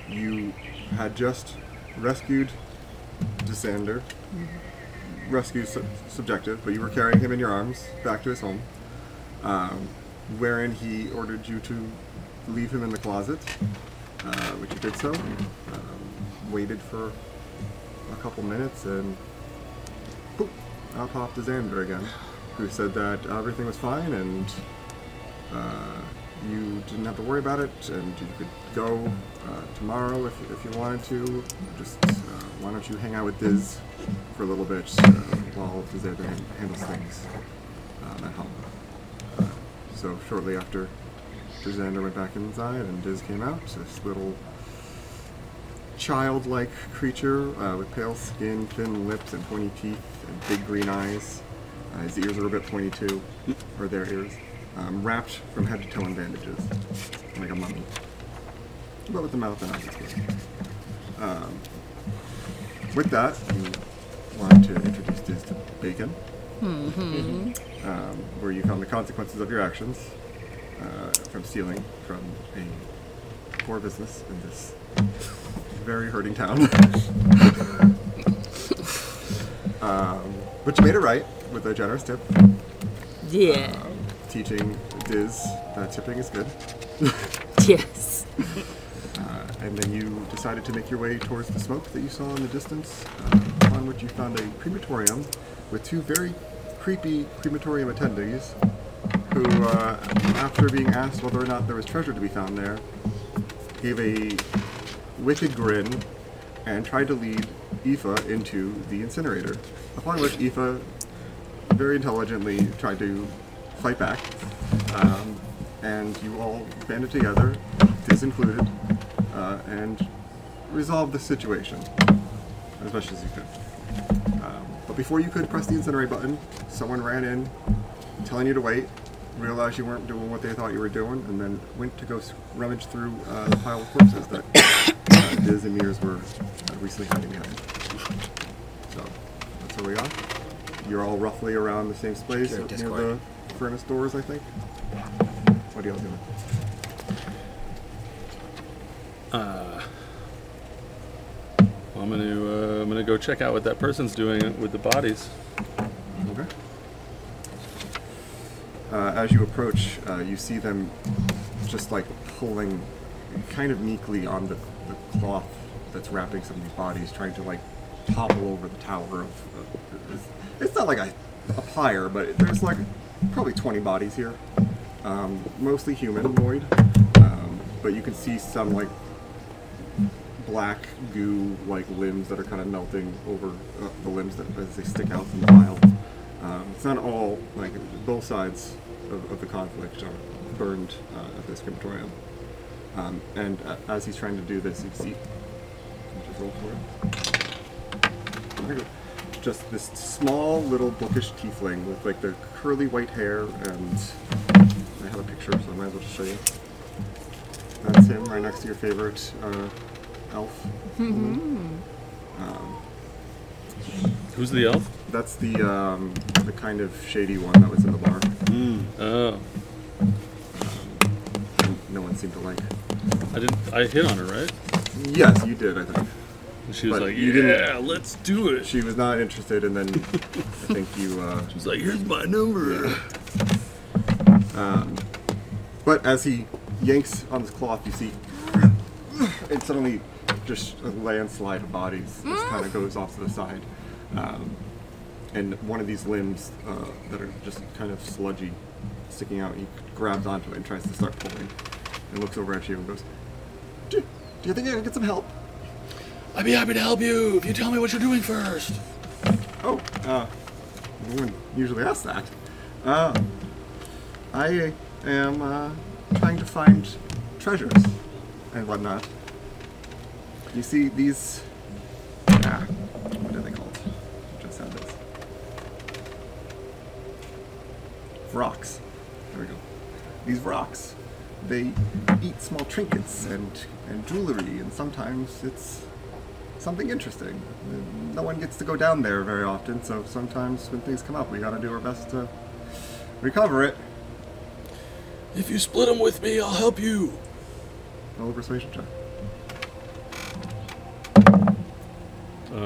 You had just rescued Dysander. Rescue subjective, but you were carrying him in your arms back to his home, wherein he ordered you to leave him in the closet, which you did so. Waited for a couple minutes, and poof, out popped Dysander again, who said that everything was fine and you didn't have to worry about it, and you could go tomorrow if you wanted to. Just why don't you hang out with Diz for a little bit while Dysander handles things at home. So shortly after Dysander went back inside and Diz came out, this little childlike creature with pale skin, thin lips, and pointy teeth, and big green eyes. His ears are a bit pointy too, or their ears. Wrapped from head to toe in bandages, like a mummy. But with the mouth and eyes closed. With that, you wanted to introduce Diz to Bacon, where you found the consequences of your actions from stealing from a poor business in this very hurting town. But you made it right with a generous tip. Yeah. Teaching Diz that tipping is good. Yes. And then you decided to make your way towards the smoke that you saw in the distance, on which you found a crematorium with two very creepy crematorium attendees who, after being asked whether or not there was treasure to be found there, gave a wicked grin and tried to lead Aoife into the incinerator. Upon which Aoife very intelligently tried to fight back, and you all banded together, Diz included, and resolved the situation as much as you could. But before you could press the incinerate button, someone ran in, telling you to wait, realized you weren't doing what they thought you were doing, and then went to go rummage through the pile of corpses that Diz and Mears were recently hiding behind. So that's where we are. You're all roughly around the same space near the furnace doors, I think. What are y'all doing? I'm gonna go check out what that person's doing with the bodies. Okay. As you approach, you see them just like pulling kind of meekly on the cloth that's wrapping some of these bodies, trying to like topple over the tower of it's not like a pyre, but there's like probably 20 bodies here. Mostly humanoid, but you can see some like black goo like limbs that are kind of melting over the limbs as they stick out from the pile. It's not all, like, both sides of the conflict are burned at this crematorium. And as he's trying to do this, you see, just roll for it. Just this small little bookish tiefling with like the curly white hair, and I have a picture, so I might as well just show you. That's him right next to your favorite elf. Who's the elf? That's the kind of shady one that was in the bar. Oh. No one seemed to like. I hit on her, right? Yes, you did, I think. And she was But like, you yeah, let's do it. She was not interested, and then I think you... She was like, here's my number. Yeah. But as he yanks on this cloth, you see it suddenly just a landslide of bodies just kind of goes off to the side. And one of these limbs that are just kind of sludgy sticking out, he grabs onto it and tries to start pulling, and looks over at you and goes, do you think I can get some help? I'd be happy to help you if you tell me what you're doing first. Oh, no one usually asks that. I am trying to find treasures and whatnot. You see these, what are they called? I just had this. Rocks. There we go. These rocks, they eat small trinkets and jewelry, and sometimes it's something interesting. No one gets to go down there very often, so sometimes when things come up, we gotta do our best to recover it. If you split them with me, I'll help you. Roll a persuasion check. 8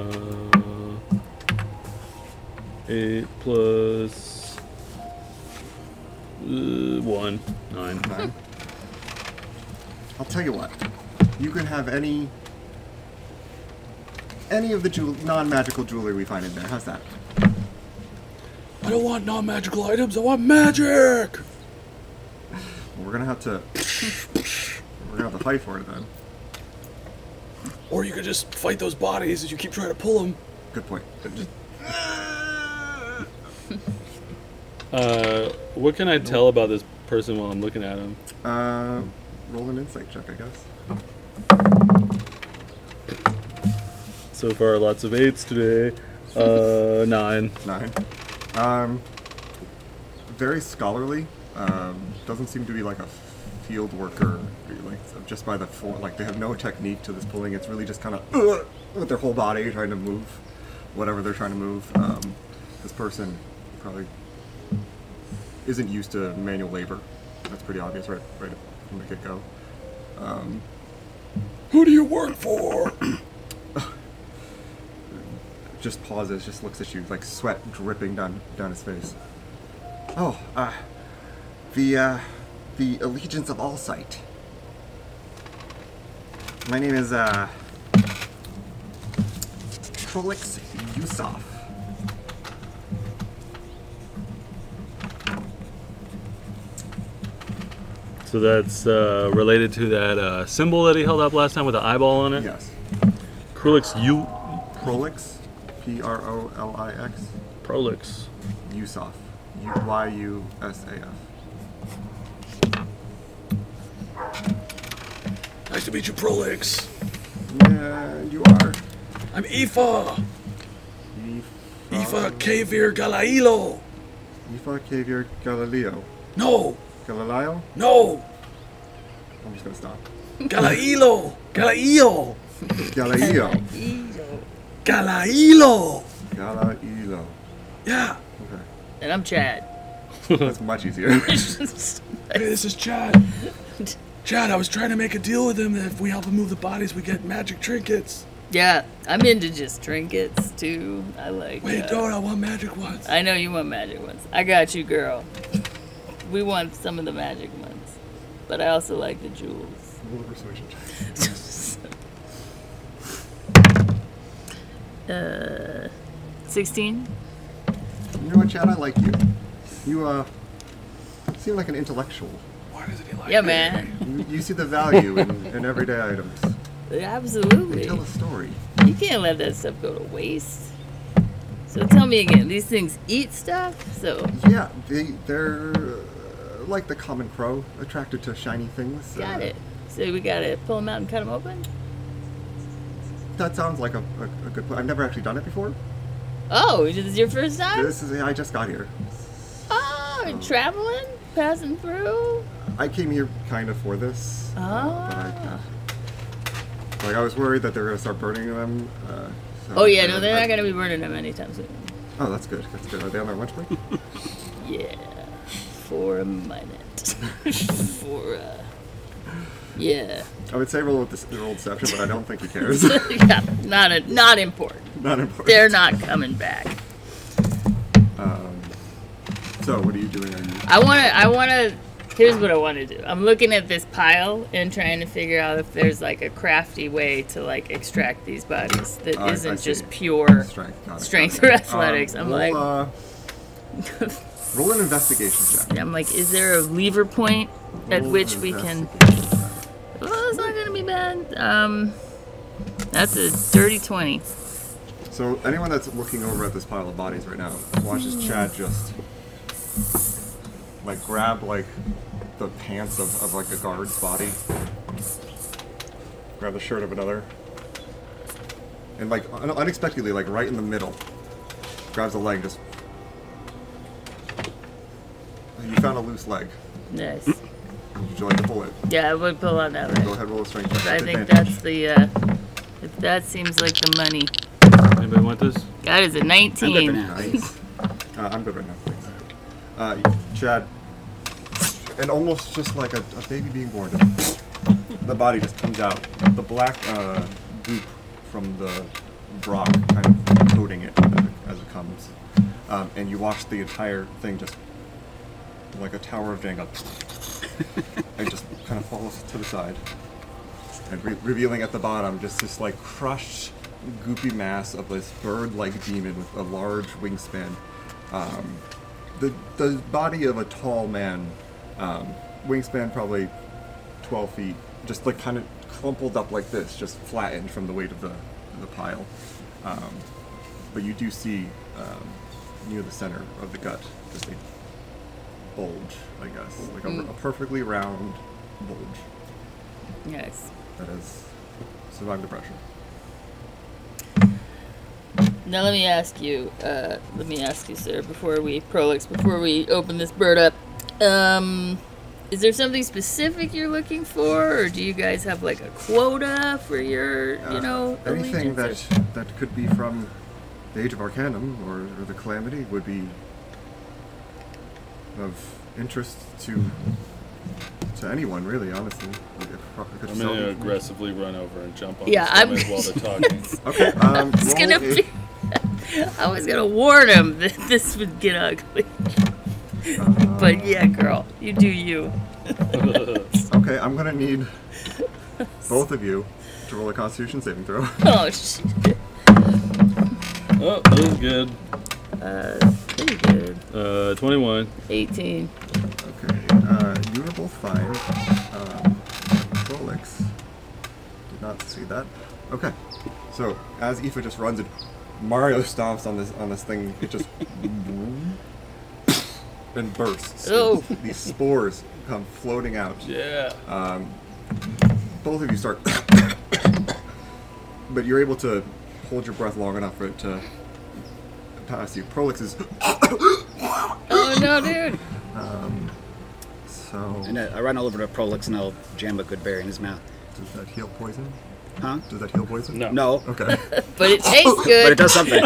plus 1, 9. 9. I'll tell you what. You can have any of the non-magical jewelry we find in there. How's that? I don't want non-magical items. I want magic. Well, we're gonna have to fight for it then. Or you could just fight those bodies as you keep trying to pull them. Good point. What can I tell about this person while I'm looking at him? Roll an insight check, I guess. So far, lots of 8s today. 9. 9. Very scholarly. Doesn't seem to be like a field worker, really. So just by the like they have no technique to this pulling. It's really just kind of with their whole body trying to move whatever they're trying to move. This person probably isn't used to manual labor. That's pretty obvious, right from the get-go. Who do you work for? Just pauses, just looks at you, like sweat dripping down his face. Oh, the Allegiance of All Sight. My name is Prolix Yusuf. So that's related to that symbol that he held up last time with the eyeball on it? Yes. Prolix Prolix, Prolix. Prolix. Yusuf. Yusaf. Nice to meet you, Prolix. Yeah, you are. I'm Aoife. Aoife Kavir Galailo. Aoife Kavir Galileo. No. Galileo? No. I'm just gonna stop. Galailo. Galaio. Galileo. Galailo. Galileo. Yeah. Okay. And I'm Chad. That's much easier. Hey, this is Chad. Chad, I was trying to make a deal with him that if we help him move the bodies, we get magic trinkets. Yeah, I'm into just trinkets too. I like. Wait, don't. I want magic ones. I know you want magic ones. I got you, girl. We want some of the magic ones, but I also like the jewels. Roll a persuasion check. 16. You know what, Chad? I like you. You seem like an intellectual. Why doesn't he like Yeah, me? man. You see the value in everyday items. They Absolutely. tell a story. You can't let that stuff go to waste. So tell me again, these things eat stuff? So Yeah, they're like the common crow, attracted to shiny things. got it. So we gotta pull them out and cut them open? That sounds like a good plan. I've never actually done it before. Oh, this is your first time? I just got here. Oh, you're traveling? Passing through? I came here kind of for this. But I was worried that they were going to start burning them. So Oh yeah, no, they're not gonna be burning them anytime soon. Oh, that's good. That's good. Are they on their lunch break? Yeah, for a minute. Yeah. I would say roll deception, but I don't think he cares. Yeah, not important. Not important. They're not coming back. So, what are you doing? I wanna. Here's what I want to do. I'm looking at this pile and trying to figure out if there's like a crafty way to like extract these bodies that isn't just pure strength or athletics. I'm like, roll an investigation check. I'm like, is there a lever point at which we can? Well, it's not gonna be bad. That's a dirty 20. So anyone that's looking over at this pile of bodies right now watches Chad just like grab like the pants of like a guard's body, grab the shirt of another, and like unexpectedly, like right in the middle, grabs a leg. Just you found a loose leg. Nice. Would you like to pull it? Yeah, I would pull on that Go leg. ahead, roll a strength check. I with think advantage. that's the. If that seems like the money. Anybody want this? That is a 19. Nice. I'm good right now. Thanks. Chad, and almost just like a baby being born, the body just comes out. The black goop from the rock kind of coating it as it comes. And you watch the entire thing just like a tower of Jenga. And just kind of falls to the side. And revealing at the bottom just this like crushed, goopy mass of this bird-like demon with a large wingspan. The body of a tall man, wingspan probably 12 feet, just like kind of crumpled up like this, just flattened from the weight of the pile. But you do see near the center of the gut just a bulge, I guess, like a perfectly round bulge. Yes. That has survived the pressure. Now let me ask you, sir, before we open this bird up, is there something specific you're looking for, or do you guys have like a quota for your, anything allegiances? that could be from the Age of Arcanum or the Calamity would be of interest to anyone, really, honestly. I'm going to aggressively run over and jump on Yeah, the stomach while they're talking. Okay, It's gonna be. I was gonna warn him that this would get ugly. But yeah, girl, you do you. Okay, I'm gonna need both of you to roll a Constitution saving throw. Oh shit. Oh, that was good. Pretty good. 21. 18. Okay, you are both fine. Prolix did not see that. Okay, so as Aoife just runs and Mario stomps on this thing, it just and bursts. Oh. These spores come floating out. Yeah. Both of you start, but you're able to hold your breath long enough for it to pass you. Prolix is. Oh no, dude. So. And I run all over to Prolix and I'll jam a good berry in his mouth. Does that heal poison? Huh? Does that heal poison? No. No. Okay. But it tastes good. But it does something.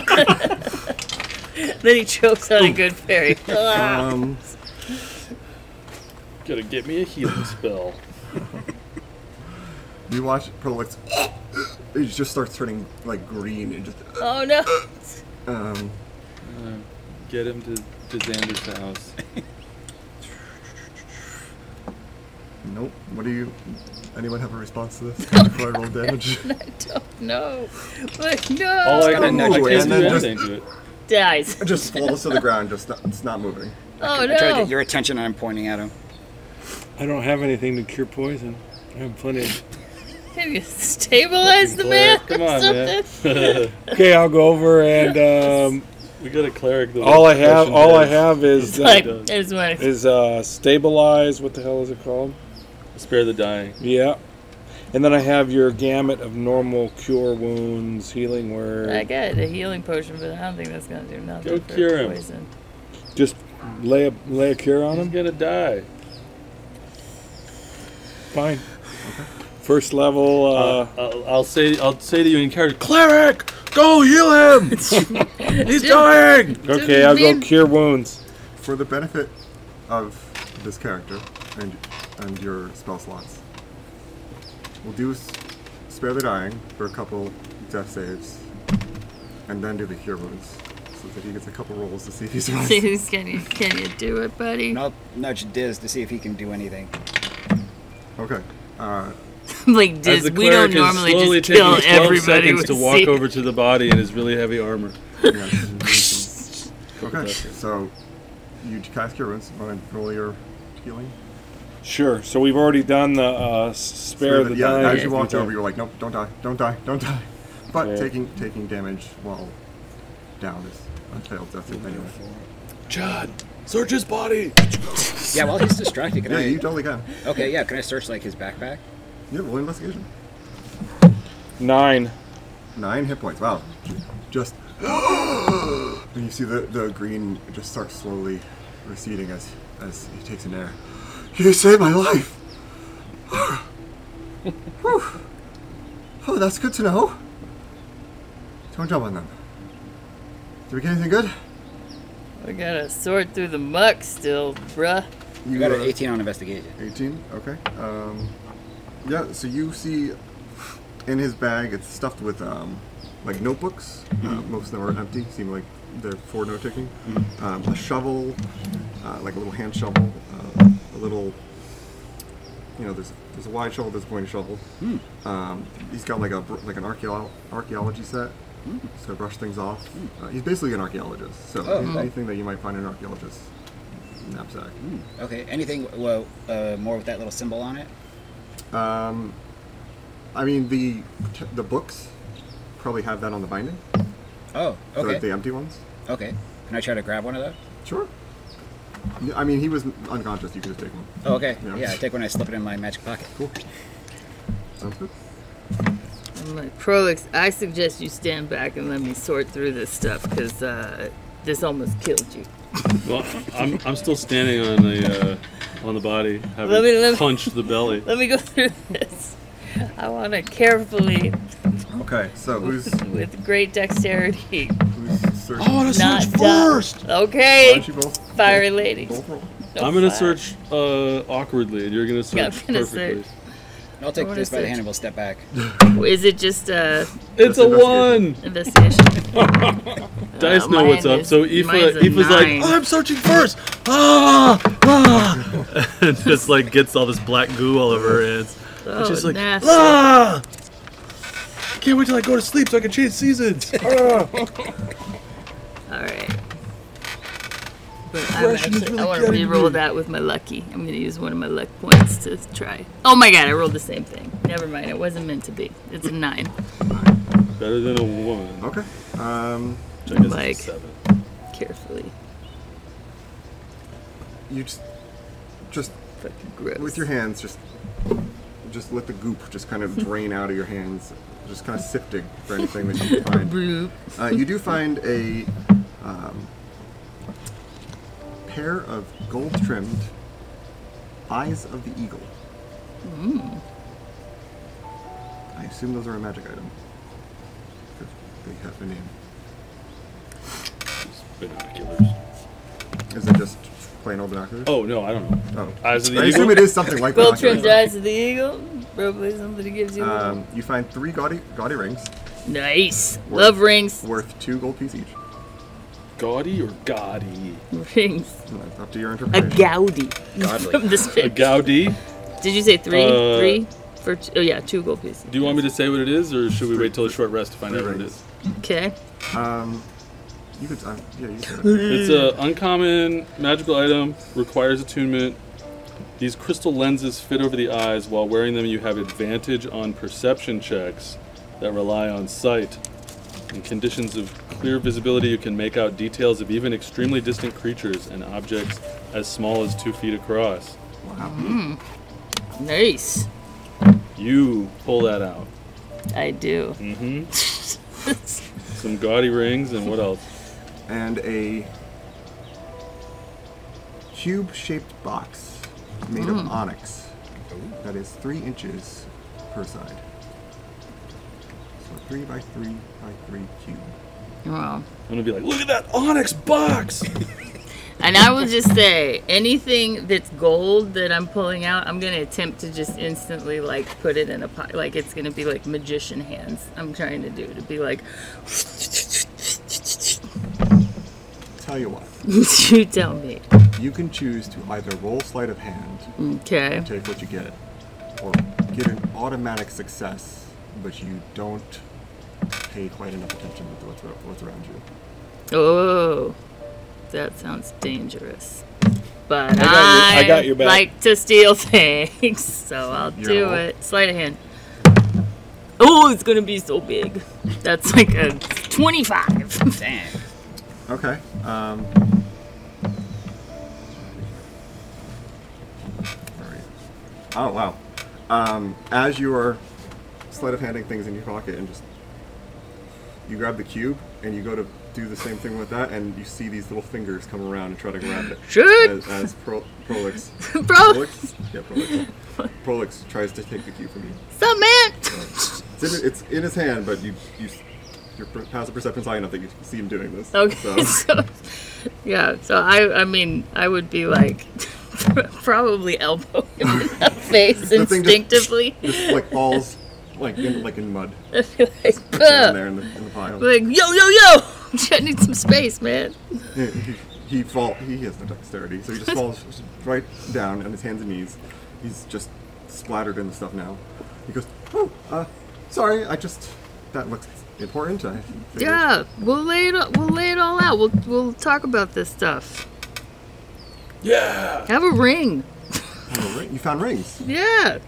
Then he chokes on a good fairy. Gotta get me a healing spell. You watch Prolix. It just starts turning like green and just. Oh no. Get him to Xander's house. Nope. What do you? Anyone have a response to this before I roll damage? I don't know. But no. All I can Ooh, do and then anything to it. Dies. It just falls to the ground. It's not moving. Oh I try to no. get your attention and I'm pointing at him. I don't have anything to cure poison. I have plenty of... Can you stabilize the man? Come or on, man. something? Okay, I'll go over and We got a cleric. That all I have is Like, there's one. stabilize. What the hell is it called? Spare the dying. Yeah. And then I have your gamut of normal cure wounds, healing word. I got a healing potion, but I don't think that's gonna do nothing. Go for cure him. poison. Just lay a cure on He's him. gonna die. Fine. First level. I'll say to you in character, cleric, go heal him. He's dying. Okay, I'll go cure wounds. For the benefit of this character and your spell slots, we'll do spare the dying for a couple death saves, and then do the cure wounds, so that he gets a couple rolls to see if he's right. Can you do it, buddy? And I'll nudge Diz to see if he can do anything. Okay. Like As Diz, the we don't cleric is normally slowly just kill taking 12 everybody seconds with to walk seed. over to the body in his really heavy armor. Yeah. Okay. So you cast cure wounds. Want to roll your healing? Sure. So we've already done the spare the yeah, dying. as you walked over, you were like, nope, don't die, don't die, don't die. But Okay. taking damage while down is a failed death save anyway. Chad, search his body. Yeah, while he's distracted, can Yeah, I... you totally can. Okay, yeah, can I search, like, his backpack? Yeah, roll investigation. 9. 9 hit points. Wow. Just. And you see the green just starts slowly receding as he takes an air. You saved my life! Whew. Oh, that's good to know. Don't jump on them. Did we get anything good? We gotta sort through the muck still, bruh. You got an 18 on investigation. 18? Okay. Yeah, so you see in his bag, it's stuffed with like notebooks. Most of them are empty, seem like they're for note taking. A shovel, like a little hand shovel, a little, there's a wide shovel, there's a pointy shovel. He's got like an archaeology set, so brush things off. He's basically an archaeologist, so anything that you might find in an archaeologist's knapsack. Okay. Anything more with that little symbol on it? I mean, the books probably have that on the binding. Oh, okay. So the empty ones. Okay. Can I try to grab one of those? Sure. I mean, he was unconscious. You could just take one. Oh, okay. Yeah, I take one. I slip it in my magic pocket. Cool. Sounds good. I'm like, Prolix, I suggest you stand back and let me sort through this stuff because this almost killed you. Well, I'm still standing on the body, having punched the belly. Let me go through this. I want to carefully. Okay, so who's with great dexterity. Who's searching? I want to Not search done. first. Okay. Why don't you both Fiery lady. Both roll. I'm gonna search awkwardly, and you're gonna search Yeah, I'm gonna perfectly. search. I'll take I this by wanna the hand and we'll step back. Is it just It's a 1. investigation? Dice know what's mine up, so mine's a Aoife's like, 9. I'm searching first. And just like gets all this black goo all over her hands. Oh, She's like, nasty. Can't wait till I go to sleep so I can change seasons. All right. But I want to re-roll that with my lucky. I'm going to use one of my luck points to try. Oh my god, I rolled the same thing. Never mind, it wasn't meant to be. It's a 9. Better than a woman. Okay. Which I guess Like- is a 7. Carefully. You just Fucking gross. with your hands, just let the goop just kind of drain out of your hands, just kind of sifting for anything that you can Bloop. find. You do find a pair of gold-trimmed eyes of the eagle. I assume those are a magic item. Because they have a name. Binoculars. Is it just plain old binoculars? Oh no, I don't know. Oh. Eyes of the I eagle. assume it is something like Gold binoculars. trimmed eyes of the eagle. Probably somebody gives you You find 3 gaudy rings Nice. Worth- Love rings. worth 2 gold pieces each. Gaudy or gaudy? Rings. Up to your A interpretation. gaudy. Godly. From this A pitch. gaudy. Did you say 3? Uh, 3? Oh yeah, 2 gold pieces. Do you want me to say what it is, or should we wait till a short rest to find out what it rings. is? Okay. You could, yeah, you could. It's a uncommon magical item, requires attunement. These crystal lenses fit over the eyes. While wearing them, you have advantage on perception checks that rely on sight. In conditions of clear visibility, you can make out details of even extremely distant creatures and objects as small as 2 feet across. Wow. Nice. You pull that out. I do. Mm-hmm. Some gaudy rings, and what else? And a cube-shaped box made of onyx that is 3 inches per side. So 3 by 3 by 3 cube. Wow. I'm gonna be like, look at that onyx box! And I will just say, anything that's gold that I'm pulling out, I'm gonna attempt to just instantly like put it in a pot. Like it's gonna be like magician hands. I'm trying to do to be like. Tell you what, You tell me. you can choose to either roll sleight of hand, Okay. take what you get, or get an automatic success, but you don't pay quite enough attention to what's around you. Oh, that sounds dangerous. But I got your back. like to steal things, so I'll You're do all- it. Sleight of hand. Oh, it's gonna be so big. That's like a 25. Damn. Okay. Oh wow. As you are sleight of handing things in your pocket and just you grab the cube and you go to do the same thing with that and you see these little fingers come around and try to grab it. Shoot! As Prolix. Bro, Prolix? Yeah, Prolix. Prolix tries to take the cube from you. sup, man? It's in his hand, but your passive perception's high enough that you see him doing this. Okay, so yeah, so I mean, I would be like, probably elbow him in the face The thing instinctively. just like falls like in mud. I'd be like, Down there in the pile. like, yo! I need some space, man. He has no dexterity, so he just falls right down on his hands and knees. He's just splattered in the stuff now. He goes, oh, sorry, that looks important. Yeah, we'll lay it all out. We'll talk about this stuff. Yeah. Have a ring. You found rings. Yeah.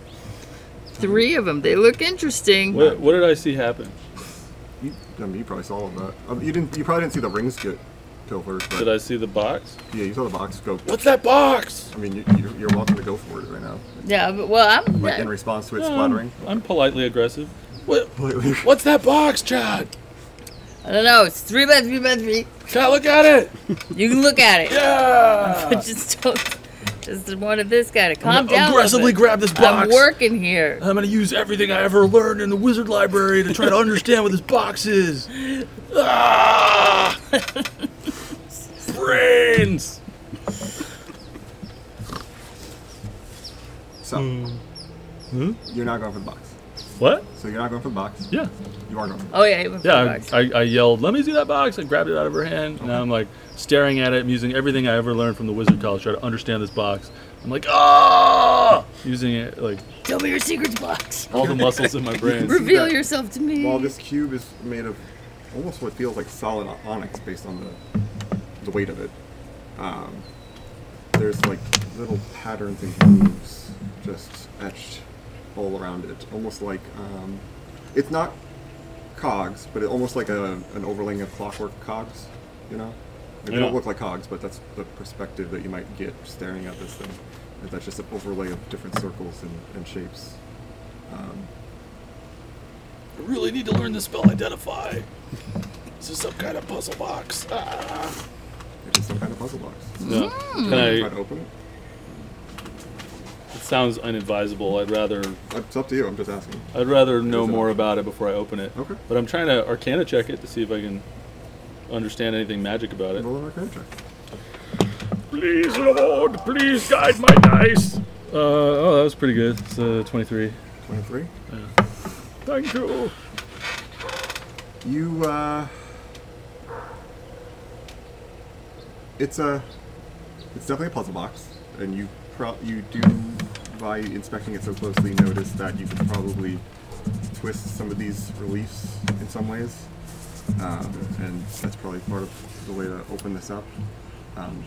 3 of them. They look interesting. What did I see happen? You probably saw all of that. You probably didn't see the rings get pilfered. But Did I see the box? yeah, you saw the box go. What's that box? I mean, you're welcome to go for it right now. Yeah, but I'm Like in response to it splattering. I'm politely aggressive. What's that box, Chad? I don't know. It's 3 by 3 by 3. Chad, look at it. You can look at it. Yeah. Just wanted this guy to calm down. Aggressively grab this box. I'm working here. I'm gonna use everything I ever learned in the wizard library to try to understand what this box is. Ah! Brains. So, you're not going for the box. What? So you're not going for the box. Yeah. You are going for the box. Oh yeah, he went for the Yeah, box. I yelled, let me see that box. I grabbed it out of her hand. And I'm like staring at it, using everything I ever learned from the wizard college to try to understand this box. I'm like, ah! Using it, like, Tell me your secrets, box. all the muscles in my brain. Reveal yourself to me. While this cube is made of almost what feels like solid onyx based on the weight of it, there's like little patterns and grooves just etched all around it, almost like it's not cogs, but almost like an overlaying of clockwork cogs. You know, they don't look like cogs, but that's the perspective that you might get staring at this thing. That's just an overlay of different circles and shapes. I really need to learn the spell identify. This is some kind of puzzle box. Ah. It is some kind of puzzle box. No. Can Try I? to open it. It sounds unadvisable. I'd rather It's up to you. I'm just asking. know more about it before I open it. Okay. But I'm trying to Arcana check it to see if I can understand anything magic about it. Roll an Arcana check. Please, Lord, please guide my dice. Oh, that was pretty good. It's 23. 23. Thank you. You it's definitely a puzzle box, and you do, by inspecting it so closely, notice that you could probably twist some of these reliefs in some ways, and that's probably part of the way to open this up.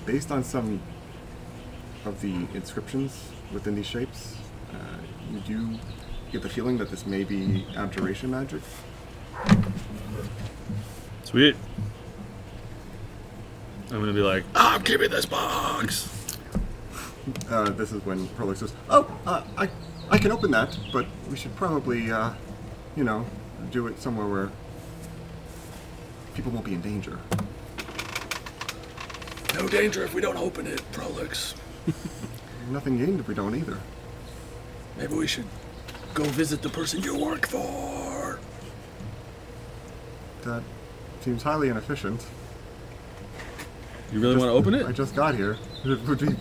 Based on some of the inscriptions within these shapes, you do get the feeling that this may be abjuration magic. Sweet. I'm gonna be like, give me this box. This is when Prolix says, "Oh, I can open that, but we should probably, do it somewhere where people won't be in danger." No danger if we don't open it, Prolix. Nothing gained if we don't either. Maybe we should go visit the person you work for. That seems highly inefficient. You really want to open I it? just got here. Would we?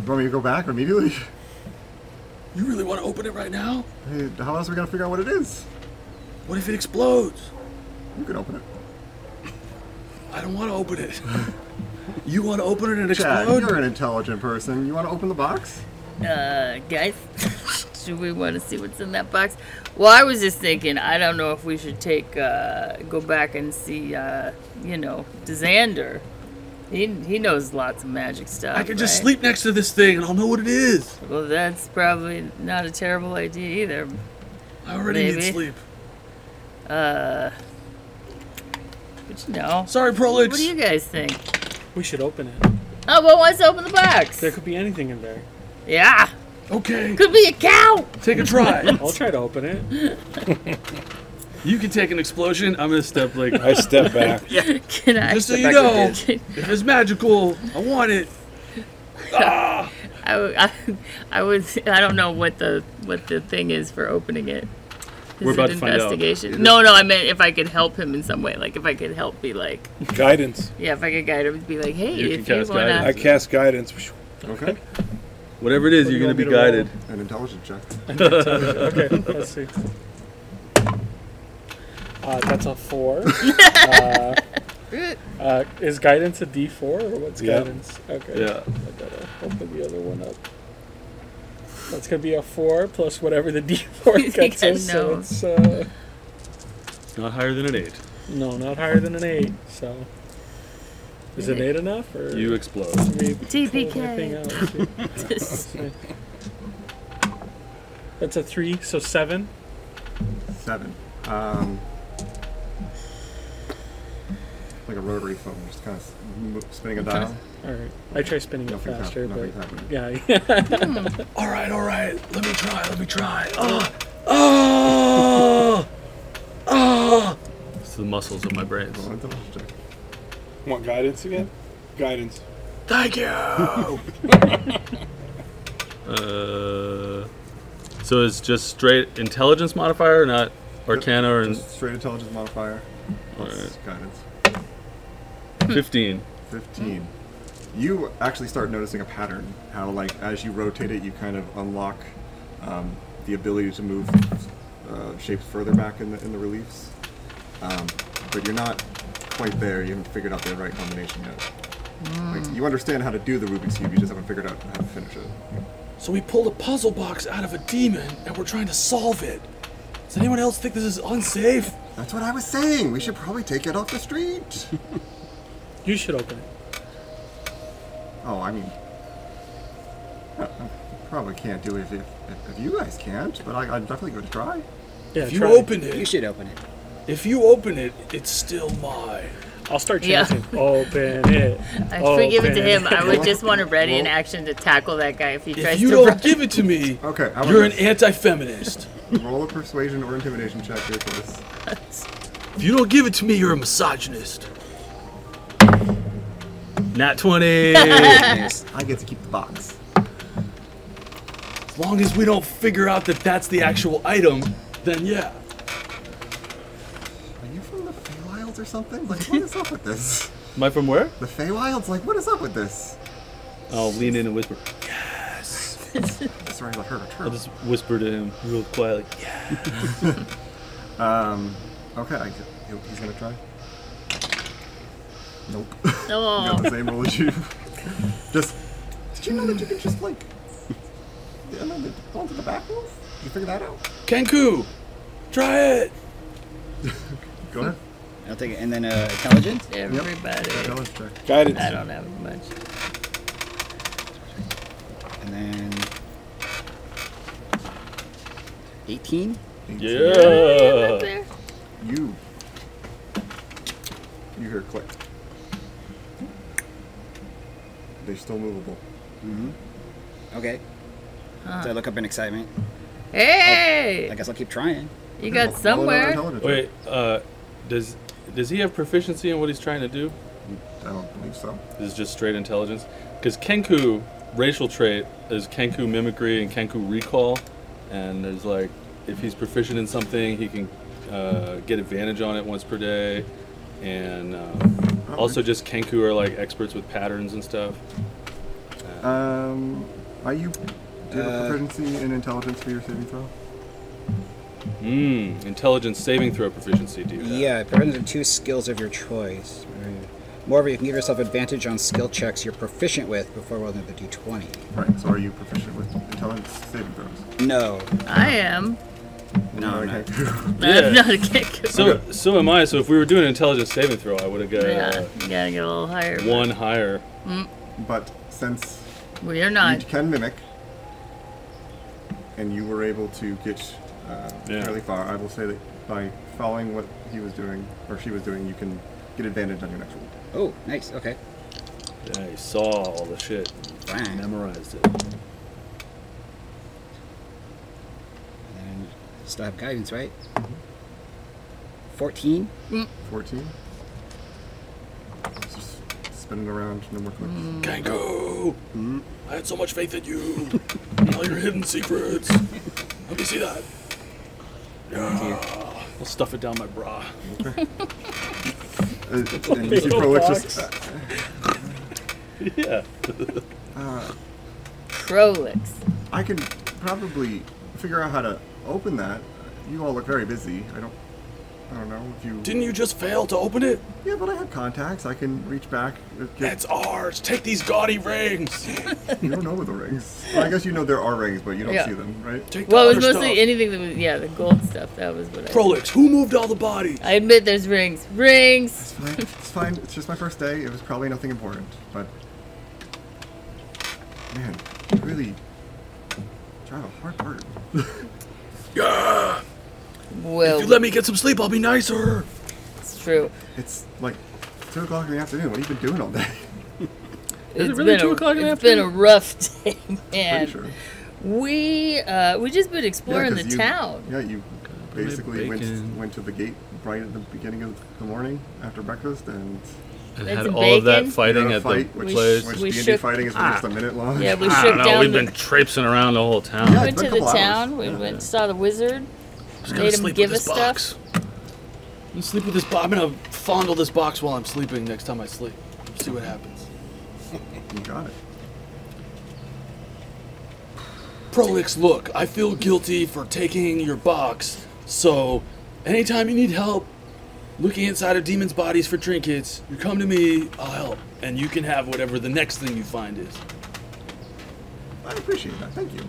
Want me to go back immediately? You really want to open it right now? Hey, how else are we gonna figure out what it is? What if it explodes? You can open it. I don't want to open it. You want to open it and Chad, explode? you're an intelligent person. You want to open the box? Guys, do we want to see what's in that box? Well, I was just thinking, I don't know if we should go back and see, Xander. He knows lots of magic stuff. I can just right? sleep next to this thing and I'll know what it is. Well, that's probably not a terrible idea either. I already need sleep. But Sorry, Prolix. what do you guys think? We should open it. Oh, well, let's open the box. There could be anything in there. Yeah, Okay, could be a cow. take a try. I'll try to open it. You can take an explosion. I'm gonna step like. I step back. Can I? Just so you know, if it's magical, I want it. Ah! I don't know what the thing is for opening it. We're about to find out. Investigation. No, I meant if I could help him in some way. Like if I could help be like, Guidance. yeah, if I could guide him to be like, hey, You can if you cast wanna. guidance. I cast guidance. Okay. Whatever it is, What do you're you gonna want me be to roll? guided. An intelligence check. Okay, let's see. That's a 4. Is guidance a D4 or what's guidance? Okay. Yeah. I gotta open the other one up. That's gonna be a 4 plus whatever the D4 gets us. So it's not higher than an 8. No, not higher than an 8. So is an 8 enough? Or You explode. TPK. That's a 3, so 7. 7. Like a rotary phone, just kind of spinning a dial. All right, I try spinning it Nothing's faster, happening. but Nothing's yeah. All right. Let me try. Oh. It's the muscles of my brains. Roll intelligence check. Want guidance again? Guidance. Thank you. So it's just straight intelligence modifier, not Arcana or Just straight intelligence modifier. Plus guidance. 15. 15. You actually start noticing a pattern. How, like, as you rotate it, you kind of unlock the ability to move shapes further back in the reliefs. But you're not quite there. You haven't figured out the right combination yet. Like, you understand how to do the Rubik's Cube, you just haven't figured out how to finish it. So we pulled a puzzle box out of a demon, and we're trying to solve it. Does anyone else think this is unsafe? That's what I was saying. We should probably take it off the street. You should open it. Oh, I mean, I probably can't do it if you guys can't, but I'm definitely going to try. Yeah, If you try. open You it, should open it. it's still mine. I'll start Yeah. chanting. Open it. I forgive it to Open him. I would Roll- just want to ready an roll. action to tackle that guy if he If tries you to don't run. give it to me, Okay, how about you're an this? anti-feminist. Roll a persuasion or intimidation check here, please. If you don't give it to me, you're a misogynist. Nat 20! Yes. I get to keep the box. As long as we don't figure out that that's the actual item, then yeah. Are you from the Feywilds or something? Like, what is up with this? Am I from where? The Feywilds? Like, what is up with this? I'll lean in and whisper. Sorry, I heard a I'll turtle. just whisper to him real quietly. Okay, he's gonna try. Nope. Oh. Got the same roll as you. Did you know that you could just, like, go into the back move? Did you figure that out? Kenku, try it. Go ahead. I'll take it. And then intelligence? Everybody. Intelligence check. Guidance. I don't have much. And then 18? Yeah! You hear click. They're still movable. Okay. So I look up in excitement. Hey! I guess I'll keep trying. You got Roll another somewhere. intelligence Wait, check. does he have proficiency in what he's trying to do? I don't believe so. This is just straight intelligence? Because Kenku, racial trait, is Kenku mimicry and Kenku recall. And there's like, if he's proficient in something, he can get advantage on it once per day. And also just Kenku are like experts with patterns and stuff. Are you? Do you have a proficiency in intelligence for your saving throw? Intelligence saving throw proficiency, do you have? Yeah, it prevents the 2 skills of your choice. Moreover, you can give yourself advantage on skill checks you're proficient with before rolling the d20. Right. So are you proficient with intelligence saving throws? No. I am. No, Okay. Yeah. I'm not a kick. So am I. So if we were doing an intelligence saving throw, I would have got Yeah, you gotta get a little higher. one higher. But since Well, you're you not. can mimic, and you were able to get Yeah. fairly far, I will say that by following what he was doing, or she was doing, you can get advantage on your next roll. Oh, nice. Okay. Yeah, he saw all the shit. Fine. Memorized it. And then still have guidance, right? 14? 14. Just spinning around, no more clicks. Kenku, I had so much faith in you. All your hidden secrets. Let me see that. I'll stuff it down my bra. And you see Prolix just... Yeah. Prolix. I can probably figure out how to open that. You all look very busy. I don't I don't know if you... Didn't you just fail to open it? Yeah, but I have contacts. I can reach back. It's ours. Take these gaudy rings. You don't know the rings. Well, I guess you know there are rings, but you don't see them, right? Take the Well, it was other mostly stuff. anything that was, the gold stuff. That was what I... Prolix, who moved all the bodies? I admit there's rings. Rings! It's fine. It's fine. It's just my first day. It was probably nothing important, but... Man, you really drive a hard bargain. Yeah. Well, If you let me get some sleep, I'll be nicer. it's true. It's like 2 o'clock in the afternoon. What have you been doing all day? It's really been 2 o'clock in the It's been a rough day, man. Pretty sure. We just been exploring 'cause the town. Yeah, you basically bacon. went to the gate right at the beginning of the morning after breakfast and And Had had some all of that bacon. fighting you got a at fight, the which, place. which We D&D shook- fighting is for just a minute long. Yeah, we I shook don't know. down We've the... been traipsing around the whole town. Yeah. went it's to been a the couple town. hours. We Yeah. went saw the wizard. Just gonna Made him sleep give with us this stuff. box. I'm gonna sleep with this box. I'm gonna fondle this box while I'm sleeping next time I sleep. See what happens. You got it. Prolix, look, I feel guilty for taking your box, so anytime you need help looking inside of demons' bodies for trinkets, you come to me, I'll help, and you can have whatever the next thing you find is. I appreciate that. Thank you.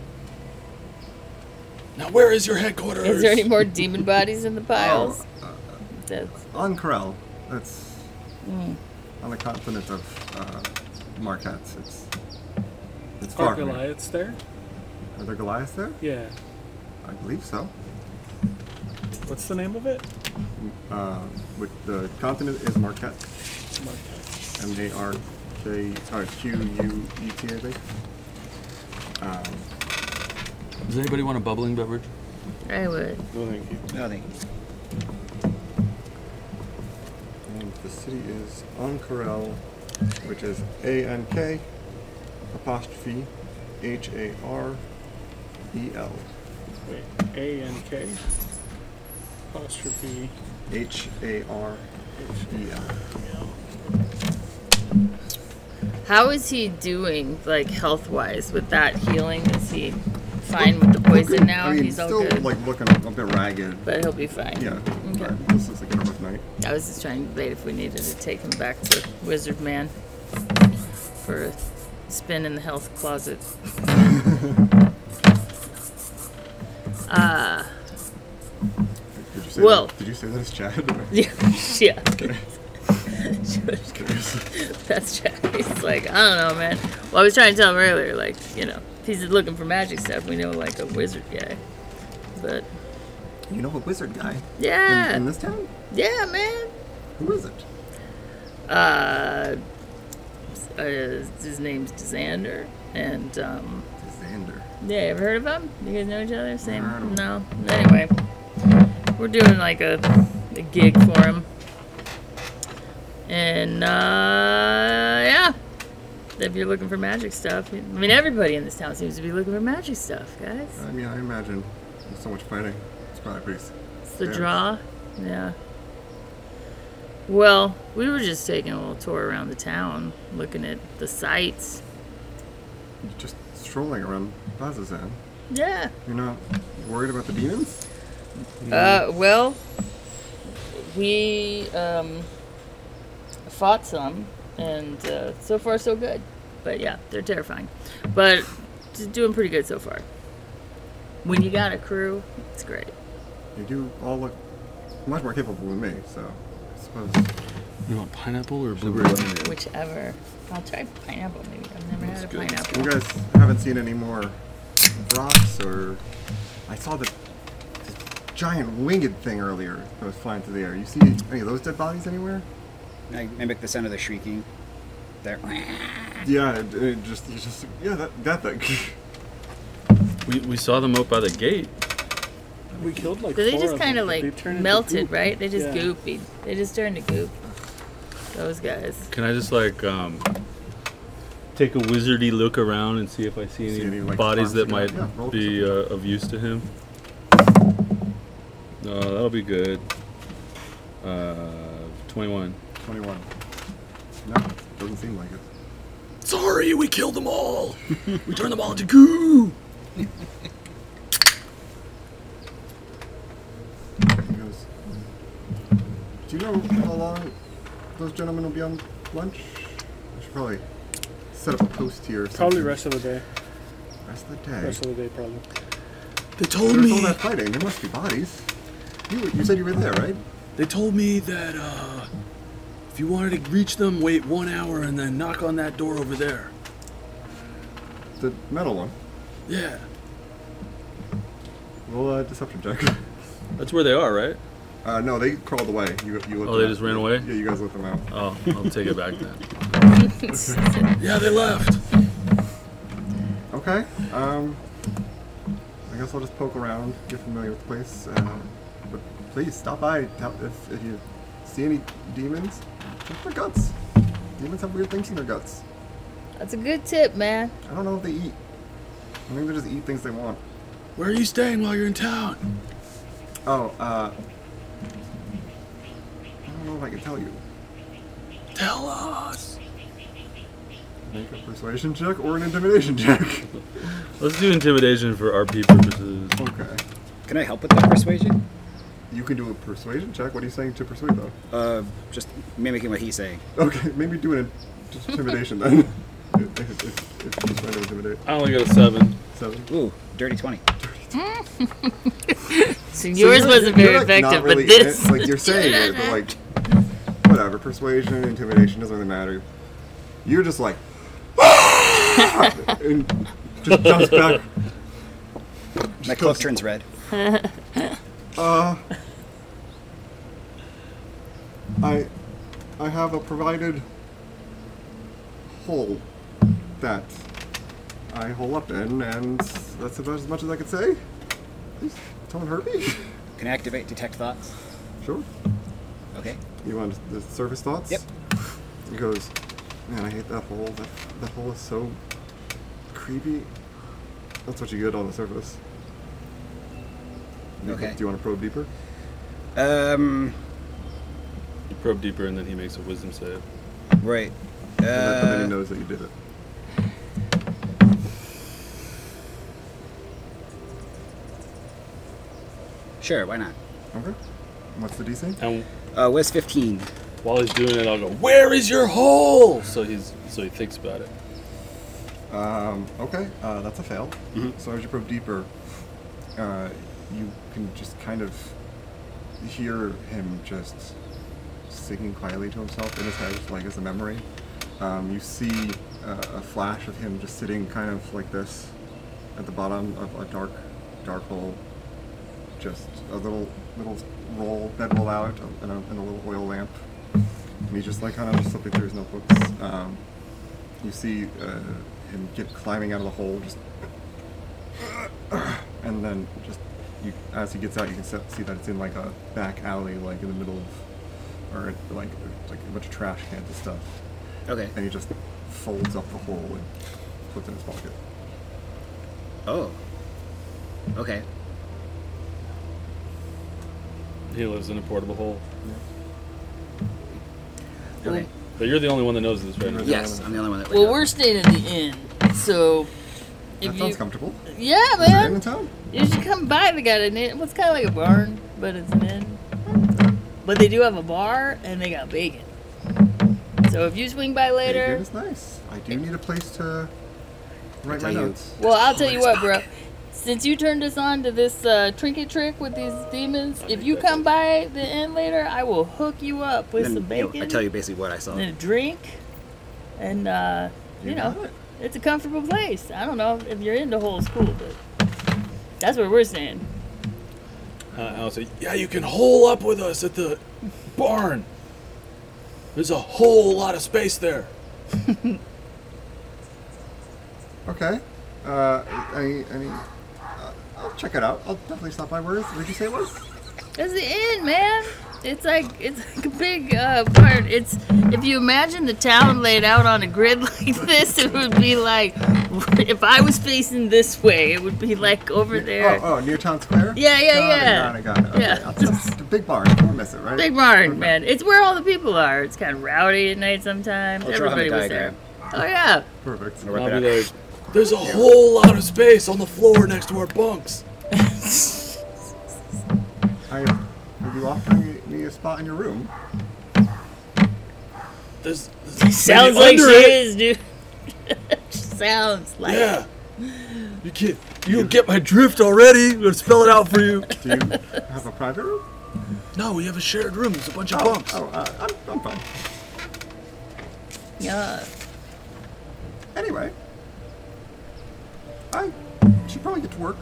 Now, where is your headquarters? Is there any more demon bodies in the piles? Oh, That's... on Corel. That's on the continent of Marquette. It's far Are from here. Goliaths there? Are there Goliaths there? Yeah. I believe so. What's the name of it? With the continent is Marquette. Marquette. Marquette, I think. Does anybody want a bubbling beverage? I would. No, thank you. No, they... And the city is Ankarel, which is ANK apostrophe HAREL. Wait, A-N-K apostrophe HAREL. How is he doing, like, health-wise with that healing? Is he fine with the poison now? I mean, He's all still good, like looking a bit ragged. but he'll be fine. Yeah. Okay. But this is like a rough night. I was just trying to debate if we needed to take him back to Wizard Man for a spin in the health closet. Did you say Well- that? Did you say that as Chad? Yeah. Okay. That's Chad. He's like, I don't know, man. Well, I was trying to tell him earlier, like, you know, if he's looking for magic stuff, we know, like, a wizard guy. But, You know a wizard guy yeah. in this town? Yeah, man. Who is it? His name's Xander. And, Xander. yeah, ever heard of him? You guys know each other? Same? I don't know. No. Anyway, we're doing, like, a gig for him. And, yeah. If you're looking for magic stuff, I mean, everybody in this town seems to be looking for magic stuff, guys. I mean, I imagine there's so much fighting. It's probably pretty. It's the scarce. draw. Yeah. Well, we were just taking a little tour around the town, looking at the sights. Just strolling around Bazazan. Yeah. You're not worried about the demons? Well, we fought some, and so far so good. But yeah, they're terrifying. But just doing pretty good so far. When you got a crew, it's great. You do all look much more capable than me, so I suppose. You want pineapple or blueberry lemonade? Whichever. I'll try pineapple maybe. I've never had a pineapple. You guys haven't seen any more rocks, or I saw this giant winged thing earlier that was flying through the air. You see any of those dead bodies anywhere? I mimic the sound of the shrieking. There. Yeah, it just yeah, that thing. We saw them out by the gate. We killed like So they four just of them, kind of but they like turned into melted, goop. right? They just Yeah. goopy. They just turned to goop. Those guys. Can I just like take a wizardy look around and see if I see any, like, bodies that sparks might around? Yeah, roll be of use to him? No, that'll be good. 21. 21. No, doesn't seem like it. Sorry, we killed them all. We turned them all into goo. He goes, Do you know how long those gentlemen will be on lunch? I should probably set up a post here. Or Probably rest of the day. Rest of the day. Rest of the day, probably. They told There's me. all that fighting. There must be bodies. You said you were there, right? They told me that if you wanted to reach them, wait 1 hour and then knock on that door over there. The metal one. Yeah. Roll a deception check. That's where they are, right? No, they crawled away. You let Oh, them they out. just ran away? Yeah, you guys let them out. Oh, I'll take it back then. Yeah, they left. Okay. I guess I'll just poke around, get familiar with the place. But please stop by. If you see any demons, check their guts. Demons have weird things in their guts. That's a good tip, man. I don't know if they eat. I think they just eat things they want. Where are you staying while you're in town? Oh, I don't know if I can tell you. Tell us. Make a persuasion check or an intimidation check. Let's do intimidation for RP purposes. Okay. Can I help with that persuasion? You can do a persuasion check. What are you saying to persuade, though? Just mimicking what he's saying. Okay, maybe do an intimidation then. if you're trying to intimidate. I only got a 7. 7. Ooh, dirty 20. So yours wasn't very like, effective, not really but this. in it. Like, you're saying it, but like, whatever. Persuasion, intimidation doesn't really matter. You're just like, and just jumps back. My cloak turns red. I have a provided hole that I hole up in, and that's about as much as I could say. Please, don't hurt me. Can I activate detect thoughts? Sure. Okay. You want the surface thoughts? Yep. He goes, man, I hate that hole. That hole is so creepy. That's what you get on the surface. Okay. Do you want to probe deeper? You probe deeper and then he makes a wisdom save. Right. And then he knows that you did it. Sure, why not? Okay. What's the DC? And Wiz 15. while he's doing it, I'll go, "Where is your hole?" So he thinks about it. Okay, that's a fail. Mhm. So as you probe deeper, you can just kind of hear him just singing quietly to himself in his head, like as a memory. You see a flash of him just sitting kind of like this at the bottom of a dark hole. Just a little bed roll out and a little oil lamp. And he's just like kind of flipping through his notebooks. You see him climbing out of the hole, just, and then just as he gets out, you can see that it's in like a back alley, like in the middle of, or like a bunch of trash cans and stuff. Okay. And he just folds up the hole and puts it in his pocket. Oh. Okay. He lives in a portable hole. Okay. But you're the only one that knows this right now. Yes, I'm the only one that. Well, we're staying at the inn, so if That you, sounds comfortable. yeah, Is there an inn man, in town? you should come by. They got an inn. Well, it's kind of like a barn, but it's an inn. But they do have a bar, and they got bacon. So if you swing by Bacon later, is nice. I do need a place to write my tell you. notes. well, I'll tell you what, bro. Since you turned us on to this trinket trick with these demons, if you come by the inn later, I will hook you up with Then, some bacon I tell you basically what I saw. and a drink, and you know, got it. it's a comfortable place. I don't know if you're into whole school, but that's what we're saying. I'll say, yeah, you can hole up with us at the barn. There's a whole lot of space there. Okay. I'll check it out. I'll definitely stop by. Where did you say it was? It's the inn, man. It's like a big part. It's if you imagine the town laid out on a grid like this, it would be like if I was facing this way, it would be like over there. Oh, near Town Square? Yeah. Got it. Okay. Yeah. It's a big barn. Don't miss it, right? Big barn, Okay. man. It's where all the people are. It's kind of rowdy at night sometimes. I'll draw him a Everybody was there. diagram. Oh yeah. Perfect. I'll rip I'll it be out. like, there's a whole lot of space on the floor next to our bunks. Are you offering me a spot in your room. There's sounds like she is, dude. Sounds like. Yeah. You don't get my drift already. I'm gonna spell it out for you. Do you have a private room? No, we have a shared room. There's a bunch of bunks. I'm fine. Yeah. Anyway, I should probably get to work.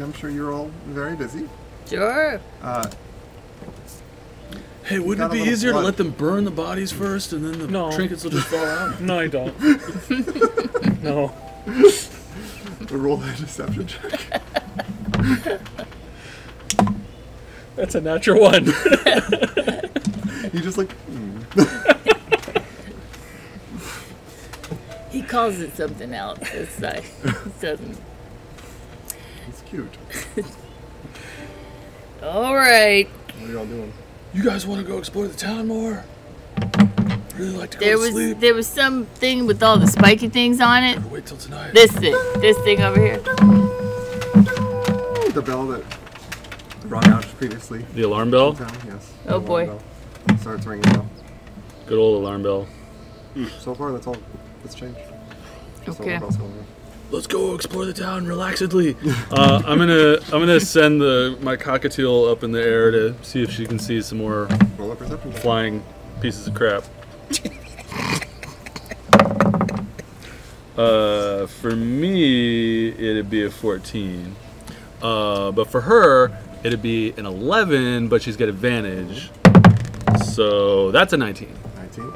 I'm sure you're all very busy. Sure. Hey, wouldn't it be easier to let them burn the bodies first and then the trinkets will just fall out? No, I don't. No. Roll a deception check. That's a natural one. You just like. He calls it something else. It's like, it doesn't. It's cute. All right. What are y'all doing? You guys want to go explore the town more? Really like to go to sleep? There was something with all the spiky things on it. Better wait till tonight. This thing over here. The bell that rung out previously. The alarm bell? Yes. Oh boy. Bell starts ringing now. Good old alarm bell. So far, that's all that's changed. Just all the Okay. bells going off. Let's go explore the town relaxedly. I'm gonna send my cockatiel up in the air to see if she can see some more Roll a perception check. flying pieces of crap. For me, it'd be a 14. But for her, it'd be an 11, but she's got advantage. So that's a 19. 19.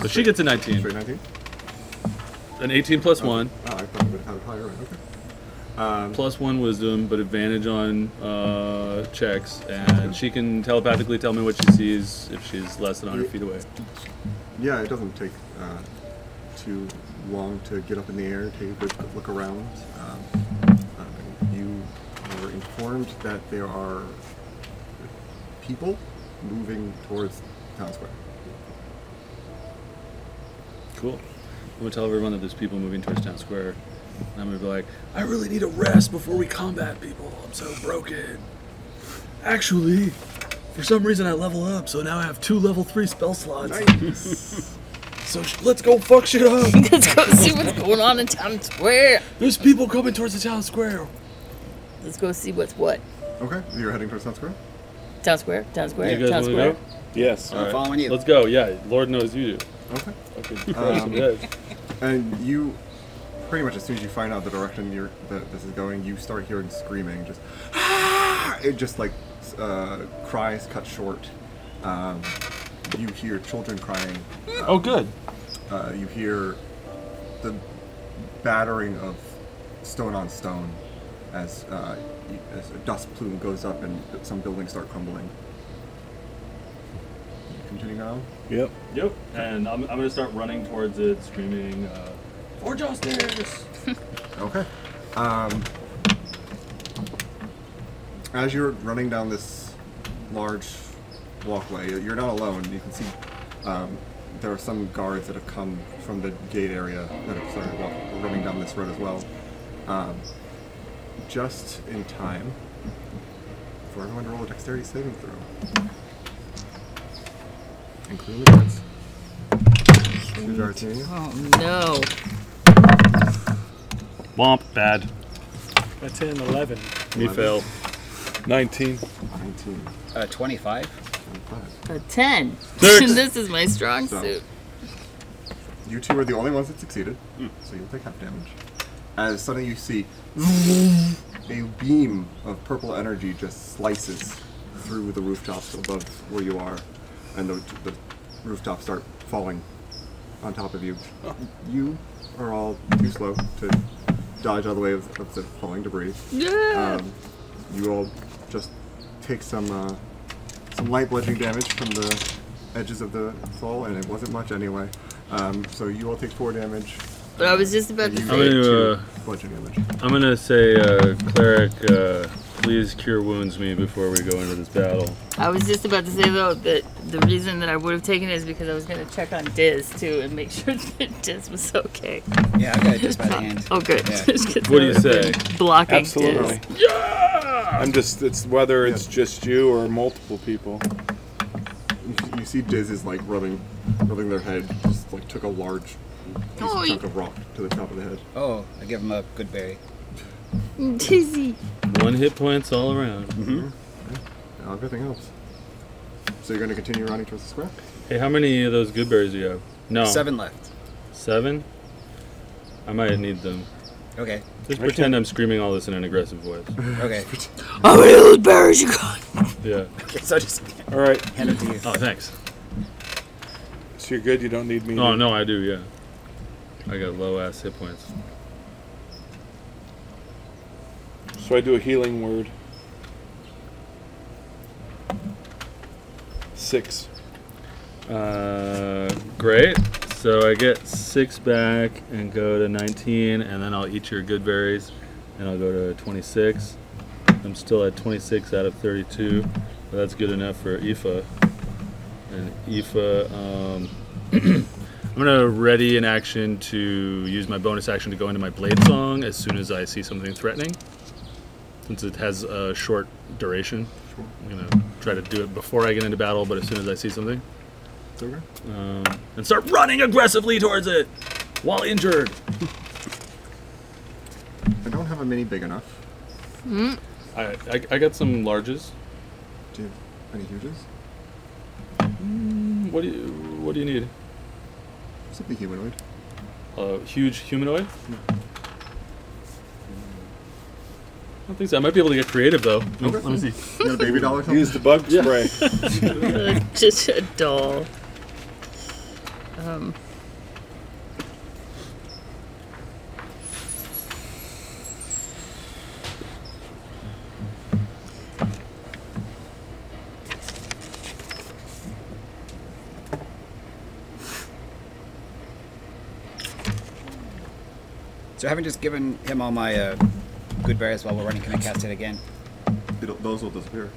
So she gets a 19. Straight 19. An 18 plus 1. Oh, I thought you would have had it higher. Okay. Plus 1 wisdom, but advantage on checks. And she can telepathically tell me what she sees if she's less than 100 feet away. Yeah, it doesn't take too long to get up in the air, take a good look around. You were informed that there are people moving towards town square. Cool. I'm gonna tell everyone that there's people moving towards town square. And I'm gonna be like, I really need a rest before we combat people. I'm so broken. Actually, for some reason I level up, so now I have 2 level 3 spell slots. Nice. So let's go fuck shit up. Let's go see what's going on in town square. There's people coming towards the town square. Let's go see what's what. Okay, you're heading towards town square? Town square, town square, You guys town wanna square. go? Yes. I'm following you. Let's go. Yeah, Lord knows you do. Okay. Okay, crush some heads. And you, pretty much as soon as you find out the direction that this is going, you start hearing screaming. Just, ah! It just like cries cut short. You hear children crying. Oh, good. You hear the battering of stone on stone as a dust plume goes up and some buildings start crumbling. Continuing on. Yep. Yep. And I'm gonna start running towards it, screaming, "For justice!" Okay. As you're running down this large walkway, you're not alone. You can see there are some guards that have come from the gate area that have started running down this road as well. Just in time for everyone to roll a dexterity saving throw. Including the guards. Oh no. Womp. Bad. That's an 11. Me fail. 19. 19. 25. 25. A 10. Six. This is my strong So. suit. You two are the only ones that succeeded, so you'll take half damage. As suddenly you see a beam of purple energy just slices through the rooftops above where you are, and the rooftops start falling on top of you. You are all too slow to dodge out of the way of the falling debris. Yeah. You all just take some light bludgeoning damage from the edges of the fall, and it wasn't much anyway. So you all take 4 damage. But I was just about to You say. take gonna, 2 bludgeoning damage. I'm gonna say, cleric, please cure wounds me before we go into this battle. I was just about to say though that the reason that I would have taken it is because I was going to check on Diz too and make sure that Diz was okay. Yeah, I got it just by the hand. Oh, good. Yeah. Just 'cause What do I you was say? Blocking Absolutely. Diz. Yeah! I'm just. It's whether it's just you or multiple people. You see Diz is like rubbing their head. Just like took a large chunk of rock to the top of the head. Oh, I give him a good berry. Dizzy. 1 hit points all around. Yeah, everything helps. So you're going to continue running towards the square? Hey, how many of those good berries do you have? No. 7 left. 7? I might need them. Okay. Just pretend I'm screaming all this in an aggressive voice. Okay. How many of those berries you got? Yeah. Okay, so just All right. hand it to you. Oh, thanks. So you're good. You don't need me. Oh, no, I do, yeah. I got low-ass hit points. So I do a healing word. 6. Great. So I get 6 back and go to 19, and then I'll eat your good berries, and I'll go to 26. I'm still at 26 out of 32. But that's good enough for Aoife. And Aoife, I'm gonna ready an action to use my bonus action to go into my blade song as soon as I see something threatening. Since it has a short duration, I'm gonna try to do it before I get into battle, but as soon as I see something. Okay. And start running aggressively towards it while injured. I don't have a mini big enough. I got some larges. Do you have any huges? What do you need? Simply humanoid. Huge humanoid? I don't think so. I might be able to get creative though. Let me see. You got a baby doll or something? Use the bug spray. Just a doll. So having just given him all my good berries while we're running, can I cast it again? Those will disappear.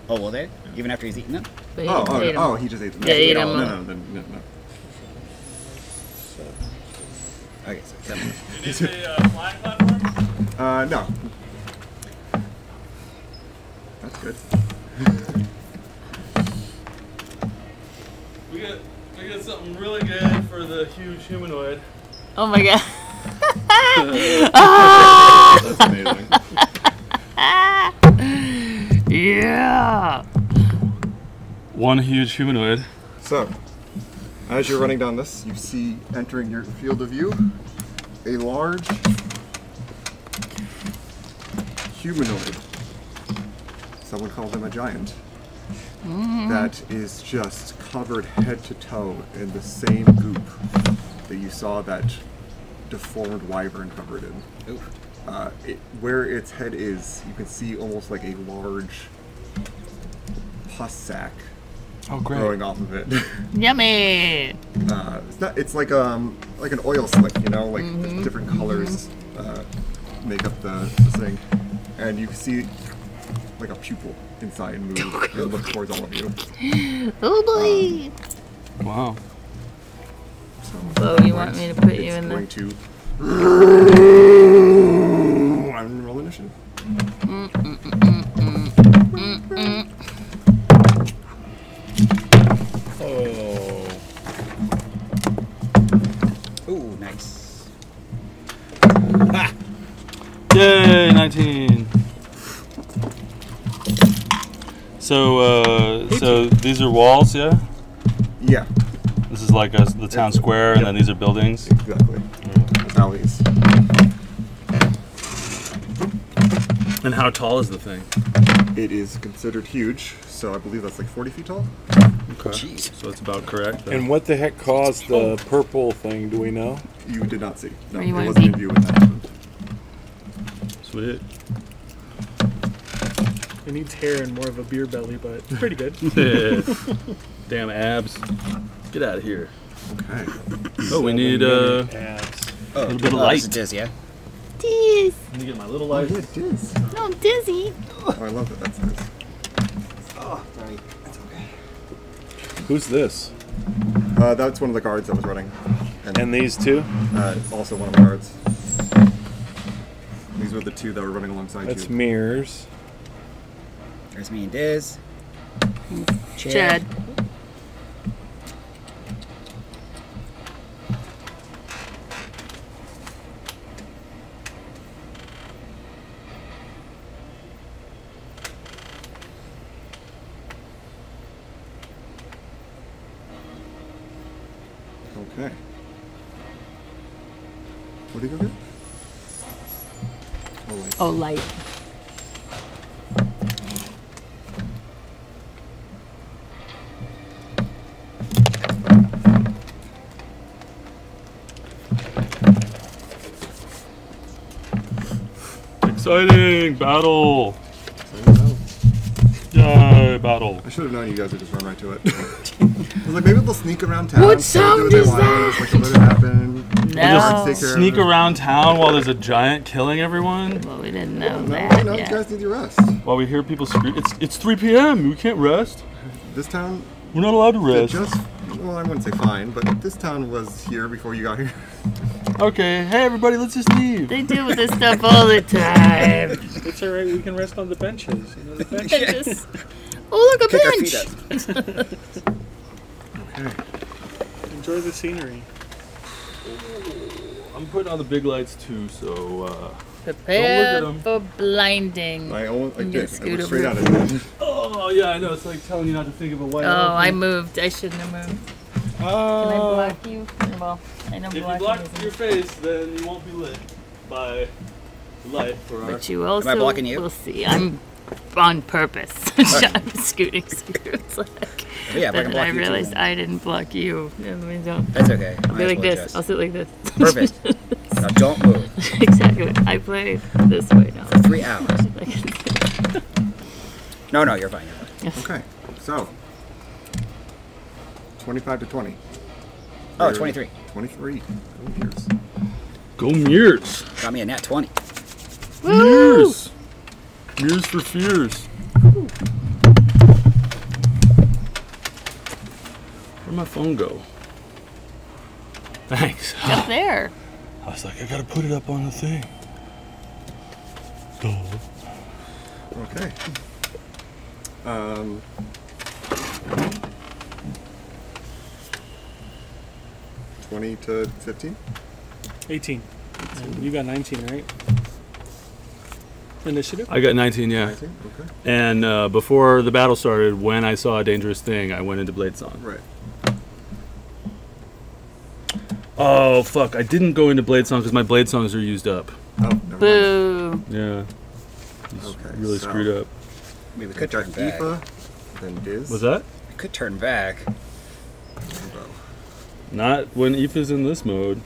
Oh, will they? Even after he's eaten them? But Oh, he just ate them. Yeah, ate them. No. Okay, so 7. You need a flying platform? No. That's good. We got something really good for the huge humanoid. Oh my god. That's amazing. Yeah. 1 huge humanoid. So, as you're running down this, you see entering your field of view a large humanoid. Someone called him a giant. That is just covered head to toe in the same goop that you saw that deformed wyvern covered in. Where its head is, you can see almost like a large pus sac growing off of it. Yummy. It's like an oil slick, you know, like different colors make up the thing, and you can see like a pupil inside move and look towards all of you. Oh boy. Wow. So you want me to put you in going the... to I'm roll initiative. Oh. Ooh, nice. Ah! Yay, 19. So these are walls, yeah? Yeah, This is like the town square, and then these are buildings. exactly. Alleys. And how tall is the thing? It is considered huge, so I believe that's like 40 feet tall. Okay. Jeez. So it's about correct. then. And what the heck caused the purple thing? Do we know? You did not see. No, Where you it wanna wasn't in be? view in that moment. Sweet. It needs hair and more of a beer belly, but pretty good. Damn abs. Get out of here. Okay. Oh, we need Abs. Oh, little bit of this light. is Diz, yeah? Diz. Let me get my little Oh, light. yeah, it is. No, I'm dizzy. Oh, I love that. That's nice. Oh, sorry. That's okay. Who's this? That's one of the guards that was running. And these two? Also one of the guards. These were the two that were running alongside That's you. mirrors. There's me and Diz. Chad. Okay. What do you go get? Oh, light. Oh, light. Exciting battle! Exciting Yay, battle! I should have known you guys would just run right to it. I was like, maybe they'll sneak around town. What sound is that? Like, let it happen. No. Take care of Sneak it. around town while there's a giant killing everyone? Well, we didn't know No, that no, you yet. guys need your rest. While we hear people scream, it's 3 p.m. We can't rest. This town We're not allowed to did rest. just, well, I wouldn't say fine, but this town was here before you got here. Okay, hey everybody, let's just leave. They deal with this stuff all the time. It's alright, we can rest on the benches. You know, the benches. Just, oh, look, a Kick our bench. feet up. Okay. Enjoy the scenery. I'm putting on the big lights too, so Prepare Don't look at for blinding. I almost, I I'm did. gonna I scoot looked straight over. at it. Oh yeah, I know. It's like telling you not to think of a white Oh, I elephant. moved. I shouldn't have moved. Can I block you? Well, I know If you blocking block isn't. your face, then you won't be lit by light for our. But you also blocking you? will see. I'm on purpose. I'm scooting. It's like, Oh, yeah, but I but can then block I you too. realized I didn't block you. No, we don't. That's okay. I'll be like this. I'll sit like this. Perfect. Now don't move. Exactly. I play this way now. For 3 hours. No, you're fine. You're fine. Okay, so 25 to 20. Oh, You're 23. 23. Oh, years. Go Mears. Got me a nat 20. Mears. Mears for fears. Where'd my phone go? Thanks. Up there. I was like, I gotta put it up on the thing. Duh. Okay. 20 to 15? 18. And you got 19, right? Initiative? I got 19, yeah. 19? Okay. And before the battle started, when I saw a dangerous thing, I went into Blade Song. Right. Oh, fuck. I didn't go into Blade Song because my Blade Songs are used up. Oh, never mind. Boo. Yeah. It's Okay, really so- screwed up. I mean, we could turn back. Aoife, then Diz. Was that? We could turn back. Rainbow. Not when Aoife's in this mode.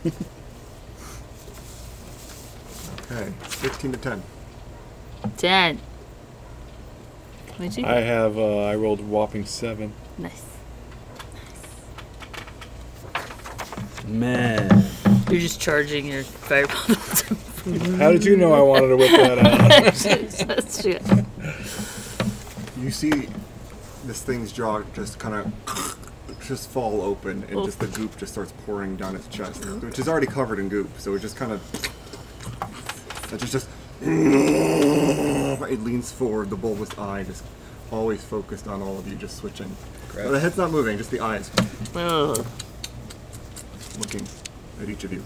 Okay, 15 to 10. 10. What'd you I get? have, I rolled a whopping 7. Nice. Man. You're just charging your fireball. How did you know I wanted to whip that out? That's true. You see this thing's jaw just kind of just fall open, and just the goop just starts pouring down its chest, which is already covered in goop. So it just kind of it leans forward, the bulbous eye just always focused on all of you, just switching. Gross. The head's not moving, just the eyes Ugh. looking at each of you.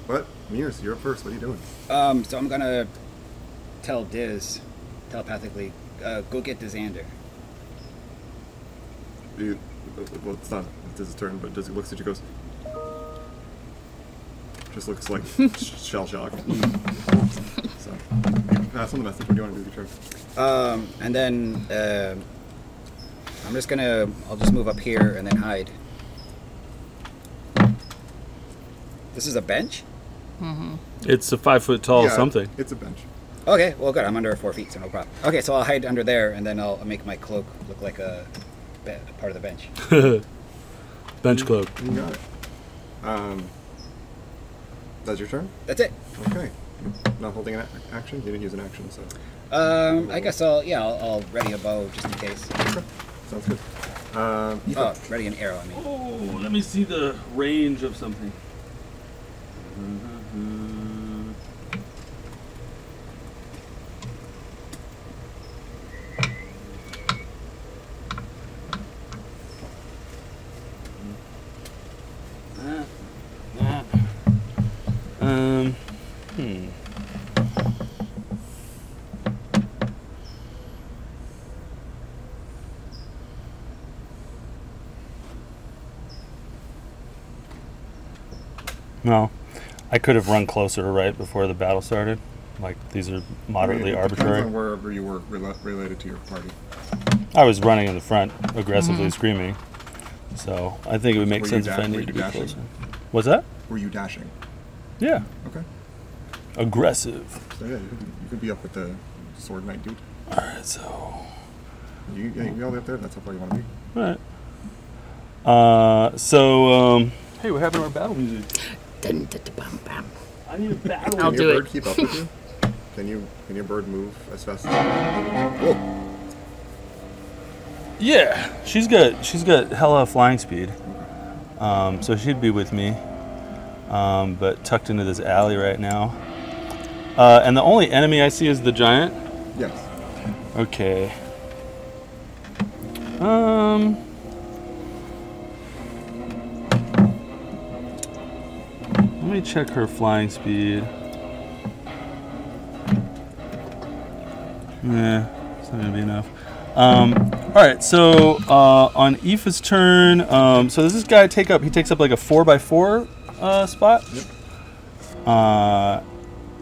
But Mears, you're up first. What are you doing? So I'm gonna tell Diz telepathically, go get Dizander. Well, it's not Diz's turn, but Diz looks at you, goes. Just looks like shell shocked. So, you pass on the message. What do you want to do with your turn? And then I'll just move up here and then hide. This is a bench? It's a 5 foot tall something. It's a bench. Okay, well good. I'm under 4 feet, so no problem. Okay, so I'll hide under there and then I'll make my cloak look like a part of the bench. Bench cloak. You got it. That's your turn? That's it. Okay. Not holding an action? You didn't use an action, so. I guess I'll ready a bow just in case. Okay. Sounds good. Oh, ready an arrow, I mean. Oh, let me see the range of something. No. I could have run closer right before the battle started. Like, these are moderately arbitrary. Depends on wherever you were related to your party. I was running in the front, aggressively screaming. So I think it would make sense if I needed to be closer. What's that? Were you dashing? Yeah. Okay. Aggressive. So yeah, you could be up with the sword knight dude. Alright, so... You can be all the way up there, that's how far you want to be. Alright. Hey, what happened to our battle music? Dun, dun, dun, bum, bum. I need a battle. I'll Can do your it. bird keep up with you? Can your bird move as fast as you? Whoa. Yeah, she's got hella flying speed. So she'd be with me. But tucked into this alley right now. And the only enemy I see is the giant? Yes. Okay. Let me check her flying speed. Nah, it's not gonna be enough. Alright, so on Aoife's turn, so does this guy take up, he takes up like a 4x4 spot? Yep.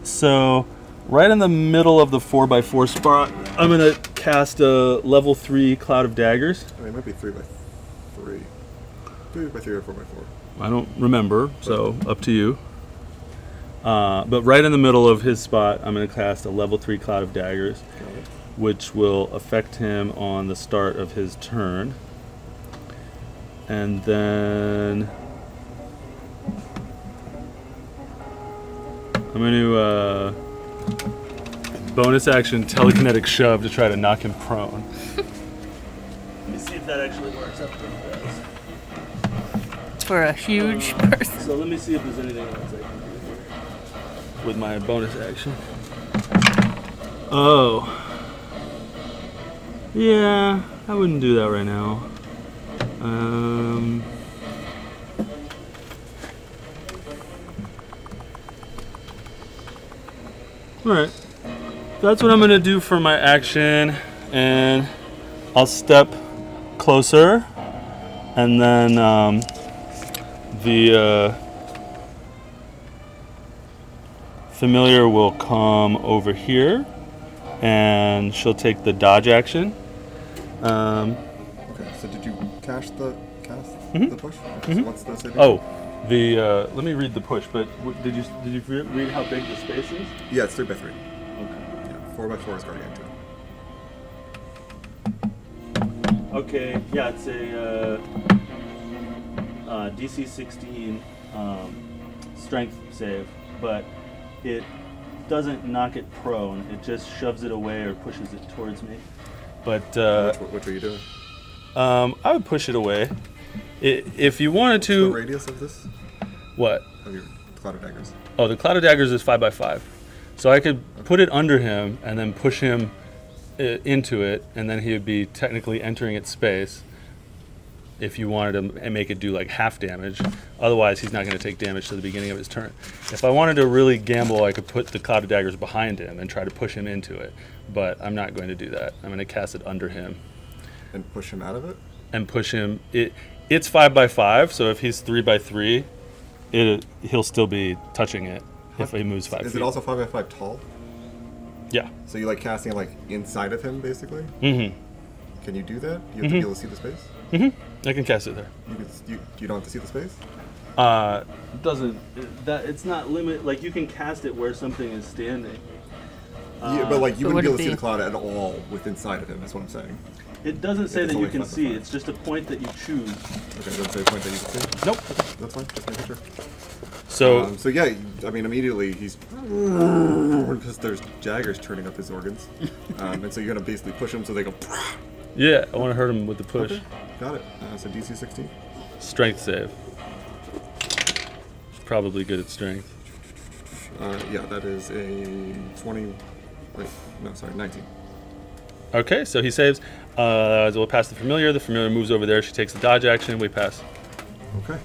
So right in the middle of the 4x4 spot, I'm gonna cast a level 3 Cloud of Daggers. I mean, it might be 3x3. 3x3 or 4x4. I don't remember, so up to you. But right in the middle of his spot, I'm going to cast a level 3 Cloud of Daggers, which will affect him on the start of his turn. And then I'm going to bonus action telekinetic shove to try to knock him prone. Let me see if that actually works out for you guys. For a huge person. So let me see if there's anything else I can do here with my bonus action. Oh. Yeah, I wouldn't do that right now. Alright. That's what I'm going to do for my action. And I'll step closer. And then the familiar will come over here. And she'll take the dodge action. Okay, so did you cast the push? So what's the saving? Oh, let me read the push. But did you read how big the space is? Yeah, it's 3x3. Okay. Yeah, 4x4 is gargantuan. Okay. Yeah, it's a DC 16 strength save, but it doesn't knock it prone. It just shoves it away or pushes it towards me. But Which are you doing? I would push it away. If you wanted What's to. the radius of this? What? Of your Cloud of Daggers? Oh, the Cloud of Daggers is 5x5. So I could put it under him and then push him into it, and then he would be technically entering its space if you wanted to make it do like half damage. Otherwise, he's not going to take damage to the beginning of his turn. If I wanted to really gamble, I could put the Cloud of Daggers behind him and try to push him into it. But I'm not going to do that. I'm going to cast it under him. And push him out of it? And push him. It's 5x5, so if he's 3x3, he'll still be touching it if he moves 5 feet. Is it also 5x5 tall? Yeah. So you like casting it like inside of him, basically? Mm-hmm. Can you do that? You have to be able to see the space? Mm-hmm. I can cast it there. You don't have to see the space? It's not limit. Like you can cast it where something is standing. Yeah, but like you So wouldn't be able would to it see the be- cloud at all with inside of him. That's what I'm saying. It doesn't say It's that you only can 5 by see. 5. It's just a point that you choose. Okay, doesn't say a point that you can see? Nope. That's fine, just making sure. So So yeah, I mean immediately he's because there's daggers turning up his organs, and so you're gonna basically push him so they go. yeah, I want to hurt him with the push. Okay, got it. So DC 16. Strength save. Probably good at strength. Yeah, that is a 20. Wait, no, sorry, 19. Okay, so he saves. We'll pass the familiar. The familiar moves over there. She takes the dodge action. We pass. Okay.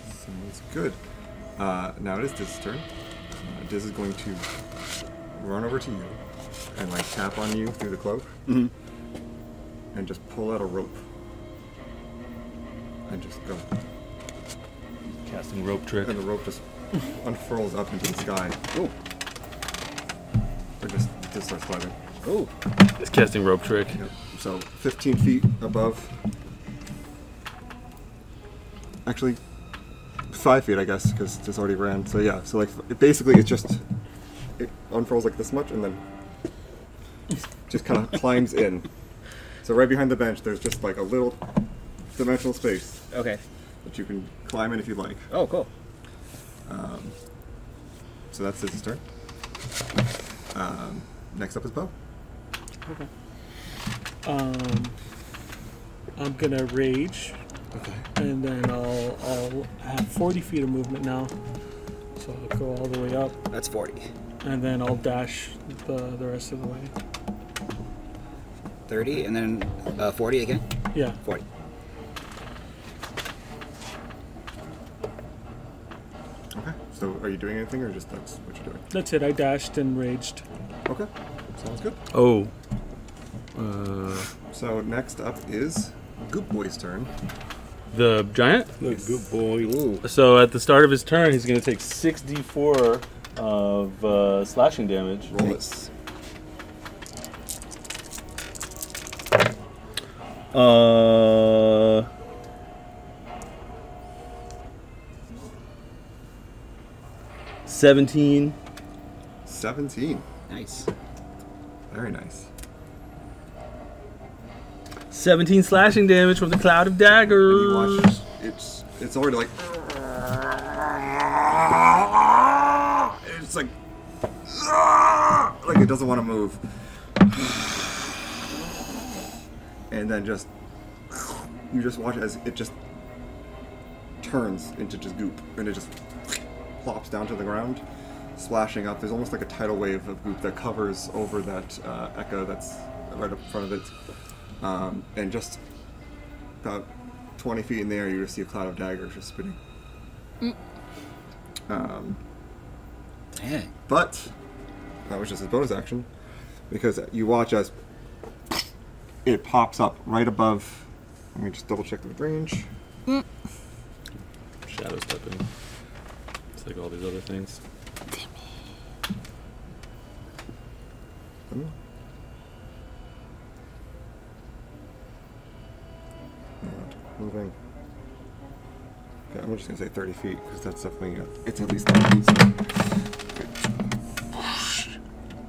Sounds good. Now it is Diz's turn. Diz is going to run over to you and like tap on you through the cloak and just pull out a rope and just go. Casting rope trick. And the rope just unfurls up into the sky. Ooh. Or just starts climbing. Ooh. It's casting rope trick. Yep. So 15 feet above. Actually, 5 feet, I guess, because it's already ran. So yeah, so like basically it unfurls like this much and then just kind of climbs in. So right behind the bench, there's just like a little dimensional space. Okay. That you can climb in if you'd like. Oh, cool. So that's his turn. Next up is Bo. Okay. I'm gonna rage. Okay. And then I'll have 40 feet of movement now. So I'll go all the way up. That's 40. And then I'll dash the rest of the way. 30, and then 40 again? Yeah. 40. Okay. So are you doing anything or just that's what you're doing? That's it. I dashed and raged. Okay. Sounds good. Oh. So next up is Goop Boy's turn. The giant? The good boy. Ooh. So at the start of his turn, he's going to take 6d4 of slashing damage. Roll this. 17. 17. Nice. Very nice. 17 slashing damage from the cloud of daggers. You watch, it's already like, it's like it doesn't want to move, and then you just watch as it just turns into just goop, and it just plops down to the ground, splashing up. There's almost like a tidal wave of goop that covers over that echo that's right up in front of it. And just about 20 feet in the air, you just see a cloud of daggers just spinning. Dang. But that was just his bonus action, because you watch as it pops up right above. Let me just double check the range. Shadow stepping. It's like all these other things. Moving. Okay, I'm just gonna say 30 feet because that's definitely it's at least 30 feet. So.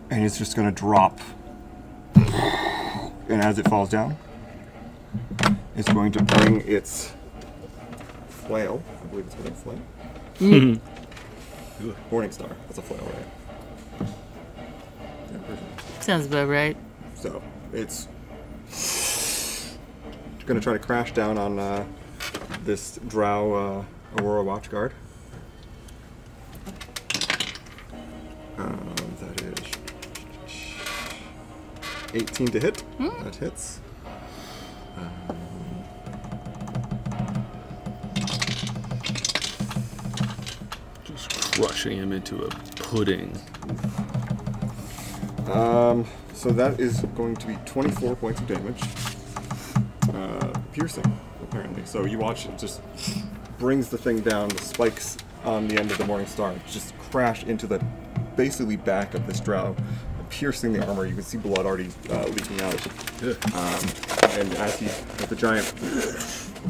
And it's just gonna drop. And as it falls down, it's going to bring its flail. I believe it's called a flail. Morning Star. That's a flail, right? Sounds about right. So it's going to try to crash down on this Drow Aurora Watchguard. That is 18 to hit. That hits. Just crushing him into a pudding. So that is going to be 24 points of damage. Piercing, apparently. So you watch it just brings the thing down, the spikes on the end of the Morning Star just crash into the basically back of this drow, piercing the armor. You can see blood already leaking out. And as the giant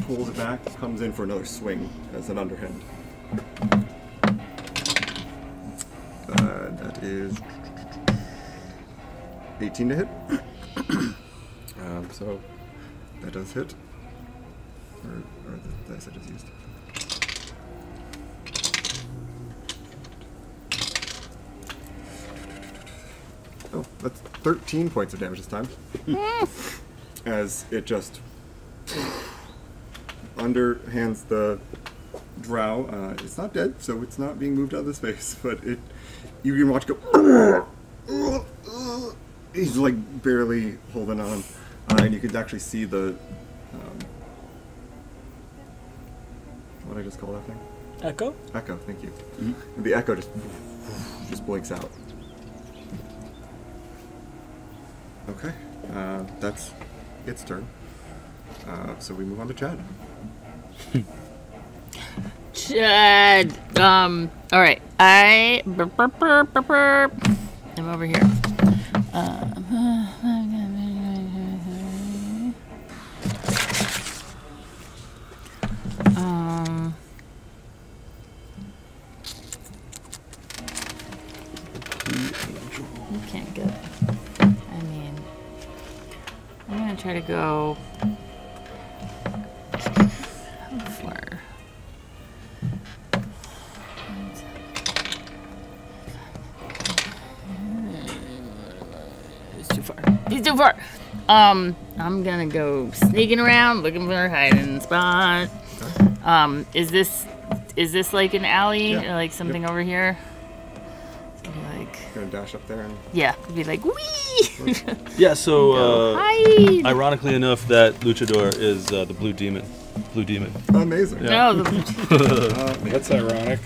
pulls it back, comes in for another swing as an underhand. That is 18 to hit. So that does hit. Or the dice I just used. Oh, that's 13 points of damage this time. As it just underhands the drow. It's not dead, so it's not being moved out of the space, but you can watch go. He's like barely holding on, and you can actually see the what did I just call that thing? Echo? Echo, thank you. And the echo just blinks out. Okay, that's its turn. So we move on to Chad. All right. I'm over here. You can't get. I mean, I'm gonna try to go. How far? It's too far. He's too far. I'm gonna go sneaking around looking for a hiding spot. Is this like an alley or like something over here? Gonna dash up there and it'd be like wee. Yeah. So hide. ironically enough, that luchador is the blue demon. Blue demon. Amazing. Yeah. No. That's ironic.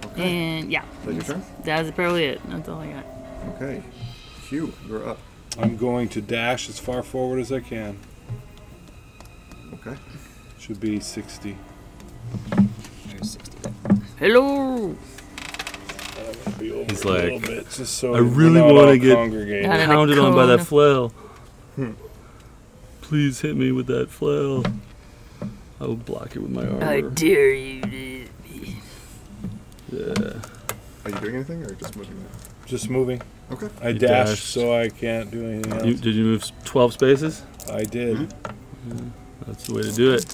Okay. And yeah. Is that your turn? That's probably it. That's all I got. Okay. Hugh, you're up. I'm going to dash as far forward as I can. Okay. Should be 60. There's 60. Hello. He's like, Bit, just so I really want to get congregate. pounded on by that cone. flail. Please hit me with that flail. I will block it with my armor. I dare you. Yeah. Are you doing anything or just moving? Just moving. Okay. I You dashed, dashed. so I can't do anything else. Did you move 12 spaces? I did. That's the way to do it.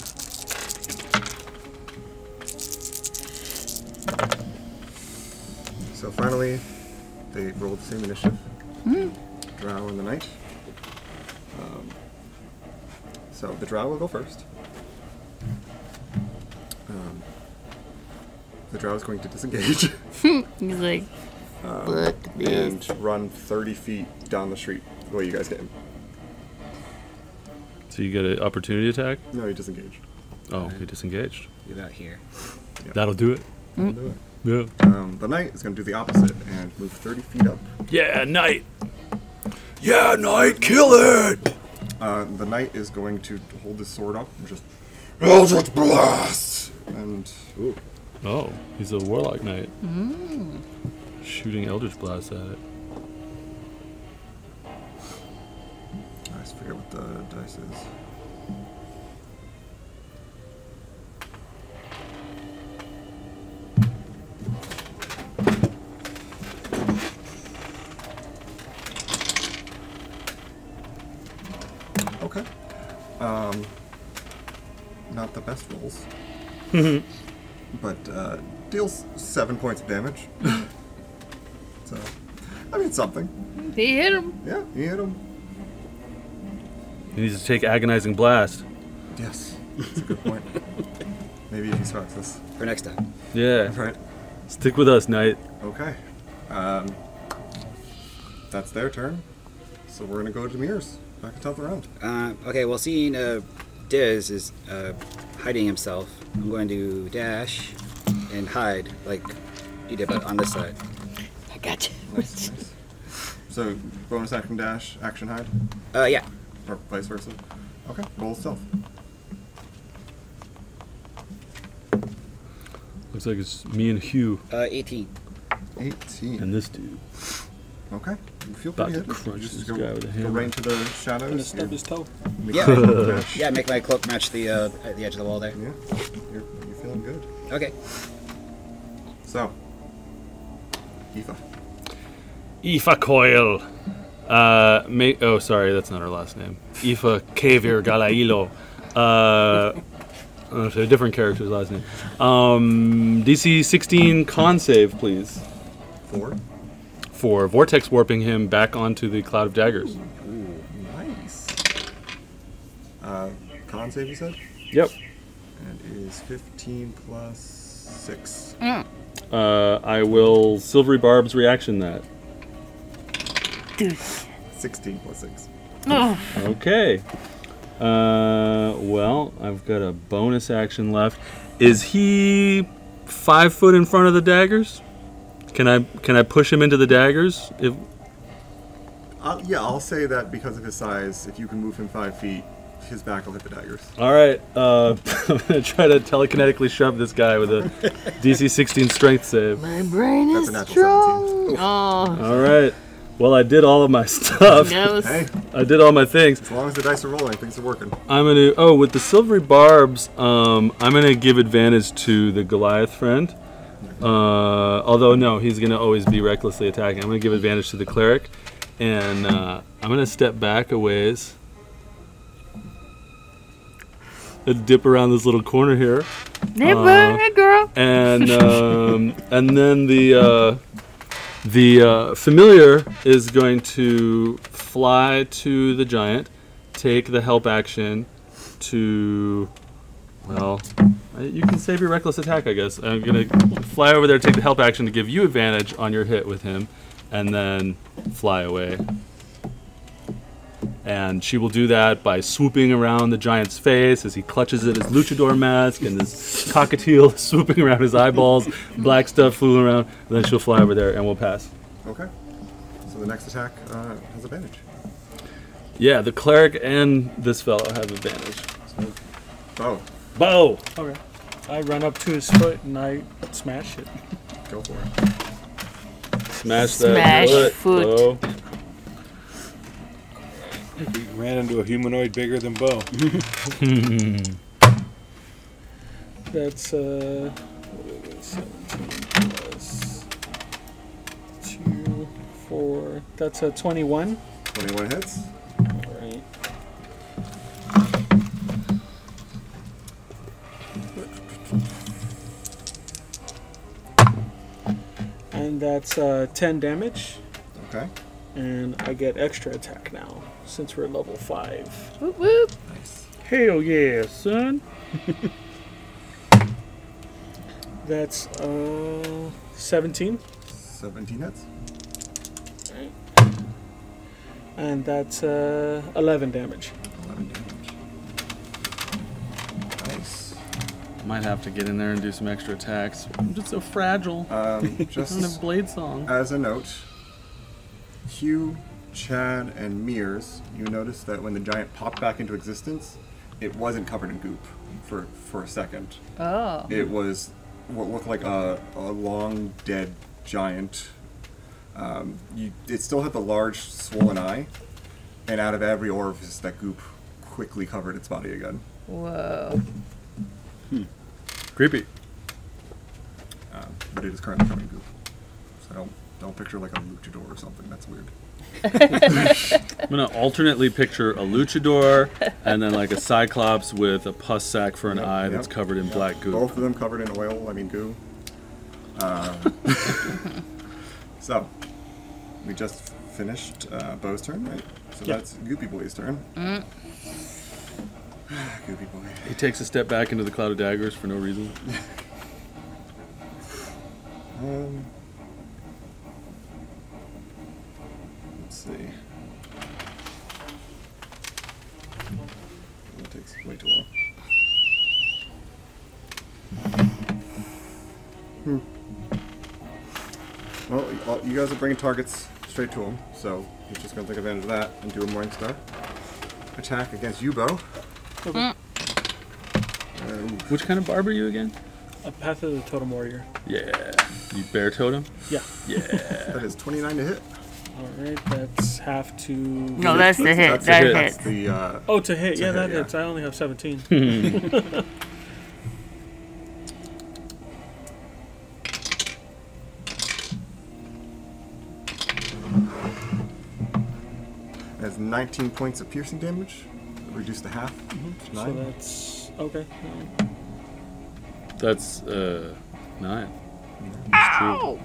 So finally, they rolled the same initiative. Drow and the knight. So the drow will go first. The drow is going to disengage He's like, fuck this. and run 30 feet down the street the way you guys get him. So you get an opportunity attack? No, he disengaged. Oh, he disengaged. You're about here. That'll do it. I'll do it. Yeah. The knight is going to do the opposite and move 30 feet up. Yeah, knight. Yeah, knight, kill it. The knight is going to hold his sword up and just Eldritch Blast! And ooh, Oh, he's a warlock knight. Shooting Eldritch Blast at it. I just forget what the dice is. Okay. Not the best rolls. But deals 7 points of damage. So, I mean, something. He hit him. Yeah, you hit him. He needs to take Agonizing Blast. Yes, that's a good point. Maybe if he survives this. For next time. Yeah. Right. Stick with us, knight. Okay. That's their turn. So we're gonna go to Mirrors. Back to top of the round. Okay, well, seeing Diz is hiding himself, I'm going to dash and hide like you did, but on this side. I got you. Nice, nice. So bonus action dash, action hide, Yeah. or vice versa. Okay. Roll stealth. Looks like it's me and Hugh 18. 18. and this dude. Okay. You feel About pretty to good. crunch Just this go, guy with a go hammer. right into the Gonna shadows. stub his toe. Yeah. Yeah, make my cloak match the at the edge of the wall there. Yeah. You're feeling good. Okay. So. Aoife. Aoife Coil. Oh, sorry, that's not her last name. Aoife Kavir Galailo. It's a different character's last name. DC 16 con save, please. 4. For vortex warping him back onto the cloud of daggers. Ooh, nice. Con save, you said? Yep. And it is 15 plus 6. I will Silvery Barb's reaction that. Dude. 16 plus 6. Oh. Okay. Well, I've got a bonus action left. Is he 5 foot in front of the daggers? Can I push him into the daggers? If Yeah, I'll say that because of his size, if you can move him 5 feet, his back will hit the daggers. All right. I'm gonna try to telekinetically shove this guy with a DC 16 strength save. My brain That's is a natural strong. 17. Oh. All right. Well, I did all of my stuff. Hey, I did all my things. as long as the dice are rolling, things are working. I'm gonna. Oh, with the silvery barbs, I'm gonna give advantage to the Goliath friend. Although no, he's gonna always be recklessly attacking. I'm gonna give advantage to the cleric, and I'm gonna step back a ways. Dip around this little corner here. Hey, girl. And then the familiar is going to fly to the giant, take the help action to, well, you can save your reckless attack, I guess. I'm gonna fly over there, take the help action to give you advantage on your hit with him, and then fly away. And she will do that by swooping around the giant's face as he clutches at his luchador mask and his cockatiel swooping around his eyeballs, black stuff fooling around, and then she'll fly over there and we'll pass. Okay. So the next attack has advantage. Yeah, the cleric and this fellow have advantage. Oh, Bow! Okay. I run up to his foot and I smash it. go for it. Smash that Smash foot. foot. Bow. He ran into a humanoid bigger than Bo. That's 17 plus 2, 4. That's a 21. 21 hits. Alright. And that's 10 damage. Okay. And I get extra attack now, since we're level 5. Whoop, whoop. Nice. Hell yeah, son. That's 17. 17 hits. And that's 11 damage. 11 damage. Nice. Might have to get in there and do some extra attacks. I'm just so fragile. I don't have Just blade song. as a note, Hugh, Chad, and Mears, you noticed that when the giant popped back into existence, it wasn't covered in goop for a second. Oh. It was what looked like a long dead giant. It still had the large swollen eye, and out of every orifice, that goop quickly covered its body again. Whoa. Creepy. But it is currently covered in goop. So don't picture like a luchador or something. That's weird. I'm gonna alternately picture a luchador and then like a cyclops with a pus sac for an Yep, eye yep. that's covered in black goop. Both of them covered in oil, goo. So, we just finished Bo's turn, right? So that's Goopy Boy's turn. Goopy Boy. He takes a step back into the cloud of daggers for no reason. Let's see. That takes way too long. Well, you guys are bringing targets straight to him, so he's just going to take advantage of that and do a Morning Star attack against you, Bo. Which kind of barb are you again? A Path of the Totem Warrior. Yeah. You bear totem? Yeah. Yeah. That is 29 to hit. Alright, that's half to... No, that's the hit. That's That the hit. hits. That's the, Oh, to hit. To Yeah, hit, that yeah. hits. I only have 17. has 19 points of piercing damage, reduced to half. So 9. that's... Okay. That's 9. Ow!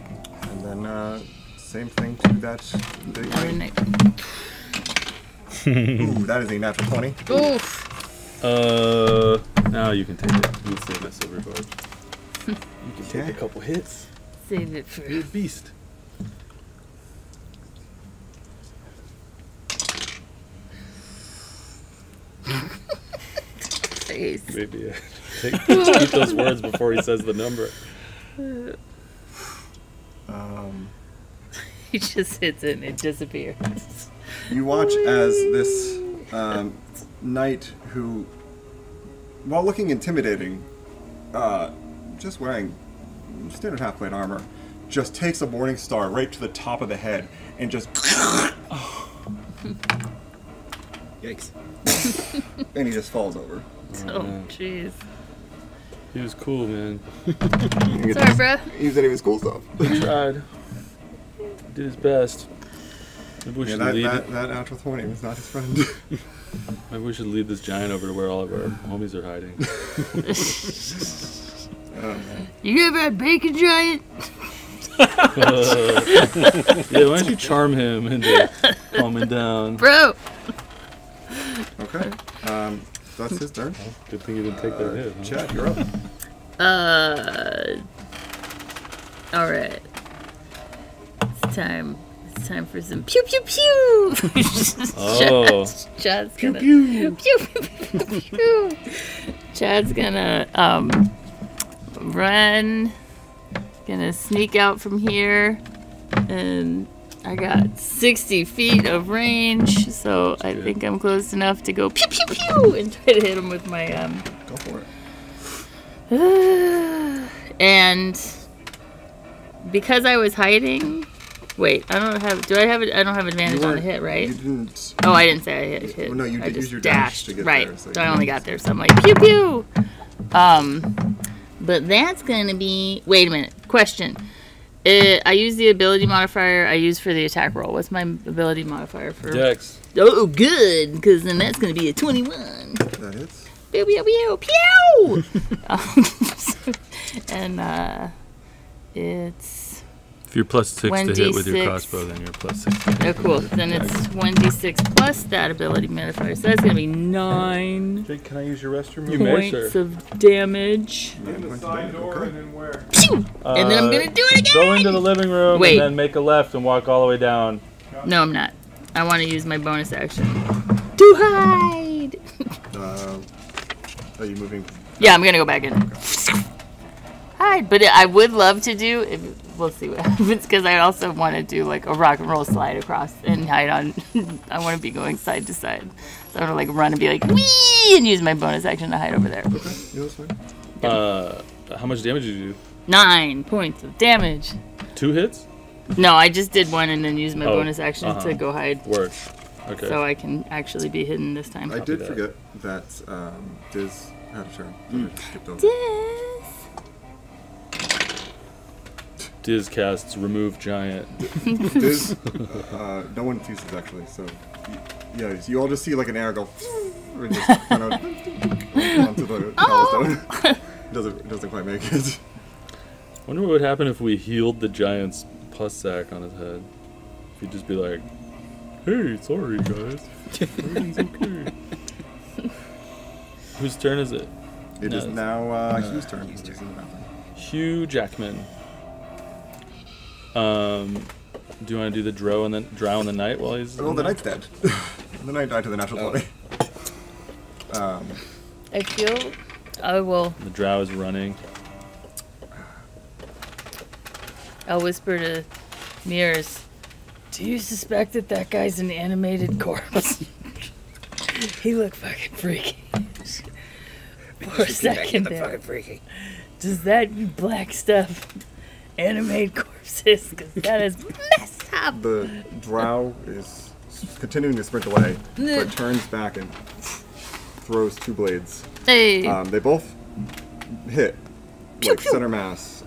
And then same thing to that. Ooh, that is a natural 20. Oof. Now you can take it. You can save that silver barb. You can take Okay. a couple hits. Save it for You're a beast. face. Maybe keep those words before he says the number. He just hits it and it disappears. You watch as this knight who, while looking intimidating, just wearing standard half-plate armor, just takes a morning star right to the top of the head and just Yikes. and he just falls over. Oh, jeez. He was cool, man. Sorry, bro. He said he was cool stuff. He tried. Did his best. Maybe we should lead. That natural 20 was not his friend. Maybe we should lead this giant over to where all of our homies are hiding. You ever had bacon, giant? Yeah, why don't you charm him into calming down? Bro! Okay. That's his turn. Good thing you didn't take that hit. Huh? Chad, you're up. Alright. It's time for some pew pew pew! Oh. Chad's gonna... Pew pew pew pew! Chad's gonna, run. Gonna sneak out from here. And I got 60 feet of range, so I think I'm close enough to go pew pew pew and try to hit him with my, Go for it. and because I was hiding, wait, I don't have advantage on the hit, right? You didn't. Oh, I didn't say I hit. Well, no, you I did use just your dash dashed. to get right. there. So I only got there, so I'm like, pew pew! But that's gonna be, wait a minute, question. I use the ability modifier I use for the attack roll. What's my ability modifier for? Dex. Oh, good, because then that's gonna be a 21. That hits. Pew pew pew pew! And it's If you're +6 to hit with your 1d6. crossbow, then you're +6. oh cool. Then it's 1d6 plus that ability modifier. So that's gonna be 9 Jake, can I use your restroom? You may, points sir. of damage. In the side door and then where? Pew! And then I'm gonna do it again. Go into the living room Wait. and then make a left and walk all the way down. No, I'm not. I want to use my bonus action to hide. Are you moving? Yeah, I'm gonna go back in. Hide, but I would love to do. We'll see what happens because I also want to do like a rock and roll slide across and hide on. I want to be going side to side, so I want to like run and be like wee and use my bonus action to hide over there. Okay, yeah, that's fine. How much damage did you do? 9 points of damage. 2 hits? No, I just did one and then used my Oh, bonus action to go hide, Word. Okay. so I can actually be hidden this time. I did that. forget that Diz had a turn. I skipped over. Diz casts Remove Giant. Diz, no one sees actually, so yeah, you all just see like an arrow go and just kind of onto the cobblestone. Doesn't quite make it. Wonder what would happen if we healed the giant's pus sack on his head. If he'd just be like, "Hey, sorry guys, everything's okay." Whose turn is it? It No, is it's- now Hugh's turn. Hugh's turn. Hugh Jackman. Do you want to do the drow in the night while he's? Oh, the knight's dead. The knight died to the natural 20. I feel I will. The drow is running. I'll whisper to Mirrors. Do you suspect that guy's an animated corpse? He looked fucking freaky. For a second there. Fucking freaky. Does that you black stuff animate corpses? Because that is messed up. The drow is continuing to sprint away, but turns back and throws 2 blades. Hey. They both hit, like center mass.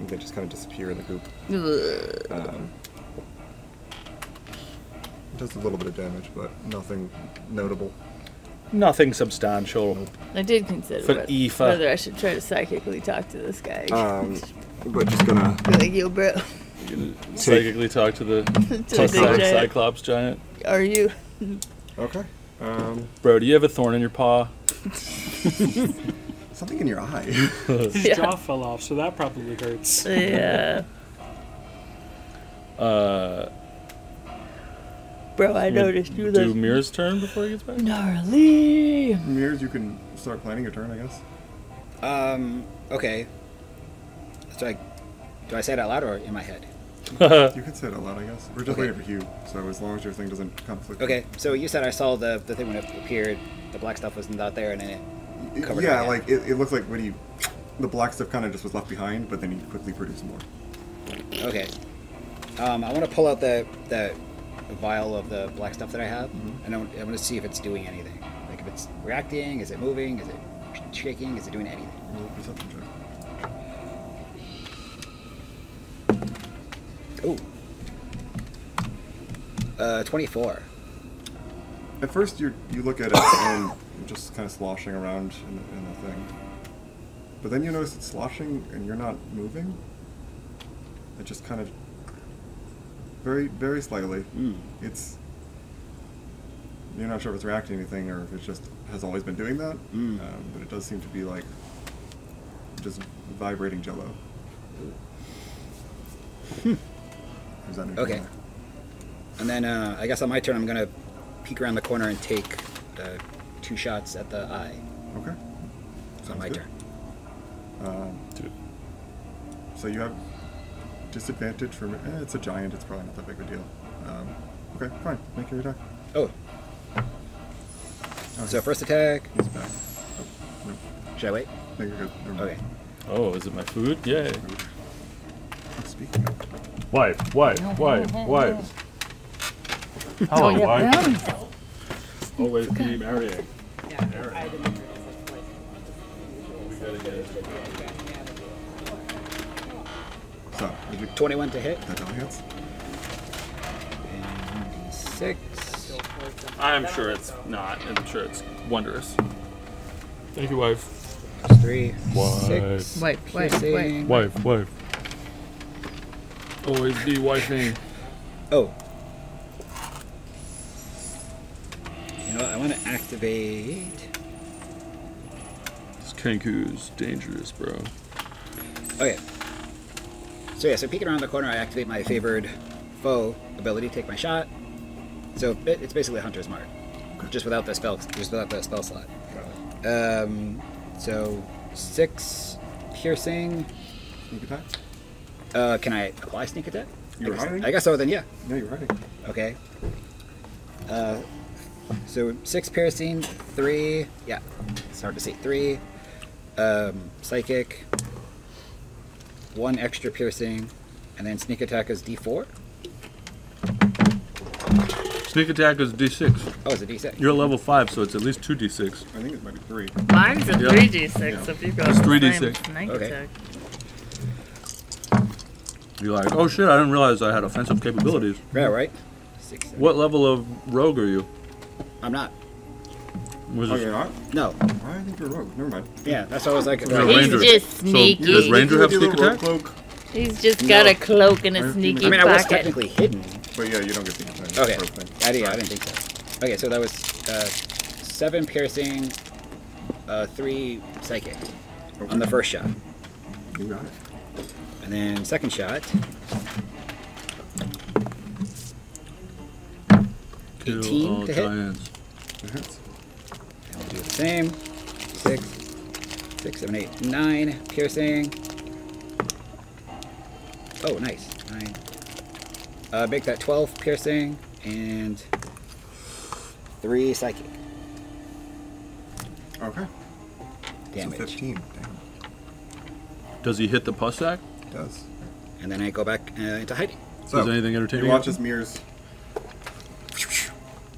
They just kind of disappear in the goop. Does a little bit of damage, but nothing notable. Nothing substantial. I did consider For Aoife. whether I should try to psychically talk to this guy. But just gonna Be like, yo, bro. You gonna psychically talk to the To the giant. Cyclops giant. Are you? okay. Bro, do you have a thorn in your paw? Something in your eye. His Yeah. jaw fell off, so that probably hurts. Yeah. Bro, I noticed you Do look Mir's turn before he gets back? gnarly. Mirrors, you can start planning your turn, I guess. Okay. So do I say it out loud or in my head? You can say it out loud, I guess. We're just waiting for Hugh, so as long as your thing doesn't conflict. Okay, so you said I saw the thing when it appeared, the black stuff wasn't out there, and then it covered Yeah, it. like it looks like when the black stuff kind of just was left behind, but then he quickly produced more. Okay. I want to pull out that vial of the black stuff that I have, and I want to see if it's doing anything. Like if it's reacting, is it moving, is it shaking, is it doing anything? Roll a perception check. Ooh. 24. At first, you look at it and it's just kind of sloshing around in the thing. But then you notice it's sloshing and you're not moving. It just kind of very, very slightly. It's you're not sure if it's reacting to anything or if it just has always been doing that. But it does seem to be like just vibrating jello. Is that new? Okay. And then I guess on my turn, I'm gonna peek around the corner and take 2 shots at the eye. Okay. It's on my turn. So you have disadvantage from it's a giant. It's probably not that big of a deal. Okay, fine. Make your attack. Oh. So first attack. He's back. Oh, no. Should I wait? No, you're good. Never mind. Okay. Oh, is it my food? Yay. Speaking of, Wife. Hello, wife. Always be marrying. so, 21 to hit. that all hits. And 6. I'm sure it's not. I'm sure it's wondrous. Thank you, wife. 3. Wife. 6. Wife. Piercing. Wife. Always be wifing. Oh. You know what? I want to activate. This Kenku's dangerous, bro. Okay. So yeah, so peeking around the corner, I activate my favored foe ability, take my shot. So it's basically a hunter's mark, just without the spell slot. So 6 piercing. Sneak attack. Can I apply sneak attack? You're hiding? I guess so. Then yeah. No, you're hiding. Okay. So 6 piercing, 3. Yeah, it's hard to see. 3. Psychic. 1 extra piercing, and then sneak attack is D4. Sneak attack is D6. Oh, it's a D6. You're level 5, so it's at least 2D6. I think it might be 3. Mine's a Yeah. 3d6, so if you've got It's the 3d6. same sneak Okay. attack. You're like, oh shit, I didn't realize I had offensive capabilities. Yeah, right? 6. 7. What level of rogue are you? I'm not. Was Oh, it- you're not? No. I think you're a rogue. Never mind. Yeah, that's what I was like. You're a He's ranger. just So sneaky. does ranger have You sneak have a rogue attack? cloak, He's just got a cloak and a sneaky I mean, I was pocket. technically hidden. but yeah, you don't get sneak attack. Okay. Rogue thing. I didn't think so. Okay, so that was 7 piercing, 3 psychic on the first shot. You got it. And then second shot, Kill 18 all to hit. giants. It hits. and we'll do the same. 6, 7, 8, 9 piercing. Oh, nice. 9. Make that 12 piercing and 3 psychic Okay. damage. So 15. Damn. Does he hit the pus sack? It does. And then I go back into hiding. So, Does anything you entertaining? watch as Mears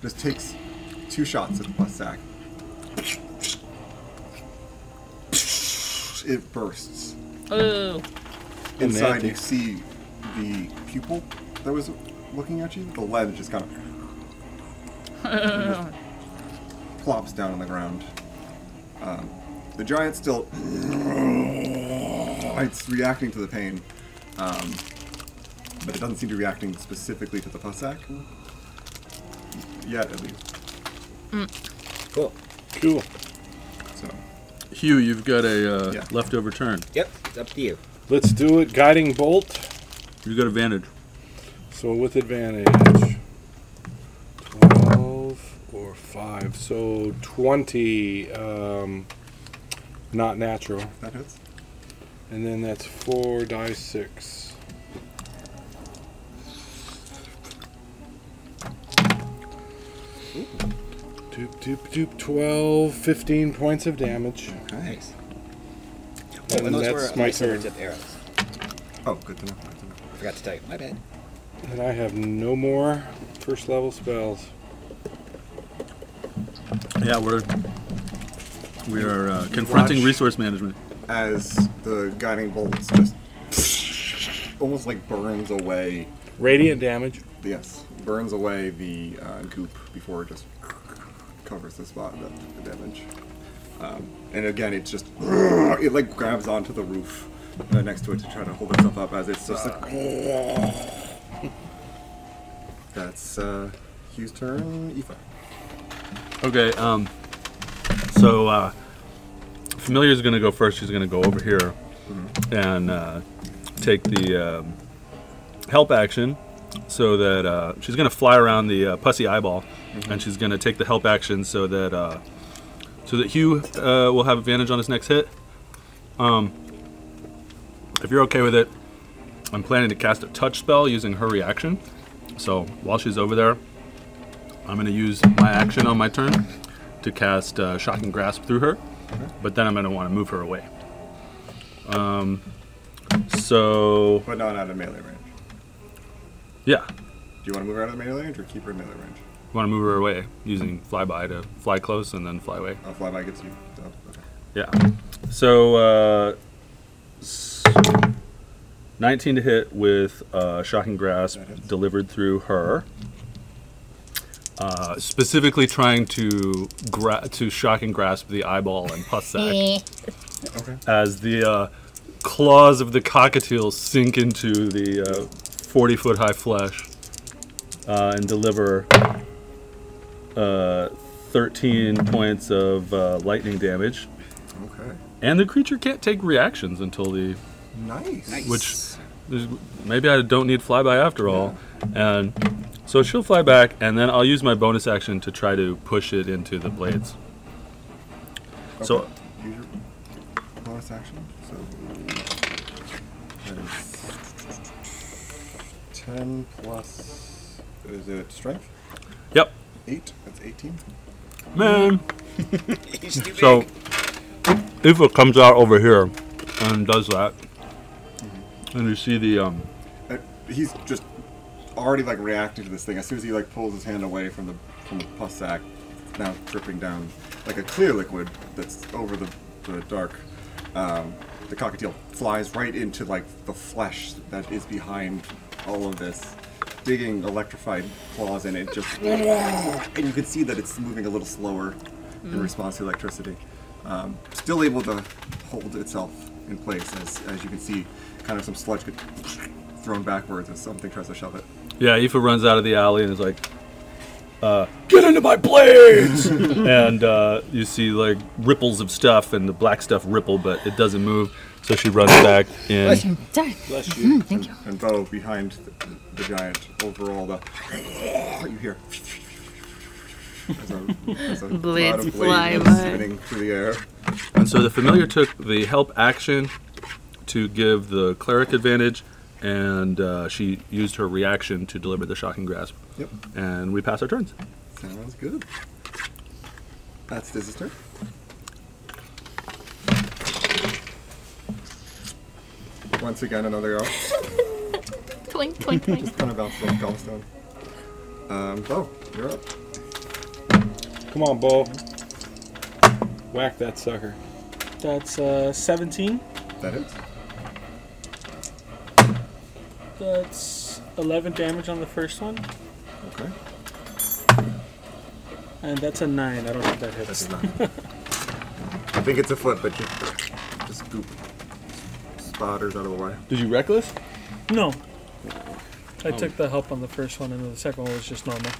just takes 2 shots at the pus sack. It bursts. Oh. Inside, you see the pupil that was looking at you. The lead just kind of plops down on the ground. The giant still it's reacting to the pain, but it doesn't seem to be reacting specifically to the pus sack yet, at least. Cool. Cool. So Hugh, you've got a Yeah. leftover turn. Yep, it's up to you. Let's do it. Guiding bolt. You've got advantage. So with advantage. 12 or 5. So 20. Not natural. that hits. And then that's 4 die 6. Doop, doop, doop, 12, 15 points of damage. Nice. And And those that's were my laser turn. tip arrows. Oh, good to know. I forgot to tell you. My bad. And I have no more first level spells. Yeah, we are confronting Watch. resource management. As the guiding bolts just almost like burns away. Radiant damage. Yes, burns away the goop before it just covers the spot, the damage. And again, it just it like grabs onto the roof next to it to try to hold itself up as it's just like. That's Hugh's turn. Aoife. Okay, so Familiar is going to go first. She's going to go over here and take the help action so that she's going to fly around the pussy eyeball, and she's going to take the help action so that Hugh will have advantage on his next hit. If you're okay with it, I'm planning to cast a touch spell using her reaction. So while she's over there, I'm going to use my action on my turn to cast Shocking Grasp through her, but then I'm going to want to move her away. So... But not out of melee range. Yeah. Do you want to move her out of melee range or keep her in melee range? I want to move her away using flyby to fly close and then fly away. Oh, flyby gets you. Oh, okay. Yeah. So 19 to hit with Shocking Grasp delivered through her. Specifically trying to Shocking Grasp the eyeball and pus sac. Okay. As the claws of the cockatiel sink into the 40-foot high flesh and deliver 13 points of lightning damage. Okay. And the creature can't take reactions until the... Nice. Which, maybe I don't need flyby after all. And so she'll fly back, and then I'll use my bonus action to try to push it into the blades. Okay. So... Use your bonus action. So that is 10 plus... Is it strength? Yep. 8. That's 18. Man. He's too So, big. if it comes out over here and does that, and you see the He's just already like reacting to this thing. As soon as he like pulls his hand away from the pus sac, it's now dripping down like a clear liquid that's over the dark. The cockatiel flies right into like the flesh that is behind all of this, digging electrified claws in it. Just and you can see that it's moving a little slower in response to electricity. Still able to hold itself in place as you can see, kind of some sludge get thrown backwards as something tries to shove it. yeah, Aoife runs out of the alley and is like, "Get into my blades!" And you see like ripples of stuff, and the black stuff ripple, but it doesn't move. So she runs back in. Sorry. Bless you. Thank you. And Bo behind the giant over all the you hear as a Blades cloud of fly blades by. spinning through the air. And so the familiar took the help action to give the cleric advantage, and she used her reaction to deliver the Shocking Grasp. Yep, And we pass our turns. sounds good. That's Diz's turn. Once again, another arrow. Twink, twink, twink. Just kind of bounces off cobblestone. Bo, you're up. Come on, Bo. Whack that sucker. That's 17. That hits. That's 11 damage on the first one. Okay. And that's a 9. I don't think that hits. That's a 9. I think it's a foot, but just goop spotters out of the way. Did you reckless? No. I took the help on the first one, and the second one was just normal.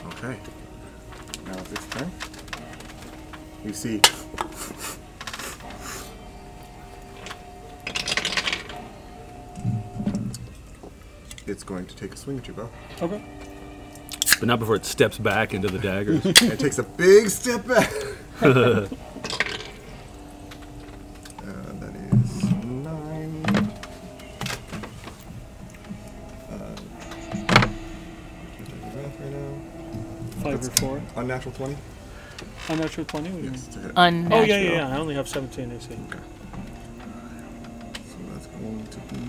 Okay. Now it's its turn. You see it's going to take a swing at you, Bo. Okay. But not before it steps back into the daggers. It takes a big step back. That is 9. 5 or 4. Unnatural 20? Unnatural 20? Yes, to hit. Unnatural. Oh, yeah. I only have 17 AC. Okay. So that's going to be...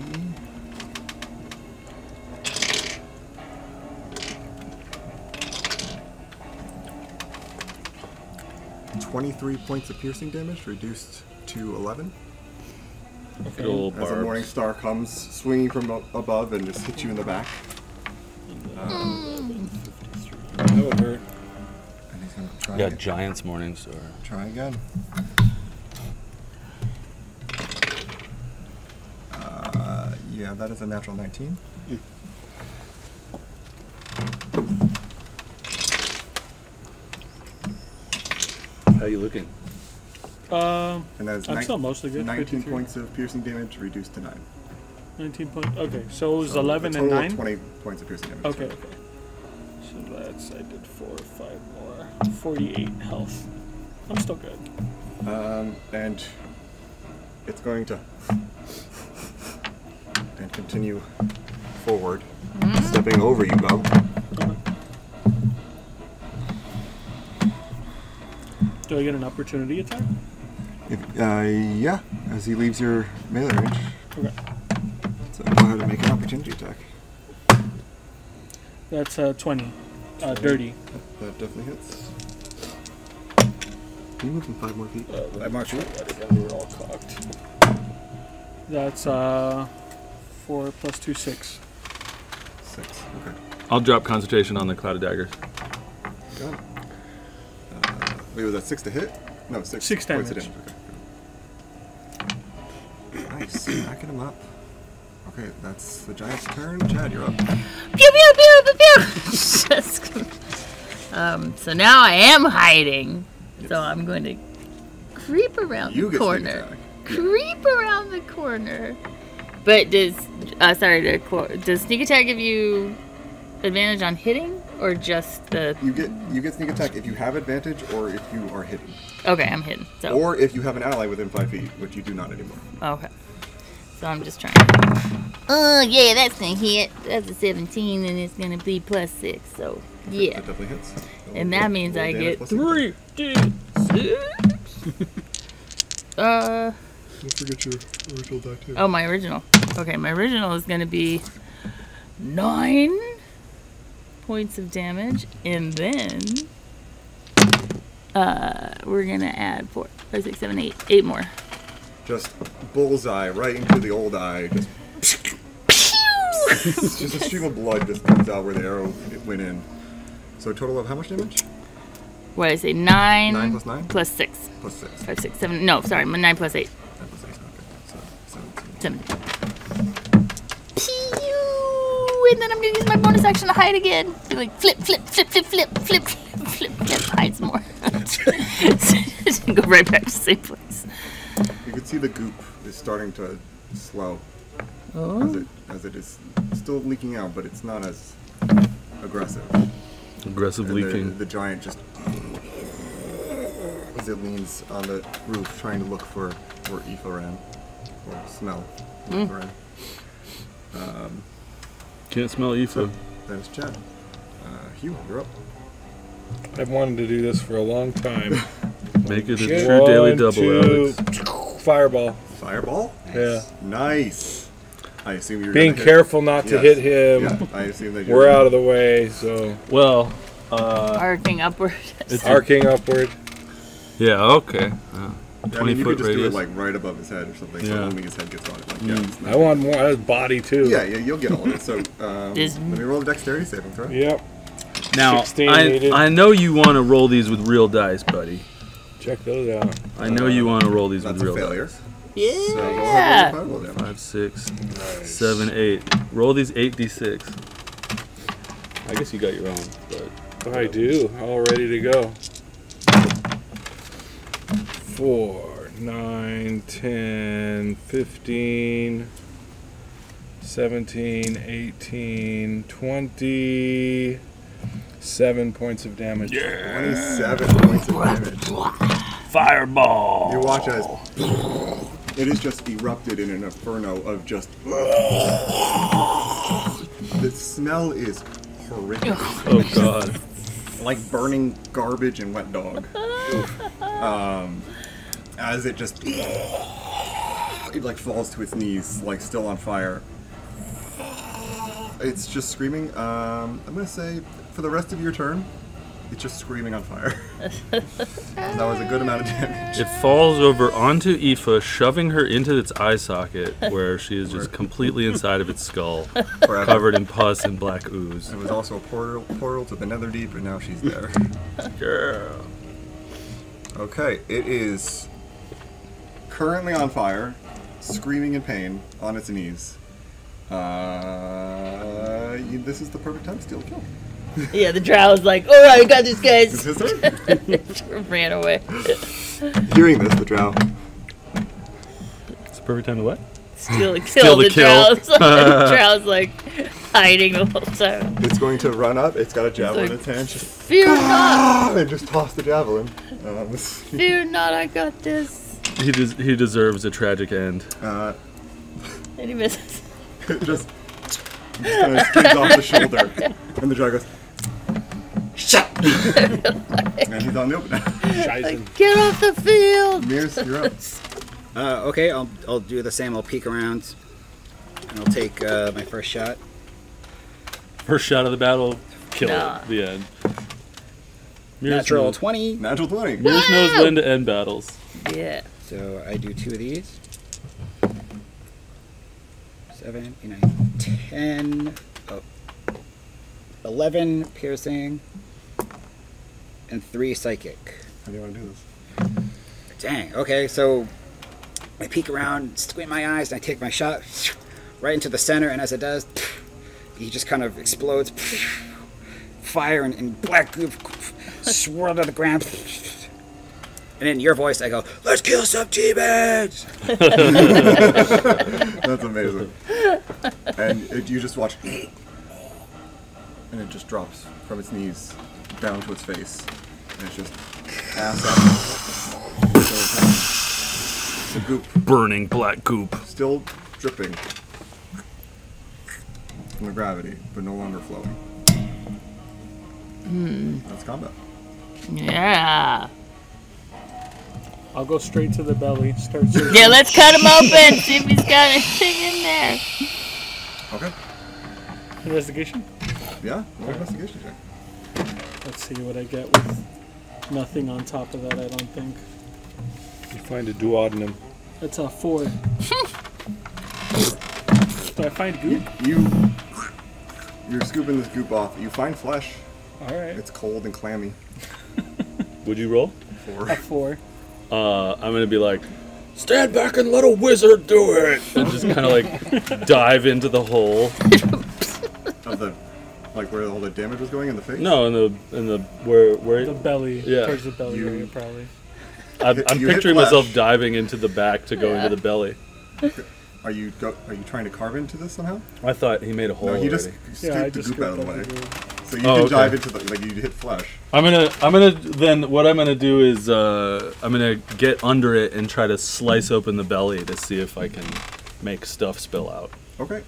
23 points of piercing damage, reduced to 11. Good old As a barbs. morning star comes swinging from above and just hits you in the back. That would hurt. And he's going to try, Yeah, Giants morning star. try again. Yeah, that is a natural 19. How you looking? And that is I'm still mostly good. 19 53. points of piercing damage, reduced to 9. 19 points. Okay, so it was So 11 a and total 9? of 20 points of piercing damage. Okay. So that's, I did 4 or 5 more. 48 health. I'm still good. And it's going to and continue forward, stepping over you, Bo. Do I get an opportunity attack? Yeah, as he leaves your melee range. Okay. So go ahead and make an opportunity attack. That's 20. Dirty. That definitely hits. Can you move him 5 more feet? I marked you. We're all cocked. That's 4 plus 2, 6. 6. Okay. I'll drop concentration on the cloud of daggers. Got it. Wait, was that 6 to hit? No, 6. 6 points of damage. Okay. Nice. Backing him up. Okay, that's the giant's turn. Chad, you're up. Pew pew pew pew pew. So now I am hiding. So I'm going to creep around You the get sneak corner. attack. Creep around the corner. But does sneak attack give you advantage on hitting, or just the? You get sneak attack if you have advantage, or if you are hidden, Okay, I'm hidden. So. or if you have an ally within 5 feet, which you do not anymore. Okay. So I'm just trying. Oh yeah, that's gonna hit. That's a 17, and it's gonna be plus 6. So yeah, That definitely hits. and that means Roll I damage get plus 3 d6. Don't forget your original die too. Oh, my original. Okay, my original is gonna be 9 points of damage, and then we're gonna add 4, 5, 6, 7, 8. 8 more. Just bullseye right into the old eye. Just a stream of blood just comes out where the arrow went in. So a total of how much damage? What did I say? 9. 9 plus 9? Plus 6. Plus 6. 5, 6, 7. No, sorry, 9 plus 8. 9 plus 8. Okay. So 17. Pew! And then I'm gonna use my bonus action to hide again. Do like flip, flip, flip, flip, flip, flip, flip, flip. Yes, hide some more. Go right back to the same place. You can see the goop is starting to slow Oh. as it is still leaking out, but it's not as aggressive. Aggressive And leaking. the giant just as it leans on the roof trying to look for Aoife ran or smell Aoife ran. Can't smell Aoife. So that is Chad. Hugh, you're up. I've wanted to do this for a long time. Make it a true daily double, Alex. Fireball. Fireball? Yeah. Nice. I assume you're Being gonna careful not to Yes. hit him. Yeah, I assume that you're We're out of the way, so Well, Arcing upward. it's arcing upward. yeah, okay. I 20 mean, you foot could just do it radius. like right above his head or something, so Yeah. only his head gets on it. Like, yeah, it's I not- want more. His body too. yeah, you'll get all of it. So Is- let me roll a dexterity saving throw. Yep. Now, 16 needed. I know you want to roll these with real dice, buddy. Check those out. I know you want to roll these That's with a real failure. dice. So go ahead and Yeah. roll your fireball damage. 5, 6, 7, 8. Roll these 8d6. I guess you got your own, but I do. All ready to go. 4, 9, 10, 15, 17, 18, 20. 7 points of damage. 27 points of damage. fireball. You watch as it is just erupted in an inferno of just. The smell is horrific. Oh god. Like burning garbage and wet dog. As it just it like falls to its knees, like still on fire. It's just screaming. I'm gonna say for the rest of your turn, it's just screaming on fire. That was a good amount of damage. It falls over onto Aoife, shoving her into its eye socket, where she is just completely inside of its skull, covered in pus and black ooze. It was also a portal to the Netherdeep, and now she's there. Girl. Okay, it is currently on fire, screaming in pain, on its knees. This is the perfect time to steal a kill. Yeah, the drow was like, all right, I got this, guys. Is this it? Ran away. Hearing this, the drow. It's the perfect time to what? Steal the kill. Steal the kill. The drow's like hiding the whole time. It's going to run up. It's got a javelin in its hand. Just Fear not. and just toss the javelin. Fear not, I got this. He deserves a tragic end. And he misses. It just kind of skids off the shoulder, and the drow goes, "Shut!" And he's on the open now. Like, get off the field. Mears, you're up. Okay, I'll do the same. I'll peek around, and I'll take my first shot. First shot of the battle, kill Nah. it. The end. Natural 20. Natural 20. Mears knows when to end battles. Yeah. So I do 2 of these. 7, 8, 9, 10. 11 piercing. And 3 psychic. How do you want to do this? Dang, okay, so I peek around, squint my eyes, and I take my shot right into the center, and as it does, he just kind of explodes. Fire and black goop swirl to the ground. And in your voice, I go, "Let's kill some demons!" That's amazing. And you just watch, and it just drops from its knees down to its face, and it's just ass up. The goop Burning black goop. still dripping from the gravity, but no longer flowing. That's combat. Yeah. I'll go straight to the belly. Start searching. Yeah, let's cut him open. See if he's got anything in there. Okay. Investigation. Yeah. Roll investigation check. Let's see what I get with nothing on top of that. I don't think. You find a duodenum. That's a 4. Do I find goop? You're scooping this goop off. You find flesh. All right. It's cold and clammy. Would you roll? 4. A 4. I'm gonna be like, stand back and let a wizard do it, and just kind of like dive into the hole. Of the, like where all the damage was going in the face. No, in the where The belly. Yeah. Towards the belly You- area, probably. I'm You hit picturing flesh. myself diving into the back to go into the belly. Are you trying to carve into this somehow? I thought he made a hole No, he just already. scooped Yeah, I the just goop out of the scooped way. out the So you Oh, can okay. dive into the, like you hit flesh. I'm gonna then what I'm gonna do is I'm gonna get under it and try to slice open the belly to see if I can make stuff spill out. Okay,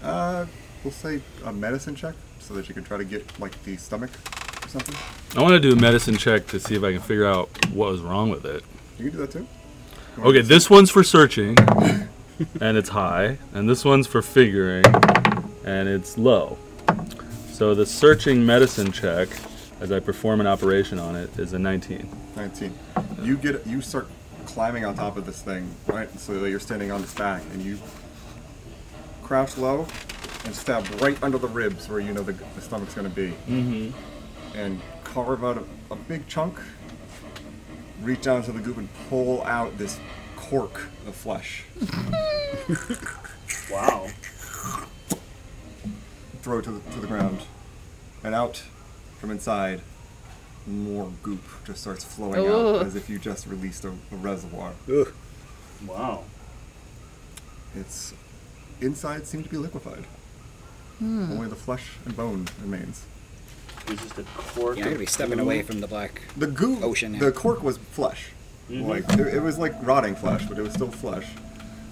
we'll say a medicine check so that you can try to get like the stomach or something. I want to do a medicine check to see if I can figure out what was wrong with it. You can do that too. Okay, this one's for searching, and it's high, and this one's for figuring, and it's low. So the searching medicine check, as I perform an operation on it, is a 19. 19. You start climbing on top of this thing, right? So that you're standing on its back, and you crouch low and stab right under the ribs where you know the stomach's going to be. Mm-hmm. And carve out a big chunk, reach down to the goop and pull out this cork of flesh. Wow. Throw it to the ground. And out from inside, more goop just starts flowing Ooh. out as if you just released a reservoir. Ugh. Wow. Its inside seemed to be liquefied. Only the flesh and bone remains. It's just a cork. Yeah, I'm gonna be stepping away from the black. The goo, Ocean, yeah. the cork was flesh. Like it was like rotting flesh, but it was still flesh.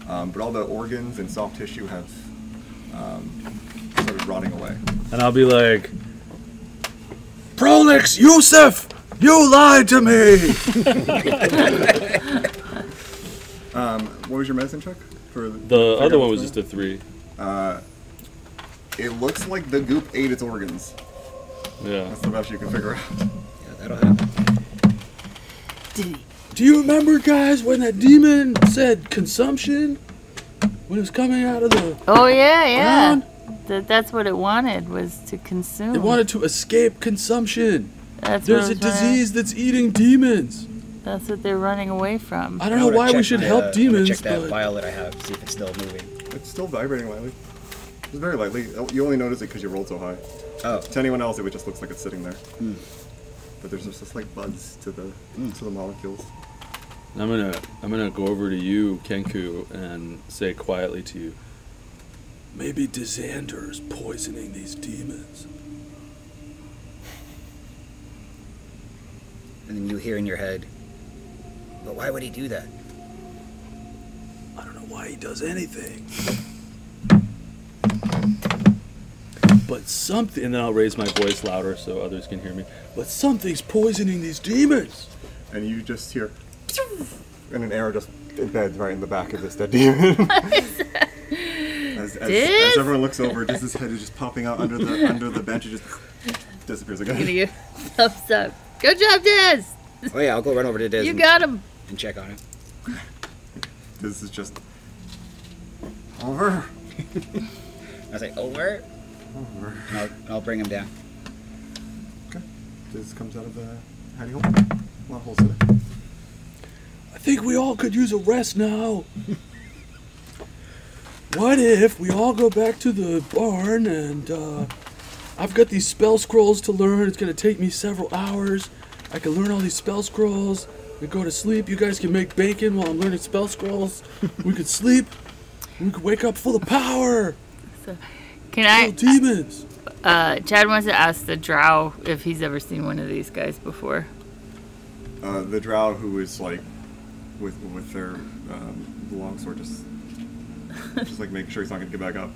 But all the organs and soft tissue have started rotting away. And I'll be like, Prolix Yusuf! You lied to me! What was your medicine check? For The other one was just a 3. It looks like the goop ate its organs. Yeah. That's the best you can figure out. Yeah, that'll happen. Do you remember, guys, when that demon said consumption? When it was coming out of the Oh yeah. ground? That's what it wanted, was to consume. It wanted to escape consumption. That's There's what a it was disease that's eating demons. That's what they're running away from. I don't know why we should help demons, Check that but vial that I have, see if it's still moving. It's still vibrating lightly. It's very lightly. You only notice it because you rolled so high. Oh. To anyone else, it just looks like it's sitting there. But there's just a slight buzz to the molecules. I'm gonna go over to you, Kenku, and say quietly to you, maybe Dizander's poisoning these demons. And then you hear in your head, but why would he do that? I don't know why he does anything. But something, and then I'll raise my voice louder so others can hear me. But something's poisoning these demons. And you just hear, and an arrow just embeds right in the back of this dead demon. As everyone looks over, Diz's head is just popping out under the bench. It just disappears again. Gonna give thumbs up. Good job, Diz. Oh yeah, I'll go run over to Diz. You got him. And check on him. This is just over. I say over. Over. And I'll bring him down. Okay. Diz comes out of the hiding hole. A lot of holes in it. I think we all could use a rest now. What if we all go back to the barn and I've got these spell scrolls to learn. It's going to take me several hours. I can learn all these spell scrolls and go to sleep. You guys can make bacon while I'm learning spell scrolls. We could sleep. We could wake up full of power. So, can I? Kill demons. Chad wants to ask the drow if he's ever seen one of these guys before. The drow who is like with their longsword just like making sure he's not gonna get back up.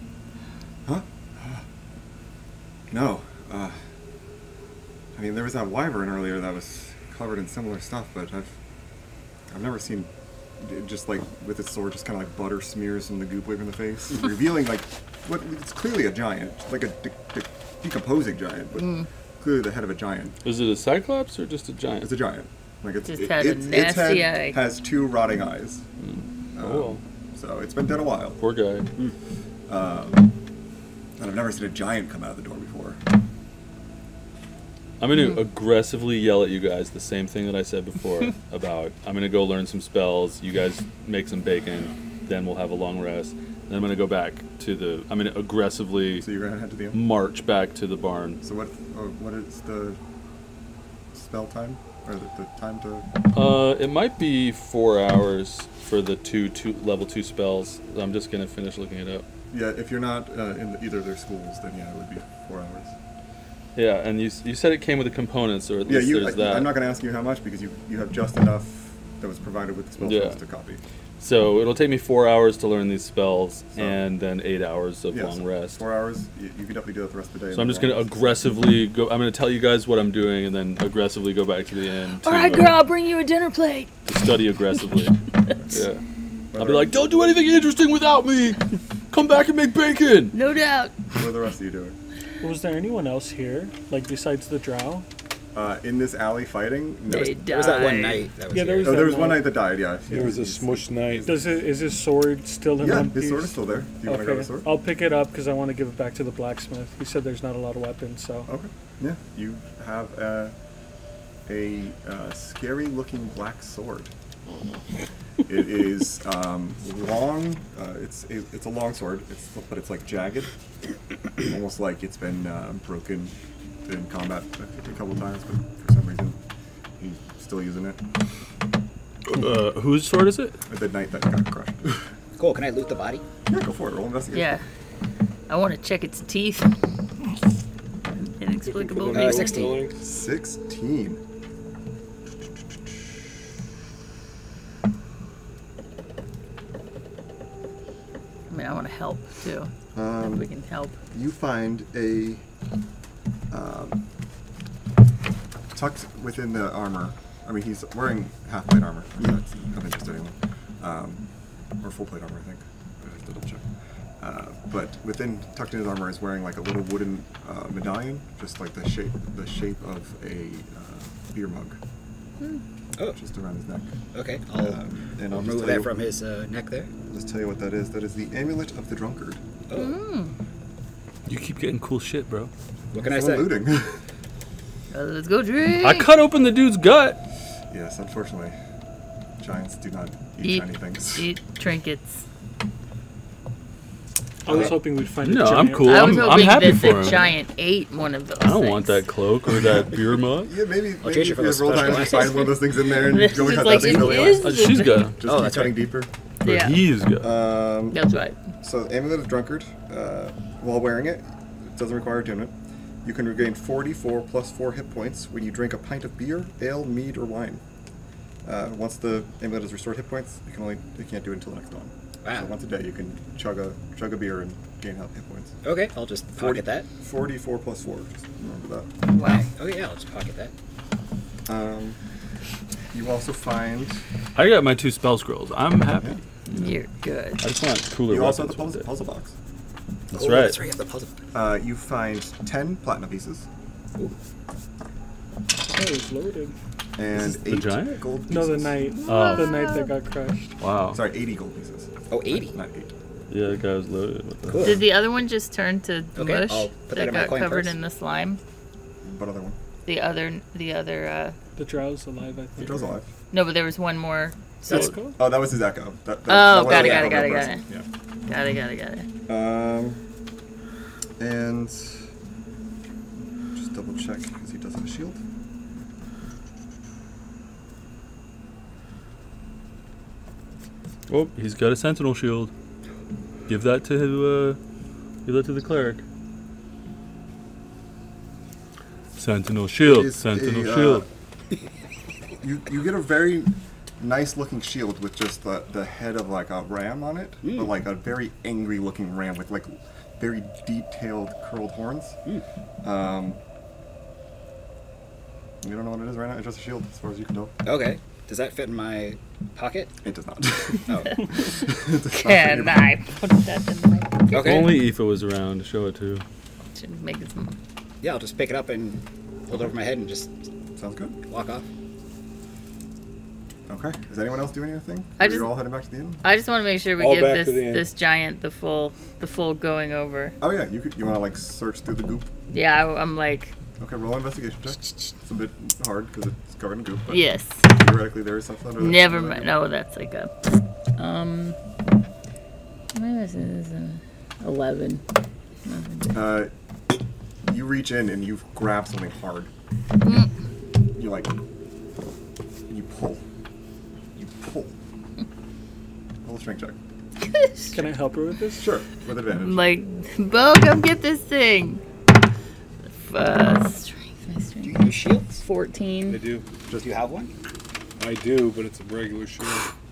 Huh? No. I mean, there was that wyvern earlier that was covered in similar stuff, but I've never seen it just like with its sword, just kind of like butter smears from the goop wave in the face, revealing like what it's clearly a giant, like a decomposing giant, but clearly the head of a giant. is it a cyclops or just a giant? It's a giant. Like Just had a nasty eye. has 2 rotting eyes. Oh, So it's been dead a while. poor guy. And I've never seen a giant come out of the door before. I'm going to aggressively yell at you guys the same thing that I said before about I'm going to go learn some spells, you guys make some bacon, then we'll have a long rest. Then I'm going to go back to I'm going to aggressively So you're gonna head to the march back to the barn. So what is the spell time? Or the time to... It might be 4 hours for the two level 2 spells. I'm just going to finish looking it up. Yeah, if you're not in either of their schools, then yeah, it would be 4 hours. Yeah, and you said it came with the components, or at least there's that. I'm not going to ask you how much because you have just enough that was provided with the spell slots to copy. So it'll take me 4 hours to learn these spells, and then 8 hours of long rest. 4 hours, you can definitely do that the rest of the day. So I'm just going to aggressively go. I'm going to tell you guys what I'm doing, and then aggressively go back to the inn. All right, girl, I'll bring you a dinner plate. To study aggressively. Yeah. I'll be like, don't do anything interesting without me. Come back and make bacon. No doubt. What are the rest of you doing? Was there anyone else here, like besides the drow? In this alley fighting? No. There was that one night that was Yeah, there here. was There was one night that died, yeah. There was a smush night. Is his sword still in Yeah, one piece? his sword is still there. Do you want to grab Okay, his sword? I'll pick it up because I want to give it back to the blacksmith. He said there's not a lot of weapons, so. Okay. Yeah, you have a scary-looking black sword. It is long. It's a long sword. But it's like jagged, almost like it's been broken in combat a couple times. But for some reason, he's still using it. Whose sword is it? The night that got crushed. Cool, can I loot the body? Yeah, go for it. Roll investigation. Yeah. I want to check its teeth. Inexplicable. 16. 16. I mean, I want to help too. If we can help. You find a tucked within the armor. I mean, he's wearing half plate armor. I'm not interested in or full plate armor, I think. I have to double check. But tucked in his armor is wearing like a little wooden medallion, just like the shape of a beer mug. Oh, just around his neck. Okay, I'll remove that from his neck there. I'll just tell you what that is. That is the amulet of the drunkard. Oh. You keep getting cool shit, bro. What can I say? Looting. Let's go drink. I cut open the dude's gut. Yes, unfortunately, giants do not eat shiny things. Eat trinkets. I was hoping we'd find a No, giant. I'm cool. I was I'm hoping happy that for the him. giant ate one of those. I don't want that cloak or that beer mug. Yeah, maybe change it for you those roll special time and find one of those things in there and It's go just cut like, that thing it really is. well. She's got. Just keep cutting deeper. But Yeah. he's got. That's right. So the amulet of drunkard, while wearing it, doesn't require attunement. You can regain 44 plus 4 hit points when you drink a pint of beer, ale, mead, or wine. Once the amulet has restored hit points, you can't do it until the next dawn. Wow. So once a day, you can chug a beer and gain hit points. Okay, I'll just pocket that. 44 plus 4. Just remember that. Wow. Oh yeah, I'll just pocket that. You also find. I got my 2 spell scrolls. I'm happy. You're good. I just want cooler You also have weapons the with it. puzzle box. That's Oh, right. That's right, I have the puzzle. You find 10 platinum pieces Ooh. Oh, it's loaded. and the 8 giant? gold pieces. No, the knight. Oh. The knight that got crushed. Wow. Sorry, 80 gold pieces. Oh, 80. Not 8. Yeah, the guy was loaded with that. Cool. Did the other one just turn to Okay, mush I'll put that in my got coin covered purse. in the slime? What other one? The other. The drow's alive, I He think. goes alive. No, but there was one more. So, That's cool. Oh, that was his echo. That Oh, was got the it, echo got it, person. got it. Got it. And just double check because he does have a shield. Oh, he's got a sentinel shield. Give that to the cleric. Sentinel shield. It's Sentinel a, shield. You get a very nice looking shield with just the head of like a ram on it, but like a very angry looking ram with like very detailed curled horns. You don't know what it is right now. It's just a shield, as far as you can tell. Okay. Does that fit in my pocket? It does not. Oh. It does not fit in Can your I put that in my pocket? Okay. Only Aoife was around to show it to. Should make it some. Yeah, I'll just pick it up and hold it over my head and just Sounds good. walk off. Okay. Is anyone else doing anything? I Or just- you're all heading back to the inn? I just want to make sure we All give back to the inn. this giant the full going over. Oh yeah, you want to like search through the goop? Yeah, I'm like, Okay, roll an investigation check. It's a bit hard because it's covered in goop. But yes. theoretically, there is something under there. Never mind. No, that's like a. Where is it? 11. You reach in and you grab something hard. You like. You pull. You pull. Roll a strength check. Can I help her with this? Sure, with advantage. I'm like, Bo, come get this thing. Strength. My Do strength. you use shields? 14. I do. Do you have one? I do, but it's a regular shield.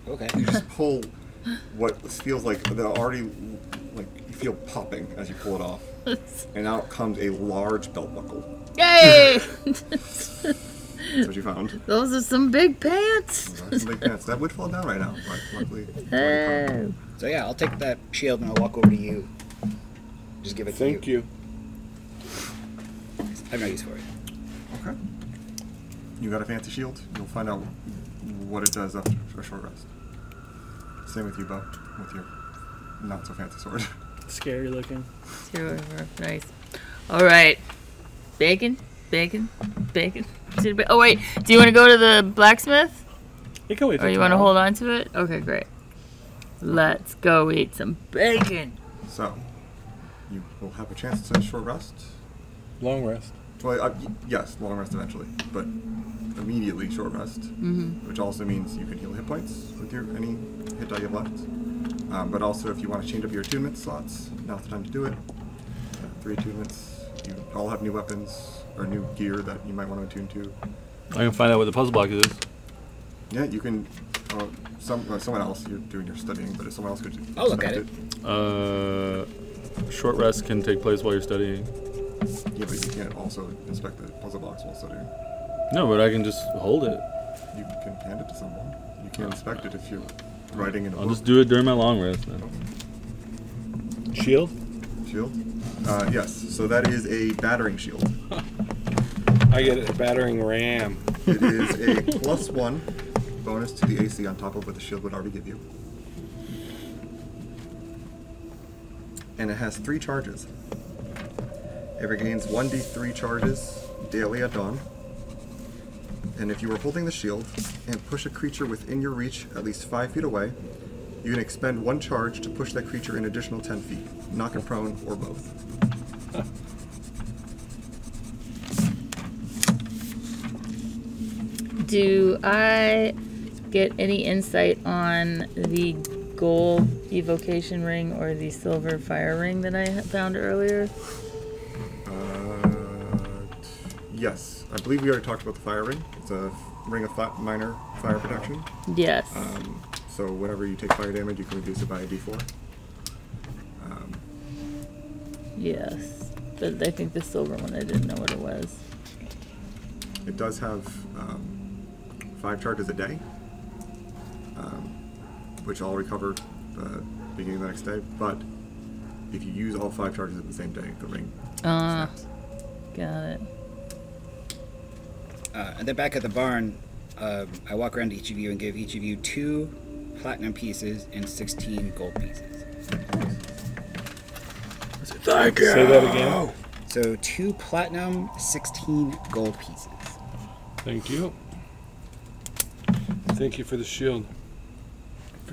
Okay. You just pull what feels like they're already like you feel popping as you pull it off, and out comes a large belt buckle. Yay! That's what you found. Those are some big pants. Some big pants. That would fall down right now, but luckily. it's already Oh. covered. So yeah, I'll take that shield and I'll walk over to you. Just give it to Thank you. I have no use for it. Okay. You got a fancy shield. You'll find out what it does after a short rest. Same with you, Bo, with your not so fancy sword. Scary looking. Sure, nice. All right. Bacon. Oh wait, do you want to go to the blacksmith, You can wait. or you want to hold on to it? Okay, great. Let's go eat some bacon. So, you will have a chance to short rest. Long rest. Well, yes, long rest eventually, but immediately short rest, which also means you can heal hit points with your any hit die you have left. But also, if you want to change up your attunement slots, now's the time to do it. 3 attunements. You all have new weapons or new gear that you might want to attune to. I can find out what the puzzle block is. Yeah, you can. Someone else. You're doing your studying, but if someone else could. I'll look at inspect Short rest can take place while you're studying. Yeah, but you can't also inspect the puzzle box while studying. No, but I can just hold it. You can hand it to someone. You can't inspect it if you're writing in a book. I'll just do it during my long rest then. Shield? Shield? Yes. So that is a battering shield. I get a battering ram. It is a +1 bonus to the AC on top of what the shield would already give you. And it has 3 charges. It regains 1d3 charges daily at dawn. And if you are holding the shield and push a creature within your reach at least 5 feet away, you can expend 1 charge to push that creature an additional 10 feet, knock it prone, or both. Do I get any insight on the gold evocation ring or the silver fire ring that I found earlier? Yes. I believe we already talked about the fire ring. It's a ring of minor fire protection. Yes. So whenever you take fire damage, you can reduce it by a d4. Yes. But I think the silver one, I didn't know what it was. It does have 5 charges a day, which I'll recover beginning the next day. But if you use all 5 charges at the same day, the ring snaps. Got it. And then back at the barn, I walk around to each of you and give each of you 2 platinum pieces and 16 gold pieces. Thank you. Say that again. So 2 platinum, 16 gold pieces. Thank you. Thank you for the shield.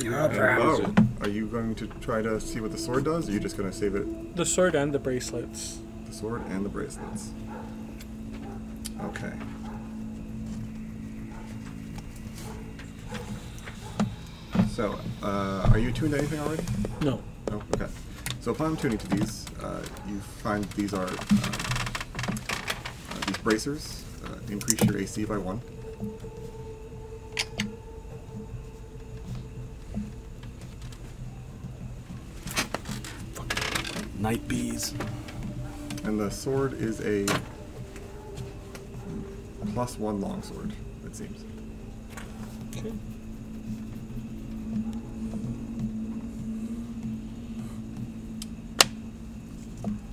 No problem. Are you going to try to see what the sword does, or are you just going to save it? The sword and the bracelets. The sword and the bracelets. Okay. So, are you attuned to anything already? No. No? Okay. So upon tuning to these, you find these are these bracers increase your AC by 1. Night bees. And the sword is a +1 longsword, it seems. Okay.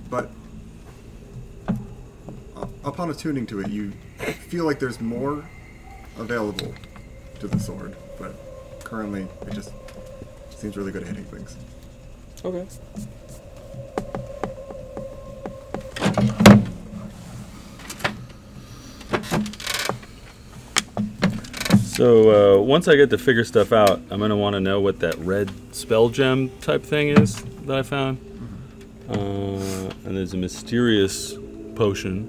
But upon attuning to it, you feel like there's more available to the sword, but currently it just seems really good at hitting things. Okay. So once I get to figure stuff out, I'm going to want to know what that red spell gem type thing is that I found. And there's a mysterious potion.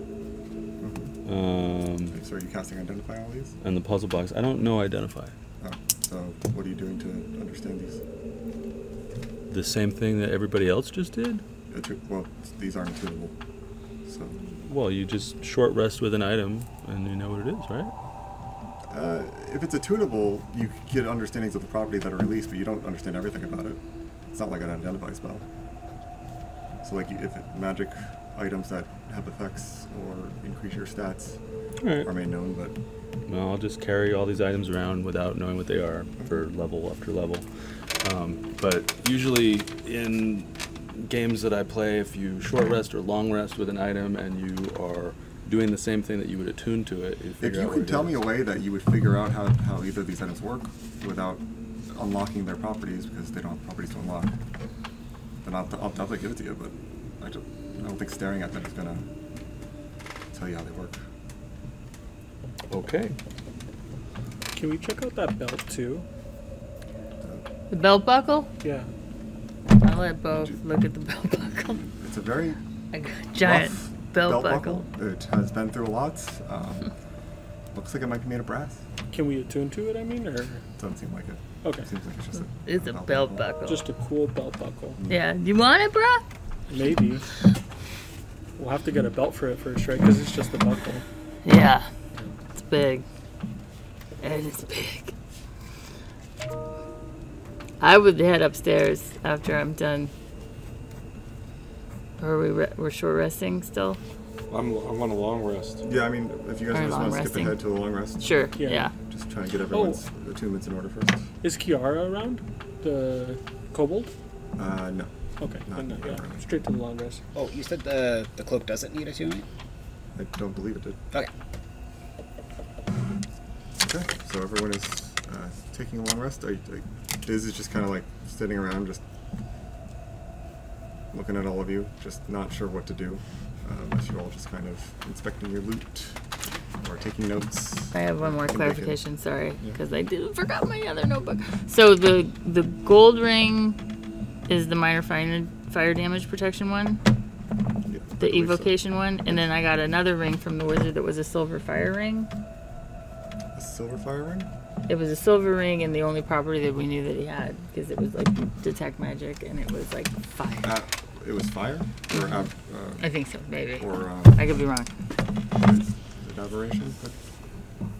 So are you casting Identify all these? And the puzzle box. I don't know Identify. Oh, so what are you doing to understand these? The same thing that everybody else just did? Well, these aren't tunable. So. Well, you just short rest with an item and you know what it is, right? If it's attunable, you get understandings of the property that are released, but you don't understand everything about it. It's not like an Identify spell. So like magic items that have effects or increase your stats are made known, but... Well, I'll just carry all these items around without knowing what they are for level after level. But usually in games that I play, if you short rest or long rest with an item and you are doing the same thing that you would attune to it, you figure out if you could tell me a way that you would figure out how either of these items work without unlocking their properties, because they don't have properties to unlock, then I'll definitely give it to you, but I don't think staring at them is going to tell you how they work. Okay. Can we check out that belt too? The belt buckle? Yeah. I'll let Bo look at the belt buckle. It's a very a giant belt buckle. It has been through a lot. Looks like it might be made of brass. Can we attune to it, I mean, or? Doesn't seem like it. Okay. Seems like it's just a belt buckle. Just a cool belt buckle. Yeah. You want it, bro? Maybe. We'll have to get a belt for it first, right? Because it's just a buckle. Yeah. It's big. And it's big. I would head upstairs after I'm done. Or we're short resting still? I'm on a long rest. Yeah, I mean, if you guys just want to skip resting. ahead to the long rest. Sure. Yeah. Yeah. Just trying to get everyone's attunements in order first. Is Kiara around? The kobold? No. Okay. Not Then, yeah. around. Straight to the long rest. Oh, you said the cloak doesn't need attunement? I don't believe it did. Okay. Okay, so everyone is taking a long rest. Diz is just kind of like sitting around, just looking at all of you, just not sure what to do. As you're all just kind of inspecting your loot or taking notes. I have one more Thinking. clarification, sorry, because I forgot my other notebook. So the gold ring is the minor fire damage protection one, Yeah, I the believe so. evocation one, and then I got another ring from the wizard that was a silver fire ring. A silver fire ring? It was a silver ring and the only property that we knew that he had, because it was like detect magic and it was like fire. It was fire? Or, I think so, maybe. or I could be wrong. is it aberration?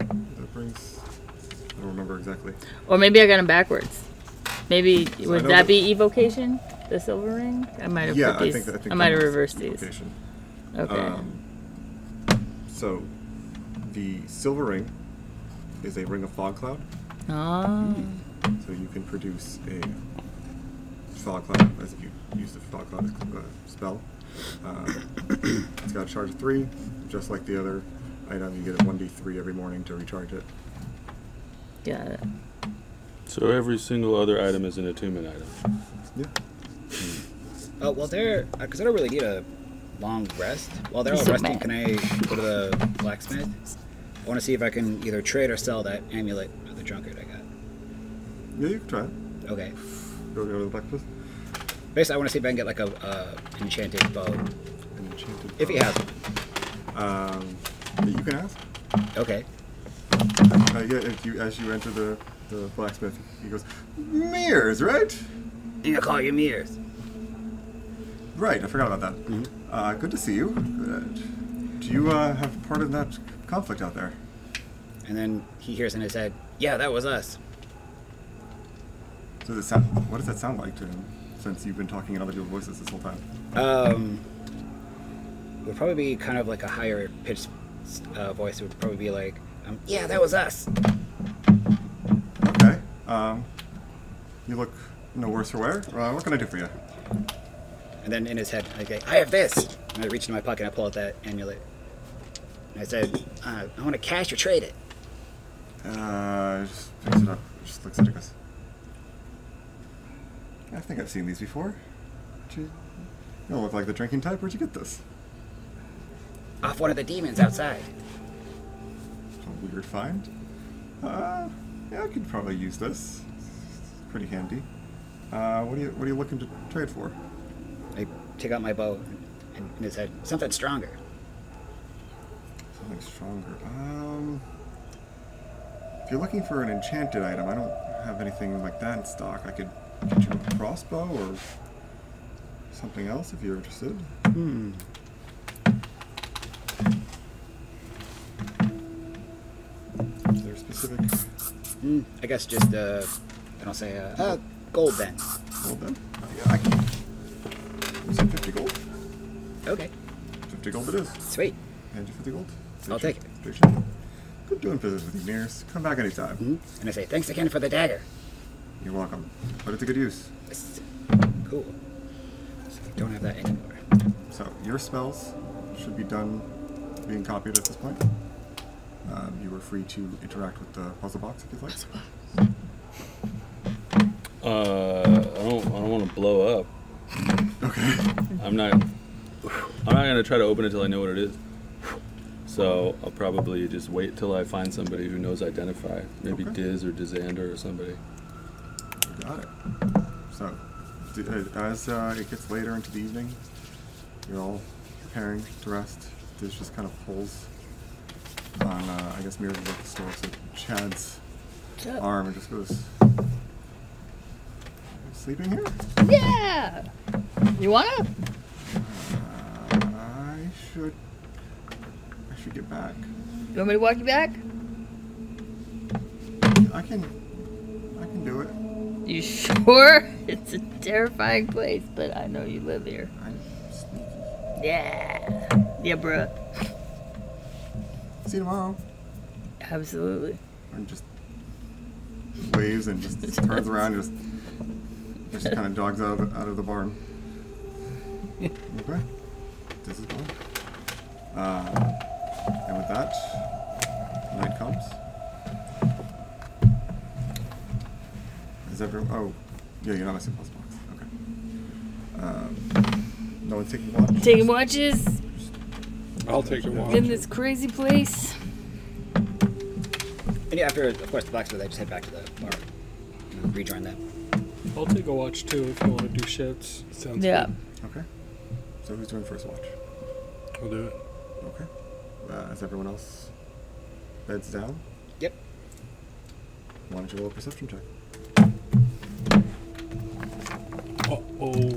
That brings... I don't remember exactly. Or maybe I got them backwards. Maybe, So I would know that that- be evocation? The silver ring? I might have Yeah, put these. I think I might have that was reversed these. evocation. Okay. So, the silver ring is a ring of fog cloud. Oh. So you can produce a fog cloud as if you use the fog cloud spell. It's got a charge of 3, just like the other item. You get a 1d3 every morning to recharge it. Got it. So every single other item is an attunement item. Yeah. Oh, well, because I don't really need a long rest. While they're all So resting, mad. can I go to the blacksmith? I want to see if I can either trade or sell that amulet of the drunkard I got. Yeah, you can try it. Okay. Go to the blacksmith. Basically, I want to see if I can get like a enchanted bow. An enchanted If he bow. has it. Yeah, you can ask. Okay. Yeah, as you enter the blacksmith, he goes, "Mirrors, right? I'm gonna call you Mears. Right, I forgot about that. Good to see you. Do you have part in that conflict out there?" And then he hears in his head, "Yeah, that was us." So what does that sound like to him, since you've been talking in other people's voices this whole time? Would probably be kind of like a higher pitched voice. It would probably be like, "Yeah, that was us." Okay. You look no worse for wear. What can I do for you? And then in his head, I say, "I have this." And I reach into my pocket and I pull out that amulet. And I said, "I want to cash or trade it." Just picks it up. Just looks at it. Goes, I think I've seen these before. You don't look like the drinking type. Where'd you get this? Off one of the demons outside. A weird find. Yeah, I could probably use this. It's pretty handy. What are you looking to trade for? I take out my bow and in his head, something stronger. Something stronger. If you're looking for an enchanted item, I don't have anything like that in stock. I could get you a crossbow or something else if you're interested. Is there a specific I guess just, I don't say, gold then. gold then? Yeah, I can. You said 50 gold? Okay, 50 gold it is. sweet. Hand you 50 gold. I'll take it. Appreciate it. Good doing business with you, Mears. Come back anytime. And I say, "Thanks again for the dagger." You're welcome. Put it to good use. Yes. Cool. So I don't have that anymore. So, your spells should be done being copied at this point. You are free to interact with the puzzle box if you'd like. I don't want to blow up. Okay. I'm not gonna try to open it till I know what it is. So I'll probably just wait till I find somebody who knows identify. Maybe Okay. Diz or Dizander or somebody. You got it. So, as it gets later into the evening, you're all preparing to rest. Diz just kind of pulls on, I guess, Mirrors at the store, so Chad's arm and just goes, "Sleeping here? Yeah! You wanna? I should get back. You want me to walk you back? I can do it. You sure? It's a terrifying place, but I know you live here. I'm sneaky. Yeah. Yeah, bruh. See you tomorrow. Absolutely. And just waves and just turns around and just kind of jogs out of the barn. Okay. This is fun. And with that, night comes. Is everyone? Oh, yeah, you're not missing plus box. Okay. No one's taking watch. Taking watches I'll take a watch. in this crazy place. And yeah, after, of course, the blacksmith, I just head back to the bar and rejoin that. I'll take a watch too if you want to do shifts. Sounds Yeah. good. Okay. So who's doing first watch? I'll do it. Okay. As everyone else beds down, Yep. why don't you roll a perception check? Uh-oh.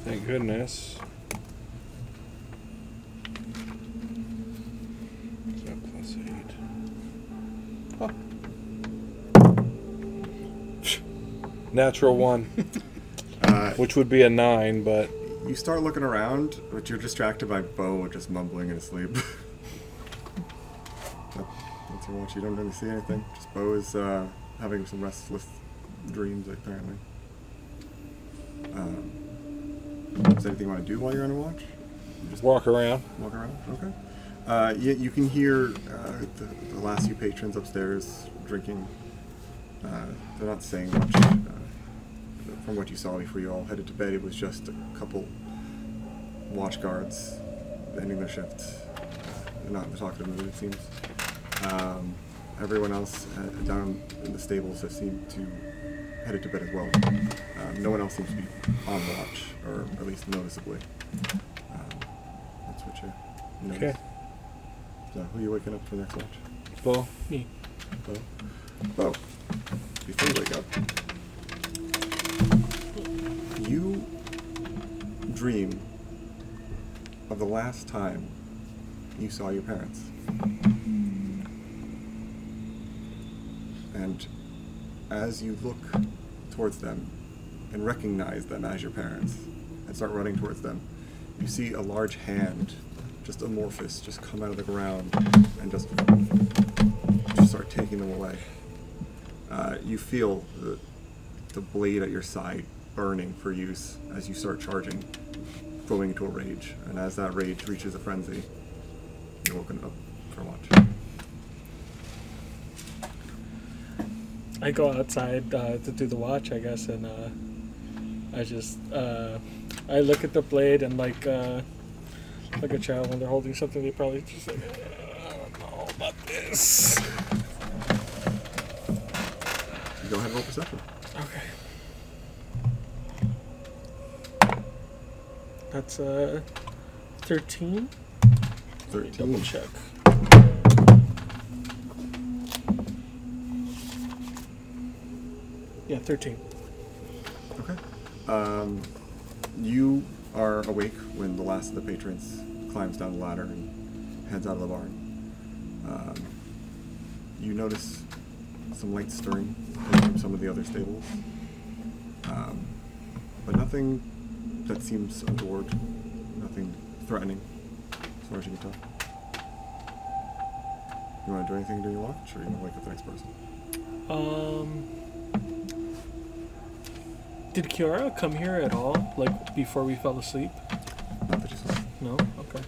Thank goodness. Is that +8? Oh. Natural 1. Which would be a 9, but... You start looking around, but you're distracted by Bo just mumbling in his sleep. That's your watch. You don't really see anything. Just Bo is having some restless dreams, apparently. Is there anything you want to do while you're on a watch? You just Walk around. walk around? Okay. You can hear the last few patrons upstairs drinking. They're not saying much. From what you saw before you all headed to bed, it was just a couple watch guards ending their shift. They're not in the talkative mood, it seems. Everyone else down in the stables have seemed to headed to bed as well. No one else seems to be on watch, or at least noticeably. That's what you notice. Okay. So, who are you waking up for next watch? Well, Me. Bo, before you wake up, you dream of the last time you saw your parents. And as you look towards them and recognize them as your parents and start running towards them, you see a large hand, just amorphous, just come out of the ground and just start taking them away. You feel the blade at your side burning for use as you start charging, going into a rage. And as that rage reaches a frenzy, you're woken up for watch. I go outside to do the watch, I guess, and I just I look at the blade and like a child when they're holding something, they probably just like, I don't know about this. Go ahead and roll perception. Okay. That's 13. 13. Double check. Yeah, 13. Okay. You are awake when the last of the patrons climbs down the ladder and heads out of the barn. You notice some light stirring from some of the other stables, but nothing that seems untoward, nothing threatening, as far as you can tell. You want to do anything during your watch, or you want to wake up the next person? Did Kiara come here at all, like before we fell asleep? Not that you saw. No? Okay.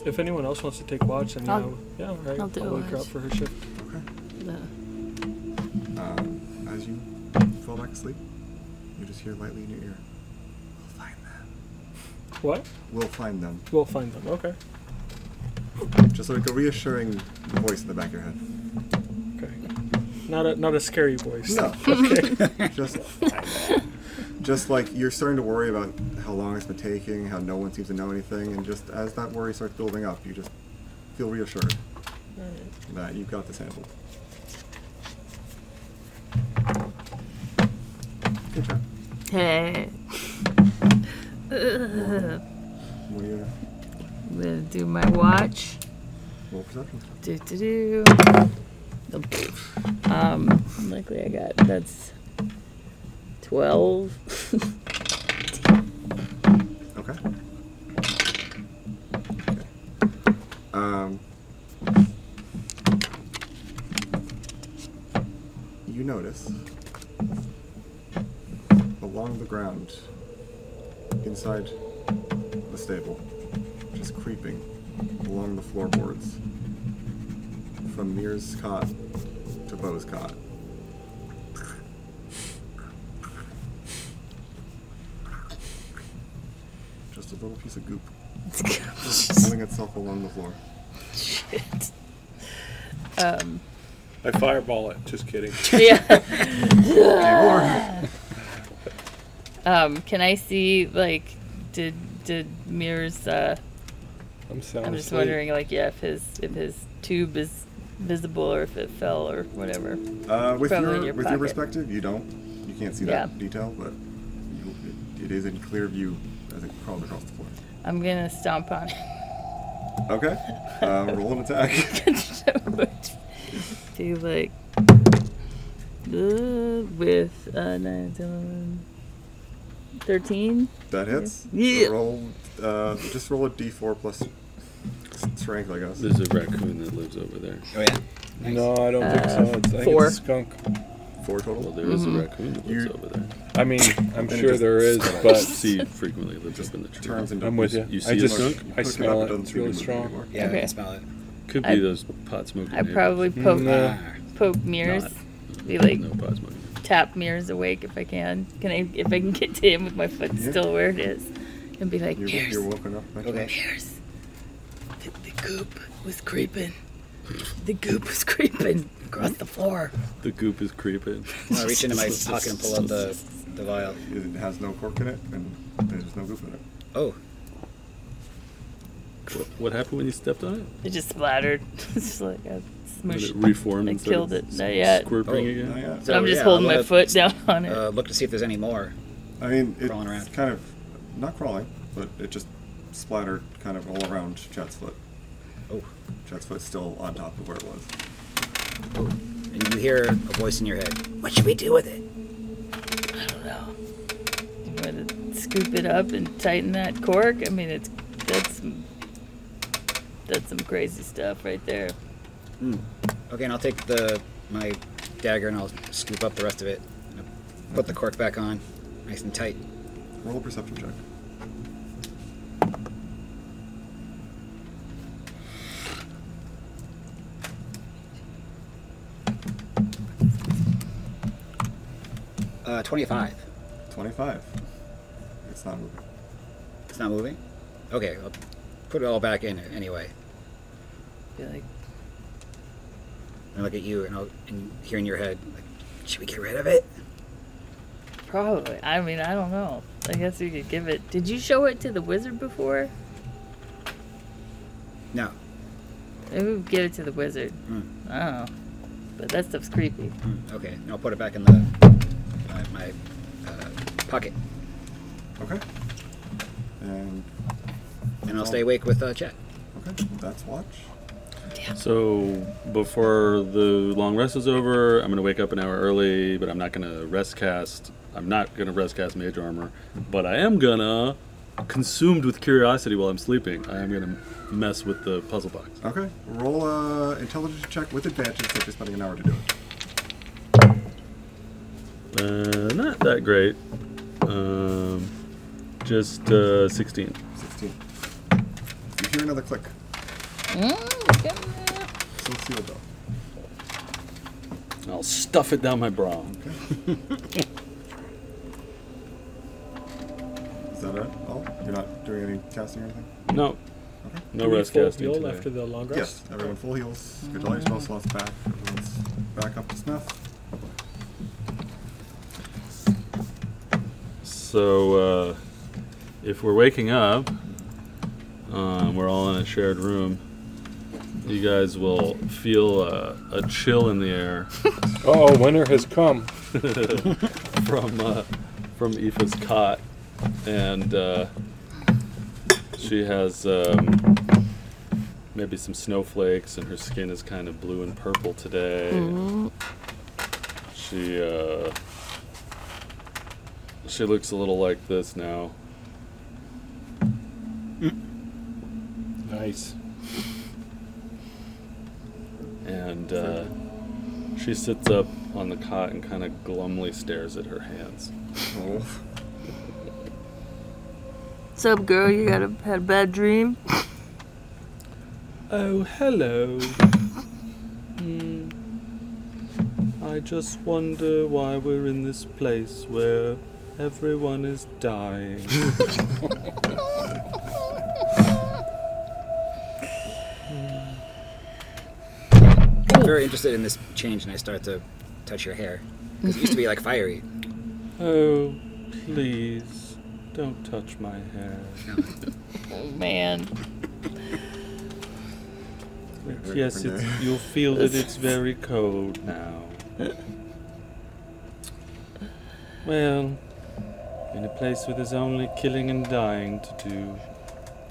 If anyone else wants to take watch, then I'll right. do a I'll wake her watch. up for her shift. Okay. The, As you fall back asleep, you just hear lightly in your ear, "We'll find them. What? We'll find them." We'll find them. Okay. Just like a reassuring voice in the back of your head. Okay. Not a scary voice. No. Okay. Just like you're starting to worry about how long it's been taking, how no one seems to know anything, and just as that worry starts building up, you just feel reassured that you've got this handled. Good job. hey. What do you I'm gonna do my watch. roll perception? Do. Luckily I got that's 12. Okay. Okay. You notice along the ground inside the stable, just creeping along the floorboards from Mir's cot to Bo's cot. Just a little piece of goop pulling itself along the floor. Shit. I fireball it. Just kidding. Yeah. More. Can I see, like, did Mir's, I'm just wondering, like, yeah, if his tube is visible or if it fell or whatever. With your pocket. perspective, you can't see that detail, but it is in clear view as it crawls across the floor. I'm gonna stomp on it. Okay. Roll an attack. Do like with 9, 10, 13. That hits. Yeah. Just roll a d4 plus strength, I guess. There's a raccoon that lives over there. Oh yeah. Nice. No, I don't think so. I think 4. it's a skunk. 4 total. Well, there is a raccoon that lives over there. I mean, I'm Then it sure just there is, spreads. but See, frequently lives up in the tree. Turns into. I'm with you. You I see just, the skunk? I Pick smell up, it. doesn't It's seem to really move strong. anymore. Yeah, I Okay. can smell it. Could I- be those pot smoking. I probably poke No. Mirrors. Be like No pot smoking. tap Mirrors awake if I can. If I can get to him with my foot still where it is, and be like, You're Mirrors, woken up. Okay. Mirrors. The goop was creeping. The goop was creeping across the floor. The goop is creeping. I reach into my pocket and pull out the vial. It has no cork in it, and there's no goop in it. Oh, What happened when you stepped on it? It just splattered. It's just like a Did smush. it reformed I instead killed of it. Not yet. squirping Oh, again? Not yet. So I'm just yeah, holding I my wanna, foot down on it. Look to see if there's any more. I mean, it's Crawling around. kind of not crawling, but it just splattered kind of all around Chet's foot. Oh. Chet's foot's still on top of where it was. And you hear a voice in your head. What should we do with it? I don't know. You want to scoop it up and tighten that cork? I mean, that's some crazy stuff right there. Okay, and I'll take my dagger and I'll scoop up the rest of it. Put the cork back on, nice and tight. Roll a perception check. Uh, 25. 25. It's not moving. It's not moving? Okay, I'll put it all back in anyway. Be like, And look at you and hear in your head, like, should we get rid of it? probably. I mean, I don't know. I guess we could give it. Did you show it to the wizard before? No. Maybe we give it to the wizard. I don't know. But that stuff's creepy. Okay, and I'll put it back in my pocket. Okay. And And I'll stay awake with Chet. okay, that's watch. So before the long rest is over, I'm going to wake up an hour early, but I'm not going to rest cast. I'm not going to rest cast mage armor, but I am going to, consumed with curiosity while I'm sleeping, I am going to mess with the puzzle box. Okay. Roll a intelligence check with advantage since you're spending an hour to do it. Not that great. Just 16. 16. You hear another click. Still sealed though. I'll stuff it down my bra. Okay. Is that it? Oh, you're not doing any casting or anything? No. Okay. No Do we rest full casting heal today. after the long rest? Yes, everyone full heals. Get all your spell slots back. Everyone's back up to snuff. So, if we're waking up, we're all in a shared room, you guys will feel a chill in the air Oh, winter has come. from Aoife's cot, and she has maybe some snowflakes, and her skin is kind of blue and purple today. She looks a little like this now. Nice. And she sits up on the cot and kind of glumly stares at her hands. Oh. What's up, girl? You had a bad dream? Oh, hello. I just wonder why we're in this place where everyone is dying. I'm very interested in this change, and I start to touch your hair. Because it used to be like fiery. Oh, please, don't touch my hair. Oh, man. Yes, you'll feel that it's very cold now. Well, in a place where there's only killing and dying to do,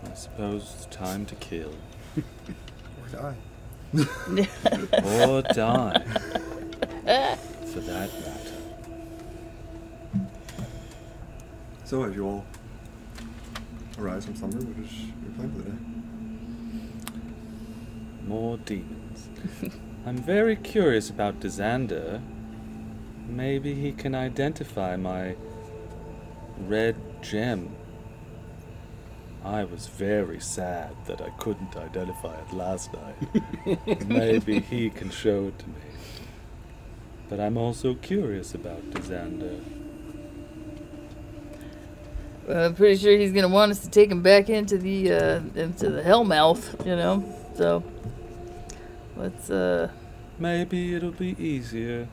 I suppose it's time to kill. Or die. Or die. For that matter. So, as you all arise from slumber, what is your plan for the day? More demons. I'm very curious about Dysander. Maybe he can identify my red gem. I was very sad that I couldn't identify it last night. Maybe he can show it to me. But I'm also curious about Dysander. Well, I'm pretty sure he's gonna want us to take him back into the Hellmouth, you know. So let's Maybe it'll be easier.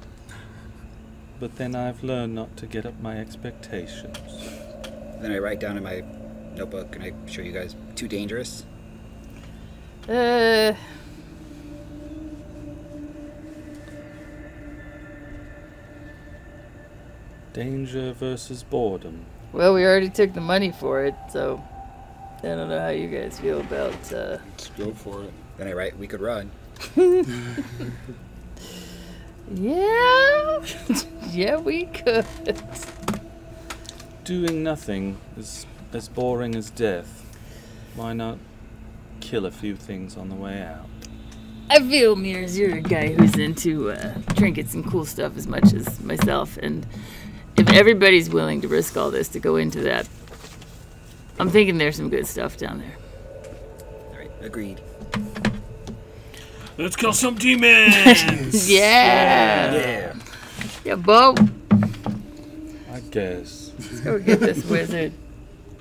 But then I've learned not to get up my expectations. Then I write down in my notebook, and I show you guys, too dangerous. Danger versus boredom. Well, we already took the money for it, so I don't know how you guys feel about. Let's go for it. Then I write, we could run. Yeah, yeah, we could. Doing nothing is as boring as death. Why not kill a few things on the way out? I feel, Mears, you're a guy who's into trinkets and cool stuff as much as myself, and if everybody's willing to risk all this to go into that, I'm thinking there's some good stuff down there. All right, agreed. Let's kill some demons! Yeah, Bo. I guess. Let's go get this wizard.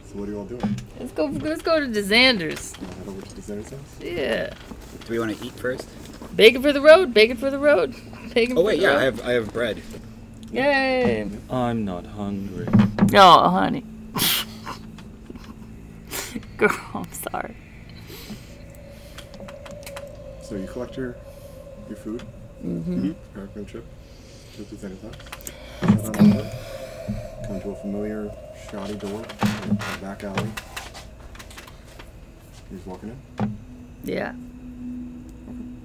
So what are you all doing? Let's go to Dysander's. Head over to the center sense? Yeah. Do we want to eat first? Bacon for the road. Bacon for the road. Bacon Oh for wait, the yeah, road. I have bread. Yay. I'm not hungry. Oh, honey. Girl, I'm sorry. So you collect your food. Mm-hmm. Paragon trip to the center sense. Head on over. Come to a familiar shoddy door in the back alley. He's walking in. Yeah.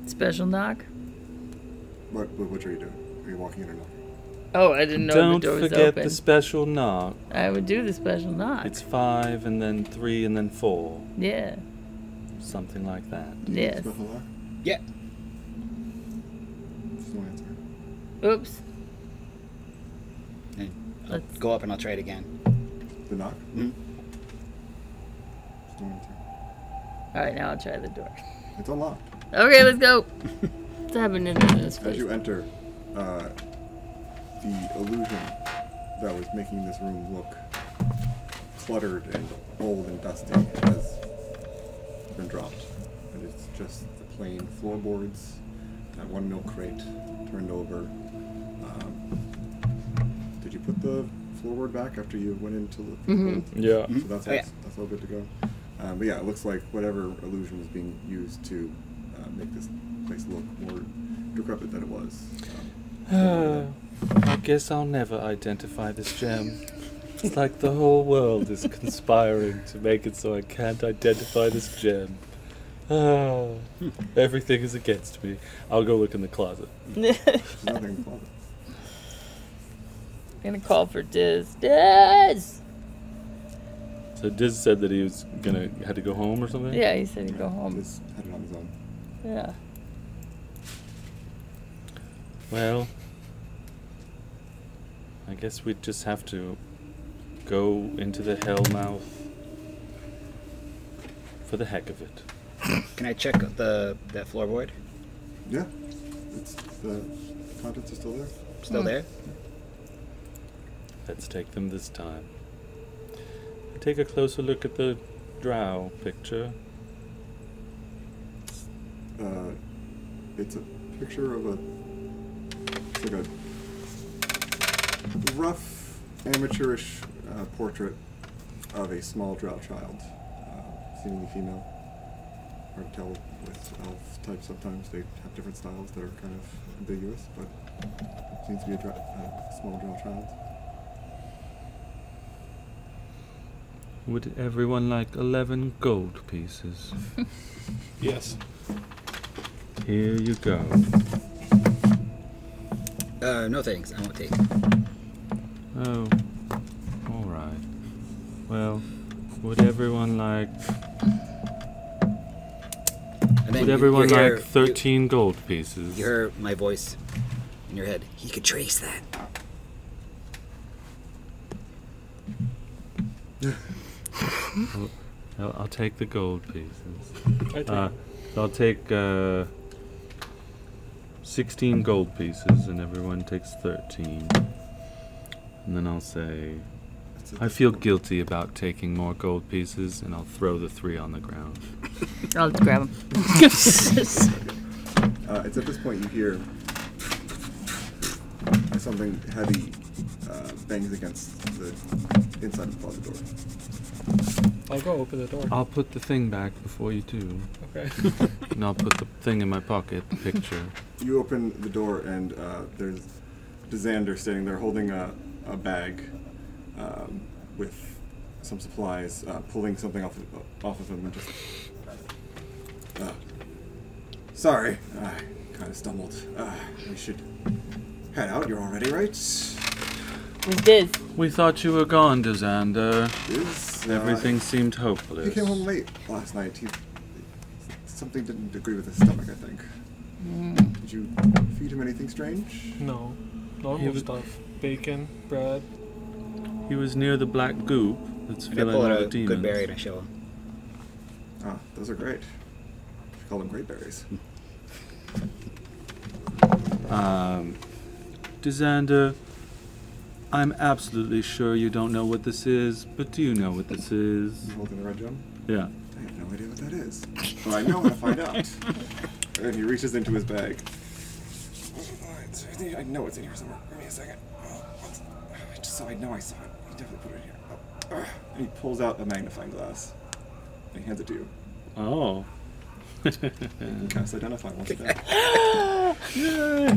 Special knock. What are you doing? Are you walking in or knocking? Oh, I didn't know Don't the door was forget open. the special knock. I would do the special knock. It's 5 and then 3 and then 4. Yeah. Something like that. Yes. Special knock? Yeah. Just no answer. Oops. And I'll Let's- go up and I'll try it again. The knock? Mm-hmm. Just no answer. All right, now I'll try the door. It's unlocked. Okay, let's go. What's happening in this As place? you enter, the illusion that was making this room look cluttered and old and dusty has been dropped. And it's just the plain floorboards, that one milk crate turned over. Did you put the floorboard back after you went into the cold? Yeah. So that's all, Oh, yeah. that's all good to go. But yeah, it looks like whatever illusion was being used to make this place look more decrepit than it was. I guess I'll never identify this gem. It's like the whole world is conspiring to make it so I can't identify this gem. Everything is against me. I'll go look in the closet. There's nothing in the closet. I'm gonna call for Diz. Diz! So Diz said that he was had to go home or something? Yeah, he said he'd go home. He's headed on his own. Yeah. Well, I guess we'd just have to go into the hell mouth for the heck of it. Can I check that floorboard? Yeah. The contents are still there. Still there? Let's take them this time. Take a closer look at the drow picture. It's a picture of it's like a rough, amateurish portrait of a small drow child, seemingly female. Hard to tell with elf types sometimes. They have different styles that are kind of ambiguous, but it seems to be a small drow child. Would everyone like 11 gold pieces? Yes. Here you go. No thanks. I won't take. Oh, all right. Well, would everyone like? Would everyone like 13 gold pieces? You hear my voice in your head. He could trace that. I'll take the gold pieces. I'll take 16 gold pieces, and everyone takes 13. And then I'll say, I feel guilty about taking more gold pieces, and I'll throw the 3 on the ground. I'll grab them. It's at this point you hear something heavy bangs against the inside of the closet door. I'll go open the door. I'll put the thing back before you do. Okay. And I'll put the thing in my pocket, the picture. You open the door and there's Disander standing there holding a bag with some supplies, pulling something off of him and just... sorry, I kind of stumbled. We should head out. You're all ready, right? Who's Diz? We thought you were gone, Disander. Diz? Everything seemed hopeless. He came home late last night. Something didn't agree with his stomach, I think. Did you feed him anything strange? No. Normal stuff. Bacon, bread. He was near the black goop that's And I filling pull all out the a demons. good berry and I show him. Ah, those are great. You call them great berries. Disander, I'm absolutely sure you don't know what this is, but do you know what this is? You holding the red gem? Yeah. I have no idea what that is. But I know how to find out. And he reaches into his bag. I know it's in here somewhere. Give me a second. Just so I know I saw it. He definitely put it in here. And he pulls out a magnifying glass. And he hands it to you. Oh. You can cast Identify once a day. I'm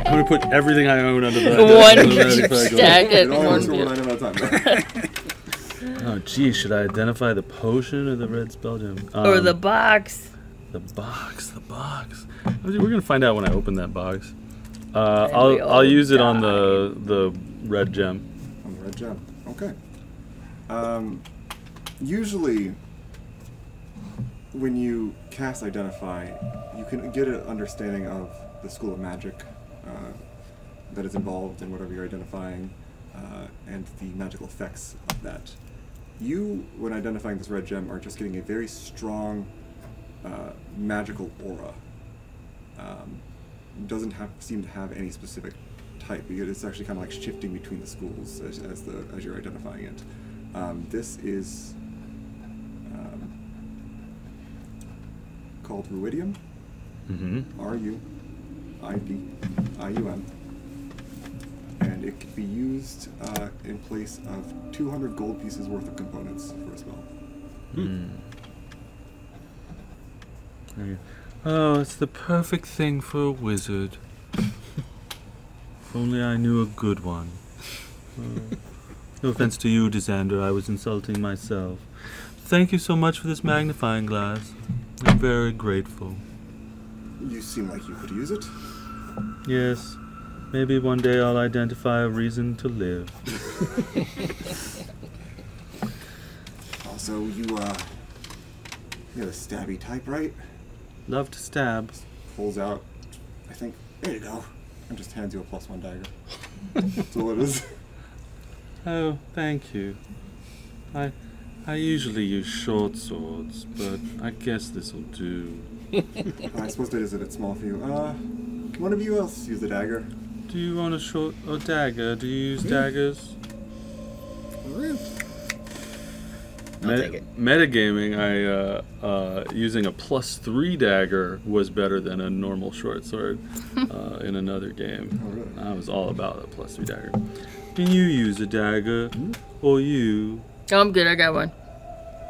gonna put everything I own under the One stack It at only works for one. 1 item at a time. Oh, geez, should I identify the potion or the red spell gem? Or the box. The box. We're gonna find out when I open that box. we I'll all use it on die. the red gem. On the red gem. Okay. Usually, when you cast Identify, you can get an understanding of the school of magic that is involved in whatever you're identifying, and the magical effects of that. You, when identifying this red gem, are just getting a very strong magical aura. Doesn't seem to have any specific type. It's actually kind of like shifting between the schools as you're identifying it. This is called Ruidium. R-U-I-D-I-U-M. And it can be used in place of 200 gold pieces worth of components for a spell. Oh, it's the perfect thing for a wizard. If only I knew a good one. No offense to you, Disander, I was insulting myself. Thank you so much for this magnifying glass. I'm very grateful. You seem like you could use it. Yes, maybe one day I'll identify a reason to live. So you're the stabby type, right? Love to stab. Pulls out, I think, there you go. And just hands you a +1 dagger. That's all it is. Oh, thank you. I usually use short swords, but I guess this'll do. I suppose that is a bit small for you. One of you else use the dagger. Do you want a dagger? Do you use daggers? I'll take it. Metagaming, using a +3 dagger was better than a normal short sword in another game. Oh, really? I was all about a +3 dagger. Can you use a dagger? Or you? Oh, I'm good. I got one.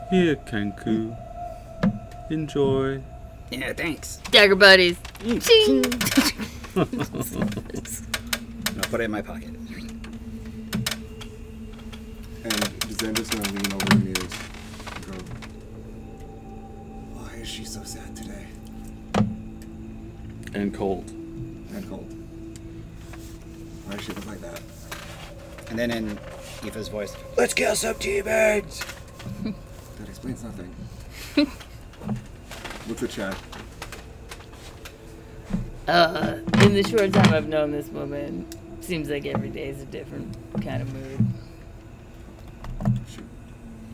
Here, Kenku. Enjoy. Yeah, thanks. Dagger buddies. Ching. I'll put it in my pocket. And Xander's gonna lean over Mirrors and go, why is she so sad today? And cold. And cold. Why does she look like that? And then in Aoife's voice, let's kill some teammates! That explains nothing. What's the chat? In the short time I've known this woman, seems like every day is a different kind of mood.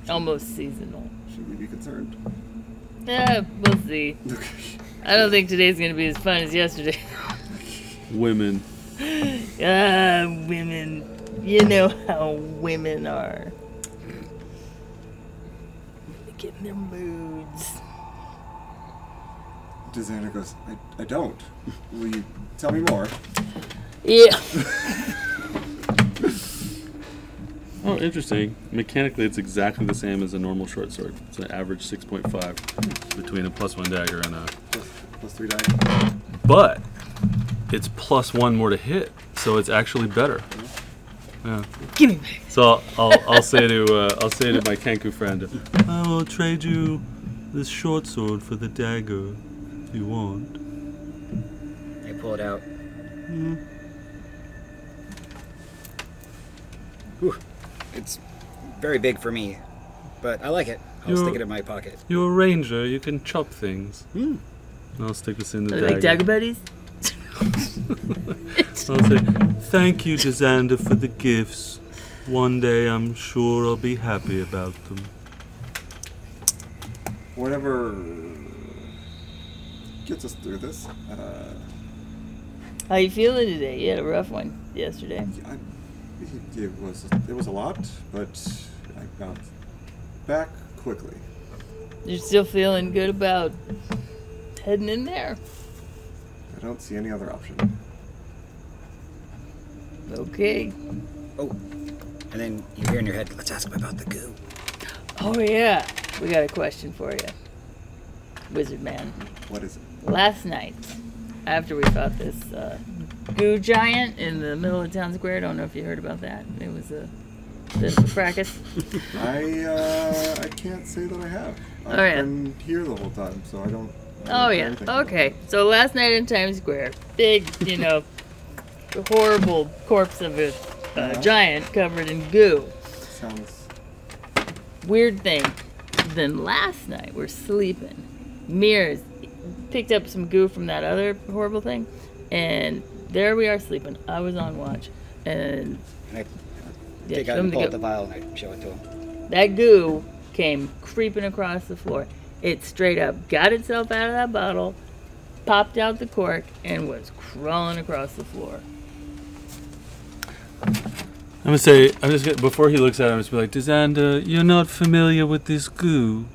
Almost seasonal. Should we be concerned? Yeah, we'll see. Okay. I don't think today's gonna be as fun as yesterday. Women. Women. You know how women are. They get in their moods. Xander goes, I don't. Will you tell me more? Yeah. Oh, interesting. Mechanically, it's exactly the same as a normal short sword. It's an average 6.5 between a +1 dagger and a... +3 dagger. But it's +1 more to hit, so it's actually better. Yeah. Give me back. So I'll say to my Kenku friend, I will trade you this short sword for the dagger if you want. I pull it out. Whew. It's very big for me, but I like it. I'll stick it in my pocket. You're a ranger. You can chop things. I'll stick this in the dagger. Like dagger buddies? I'll say, thank you, Xander, for the gifts. One day I'm sure I'll be happy about them. Whatever gets us through this. How you feeling today? You had a rough one yesterday. It was a lot, but I bounced back quickly. You're still feeling good about heading in there? I don't see any other option. Okay. Oh, and then you hear in your head, let's ask him about the goo. Oh yeah, we got a question for you, Wizard Man. What is it? Last night, after we fought this goo giant in the middle of town square, I don't know if you heard about that. It was a bit of a fracas. I can't say that I have. I've been here the whole time, so I don't. Oh yeah. Okay. So last night in Times Square, big, horrible corpse of a giant covered in goo. Sounds weird thing. Then last night we're sleeping. Mirrors picked up some goo from that other horrible thing, and there we are sleeping. I was on watch, and I take out and pull out the vial and I show it to him. That goo came creeping across the floor. It straight up got itself out of that bottle, popped out the cork, and was crawling across the floor. I'm gonna say, before he looks at it, I'm just be like, Xander, you're not familiar with this goo.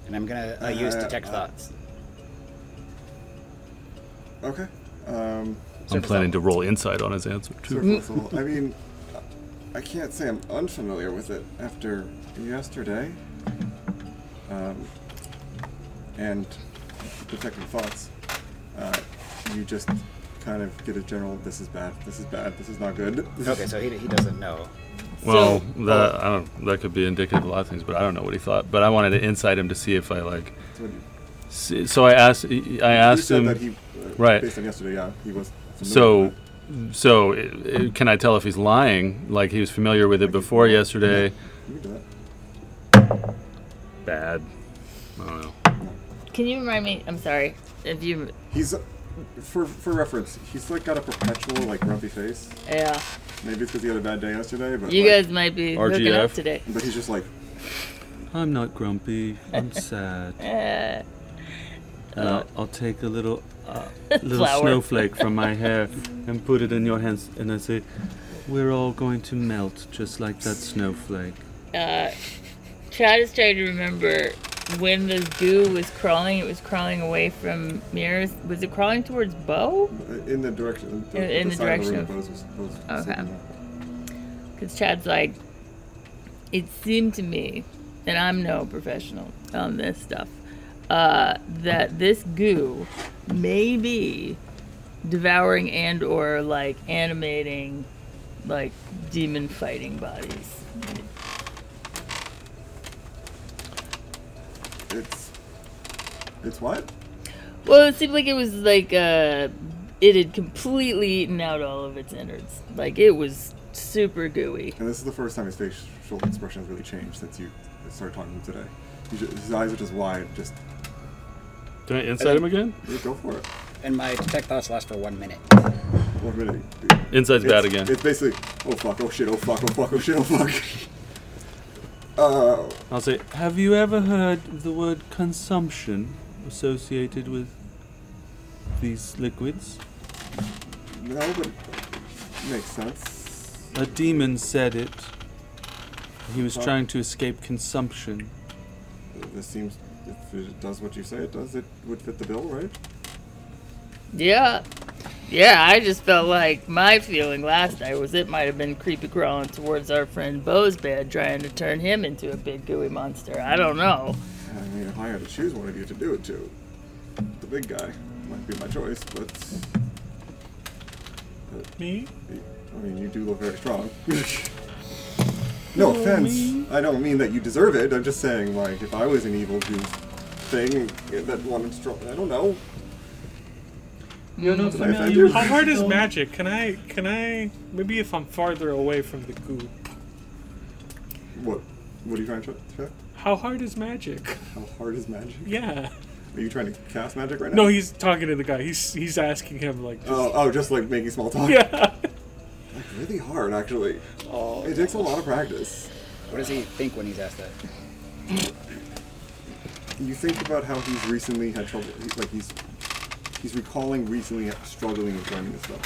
And I'm gonna use detect thoughts. okay. I'm planning to roll insight on his answer too. I mean, I can't say I'm unfamiliar with it after yesterday. And detecting thoughts, you just kind of get a general, this is bad, this is bad, this is not good. Okay, so he doesn't know. Well, that could be indicative of a lot of things, but I don't know what he thought. But I wanted to insight him to see if I So I asked him. That he, right. Based on yesterday, yeah, he was. Can I tell if he's lying? Like he was familiar with it before yesterday? You can do that. bad. I don't know. Can you remind me? I'm sorry. If you. He's for reference. He's like got a perpetual like grumpy face. Yeah. Maybe it's because he had a bad day yesterday. But you like, guys might be hooking up today. But he's just like. I'm not grumpy. I'm sad. I'll take a little snowflake from my hair and put it in your hands, and I say, "We're all going to melt just like that snowflake." Chad is trying to remember when the goo was crawling. It was crawling away from mirrors. Was it crawling towards Bo? In the direction. In the direction of. Bo's Okay. Because Chad's like, it seemed to me, and I'm no professional on this stuff, that this goo may be devouring and or like animating like demon fighting bodies. It's what? Well, it seemed like it was like it had completely eaten out all of its innards. Like it was super gooey. And this is the first time his facial expression has really changed since you started talking to him today. His eyes are just wide, just... Can I insight him again? Yeah, go for it. And my detect thoughts last for 1 minute. 1 minute. Insight's bad again. It's basically, oh fuck, oh shit, oh fuck, oh fuck, oh shit, oh fuck. I'll say, have you ever heard the word consumption associated with these liquids? No, but it makes sense. A demon said it. He was trying to escape consumption. This seems, if it does what you say it does, it would fit the bill, right? Yeah. Yeah, I just felt like my feeling last night was it might have been creepy crawling towards our friend Bo's bed, trying to turn him into a big gooey monster. I don't know. I mean, if I had to choose one of you to do it to, the big guy might be my choice, but Me? I mean, you do look very strong. No offense. I don't mean that you deserve it. I'm just saying, like, if I was an evil goo thing that wanted strong, I don't know. You're not Did I offend familiar you? with How hard is magic? Can I maybe if I'm farther away from the goop? What are you trying to check? How hard is magic? How hard is magic? Yeah. Are you trying to cast magic right now? No, he's talking to the guy. He's asking him like. Just, just like making small talk. yeah. Like really hard, actually. Oh. It takes a lot of practice. What does he think when he's asked that? You think about how he's recently had trouble. He's recalling recently struggling with learning this stuff.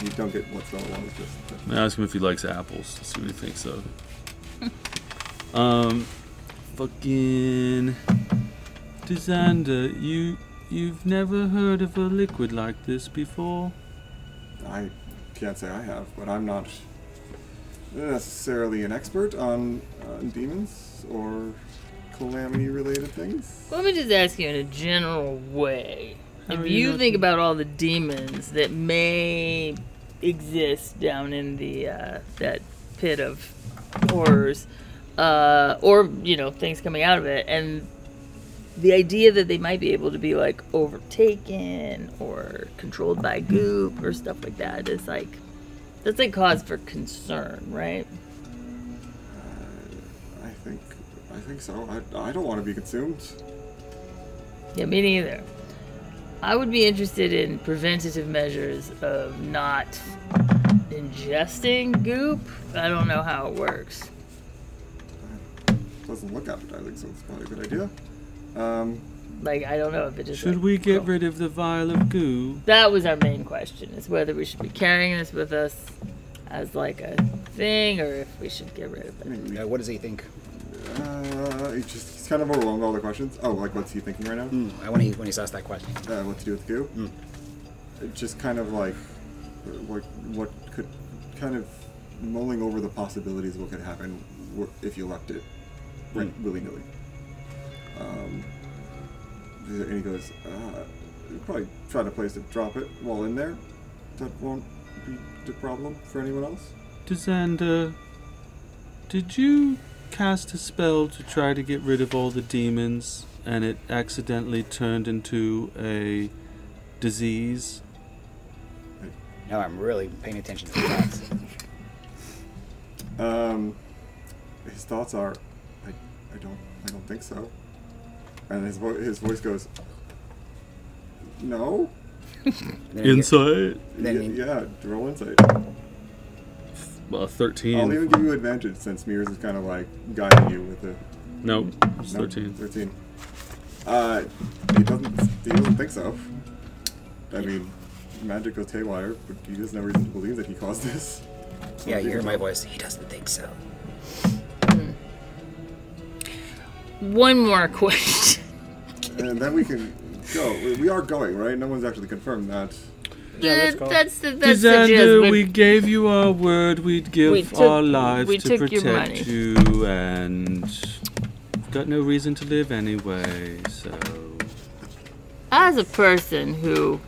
You don't get what's going on with this. I ask him if he likes apples to see what he thinks of. Fucking Disander, you've never heard of a liquid like this before? I can't say I have, but I'm not necessarily an expert on demons or calamity-related things. Let me just ask you in a general way. If you think about all the demons that may exist down in the that pit of horrors, or things coming out of it, and the idea that they might be able to be like overtaken or controlled by goop or stuff like that is like that's like cause for concern, right? I think so. I don't want to be consumed. Yeah, me neither. I would be interested in preventative measures of not ingesting goop. I don't know how it works. Doesn't look appetizing, so it's probably a good idea. I don't know if it just... Should we get rid of the vial of goo? That was our main question, is whether we should be carrying this with us as like a thing, or if we should get rid of it. What does he think? He's kind of overwhelmed with all the questions. Oh, like what's he thinking right now? When he's asked that question. What to do with the goo? Just kind of like what could kind of mulling over the possibilities of what could happen if you left it willy-nilly. And he goes, you'll probably try to place it, drop it while in there. That won't be the problem for anyone else. Disander, did you cast a spell to try to get rid of all the demons and it accidentally turned into a disease? Now I'm really paying attention to his thoughts. His thoughts are, I I don't think so. And his voice goes, no? Insight? Yeah, roll insight. 13. I'll even give you advantage since Mears is kind of like guiding you with it. Nope, it's 13. 13. He doesn't think so. I mean, magic goes haywire, but he has no reason to believe that he caused this. So yeah, you hear my voice. He doesn't think so. One more question. And then we can go. We are going, right? No one's actually confirmed that. Yeah, let's go. That's the Xander, gist. we gave you our word we'd give our lives to protect you, and we've got no reason to live anyway, so... As a person who,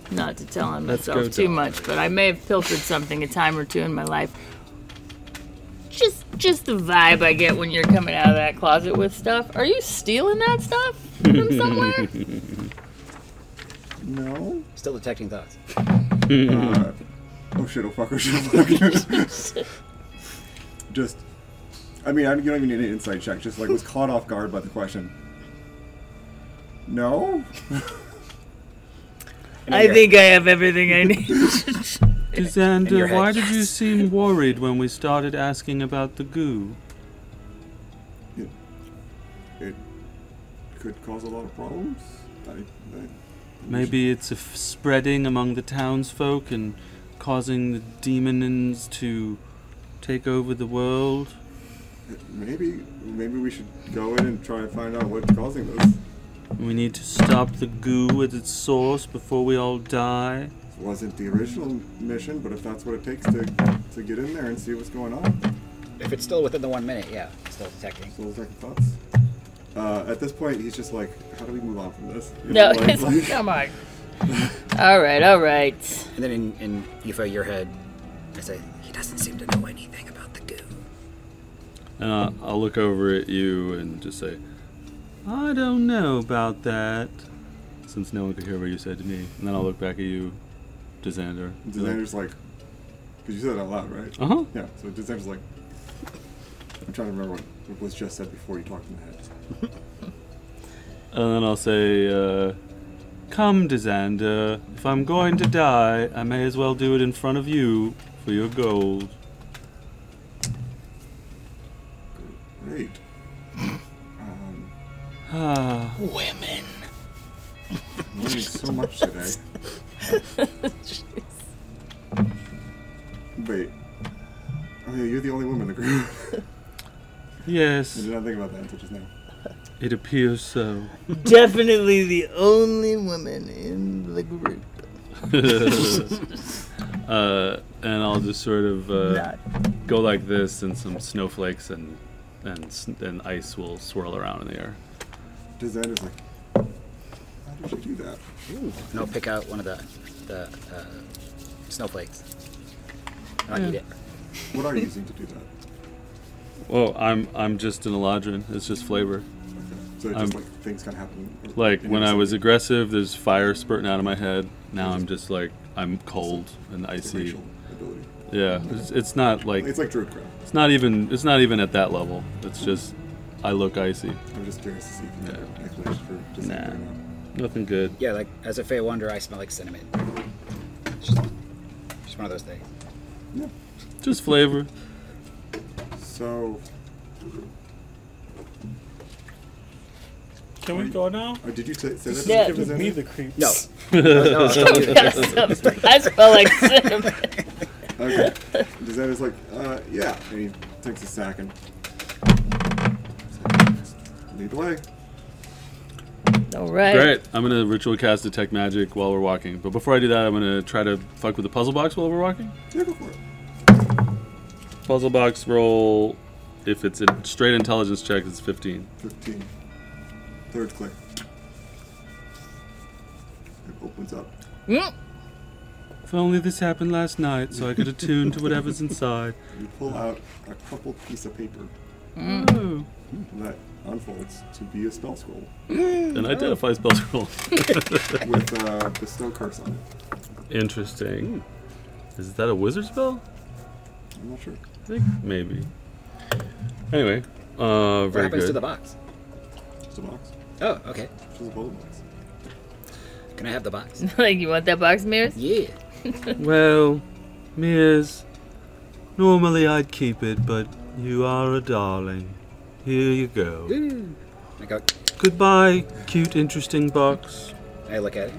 not to tell on myself too much, but I may have pilfered something a time or two in my life, just the vibe I get when you're coming out of that closet with stuff. Are you stealing that stuff from somewhere? No. Still detecting thoughts. Oh shit, oh fuck, oh shit, oh fuck. Just, I mean, you don't even need an insight check, just like was caught off guard by the question. No? I think I have everything I need. Xander, why did you seem worried when we started asking about the goo? It could cause a lot of problems. Maybe it's spreading among the townsfolk and causing the demons to take over the world. Maybe we should go in and try and find out what's causing this. We need to stop the goo at its source before we all die. It wasn't the original mission, but if that's what it takes to get in there and see what's going on. If it's still within the 1 minute, yeah, still detecting. Still detecting thoughts. At this point, he's just like, how do we move on from this? You No, know, like, come on. All right. And then in Yufa, your head, I say, he doesn't seem to know anything about the goo. And I'll look over at you and just say, I don't know about that, since no one could hear what you said to me. And then I'll look back at you, Xander. Xander's like, because you said it out loud, right? Uh-huh. Yeah, so Xander's like, I'm trying to remember what was just said before you talked in the head. And then I'll say, come, Xander, if I'm going to die, I may as well do it in front of you for your gold. Great. Women. I'm learning so much today. Wait. Oh yeah, you're the only woman in the group. Yes. I did not think about that until just now. It appears so. Definitely the only woman in the group. And I'll just sort of go like this, and some snowflakes and ice will swirl around in the air. Xander's like, how did you do that? Ooh. And I'll pick out one of the snowflakes. And I'll eat it. What are you using to do that? Well, I'm just an Eladrin. It's just flavor. Okay. So it's just like things kind of happen. Like when I was aggressive, there's fire spurting out of my head. Now I'm just like, I'm cold and icy. Racial ability. Yeah, it's not like It's like Druidcraft. It's not even at that level. It's just I look icy. I'm just curious to see if you have an explanation for just Nah, nothing good. Yeah, like as a Fey Wonder, I smell like cinnamon. Just one of those things. Yeah. Just flavor. So, Can we go now? did you say that? Yeah. to Give me Xander? the creeps. No. No, I smell like cinnamon. Okay. Xander's like, yeah. And he takes a sack and lead the way. All right. Great. I'm gonna ritual cast detect magic while we're walking. But before I do that, I'm gonna try to fuck with the puzzle box while we're walking. Yeah, go for it. Puzzle box roll. If it's a straight intelligence check, it's 15. 15. Third click. It opens up. If only this happened last night, so I could attune to whatever's inside. You pull out a crumpled piece of paper Oh. that unfolds to be a spell scroll An identify spell scroll. with bestow curse on it. Interesting. Is that a wizard spell? I'm not sure. I think maybe. Anyway, Very what happens good. to the box? Just a box. Oh, okay. Just a bullet box. Can I have the box? Like, you want that box, Mears? Yeah. Well, Mears, normally I'd keep it, but you are a darling. Here you go. Ooh. I go. Goodbye, cute, interesting box. I look at it.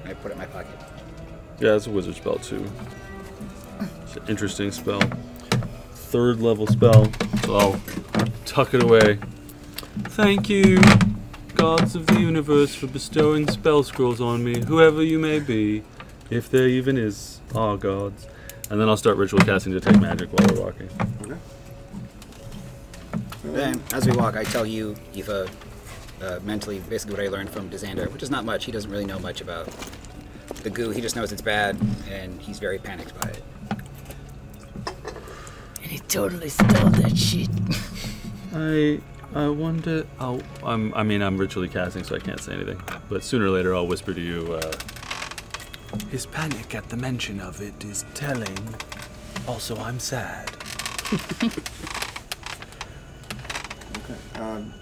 I put it in my pocket. Yeah, it's a wizard spell too. It's an interesting spell. 3rd level spell, so I'll tuck it away. Thank you, gods of the universe, for bestowing spell scrolls on me, whoever you may be, if there even is our gods. And then I'll start ritual casting Detect Magic while we're walking. Okay. Then, as we walk, I tell you, Aoife, mentally, basically what I learned from Dzander, which is not much. He doesn't really know much about the goo. He just knows it's bad, and he's very panicked by it. And he totally stole that shit. I wonder. I'm ritually casting, so I can't say anything. But sooner or later, I'll whisper to you. His panic at the mention of it is telling. Also, I'm sad. Okay.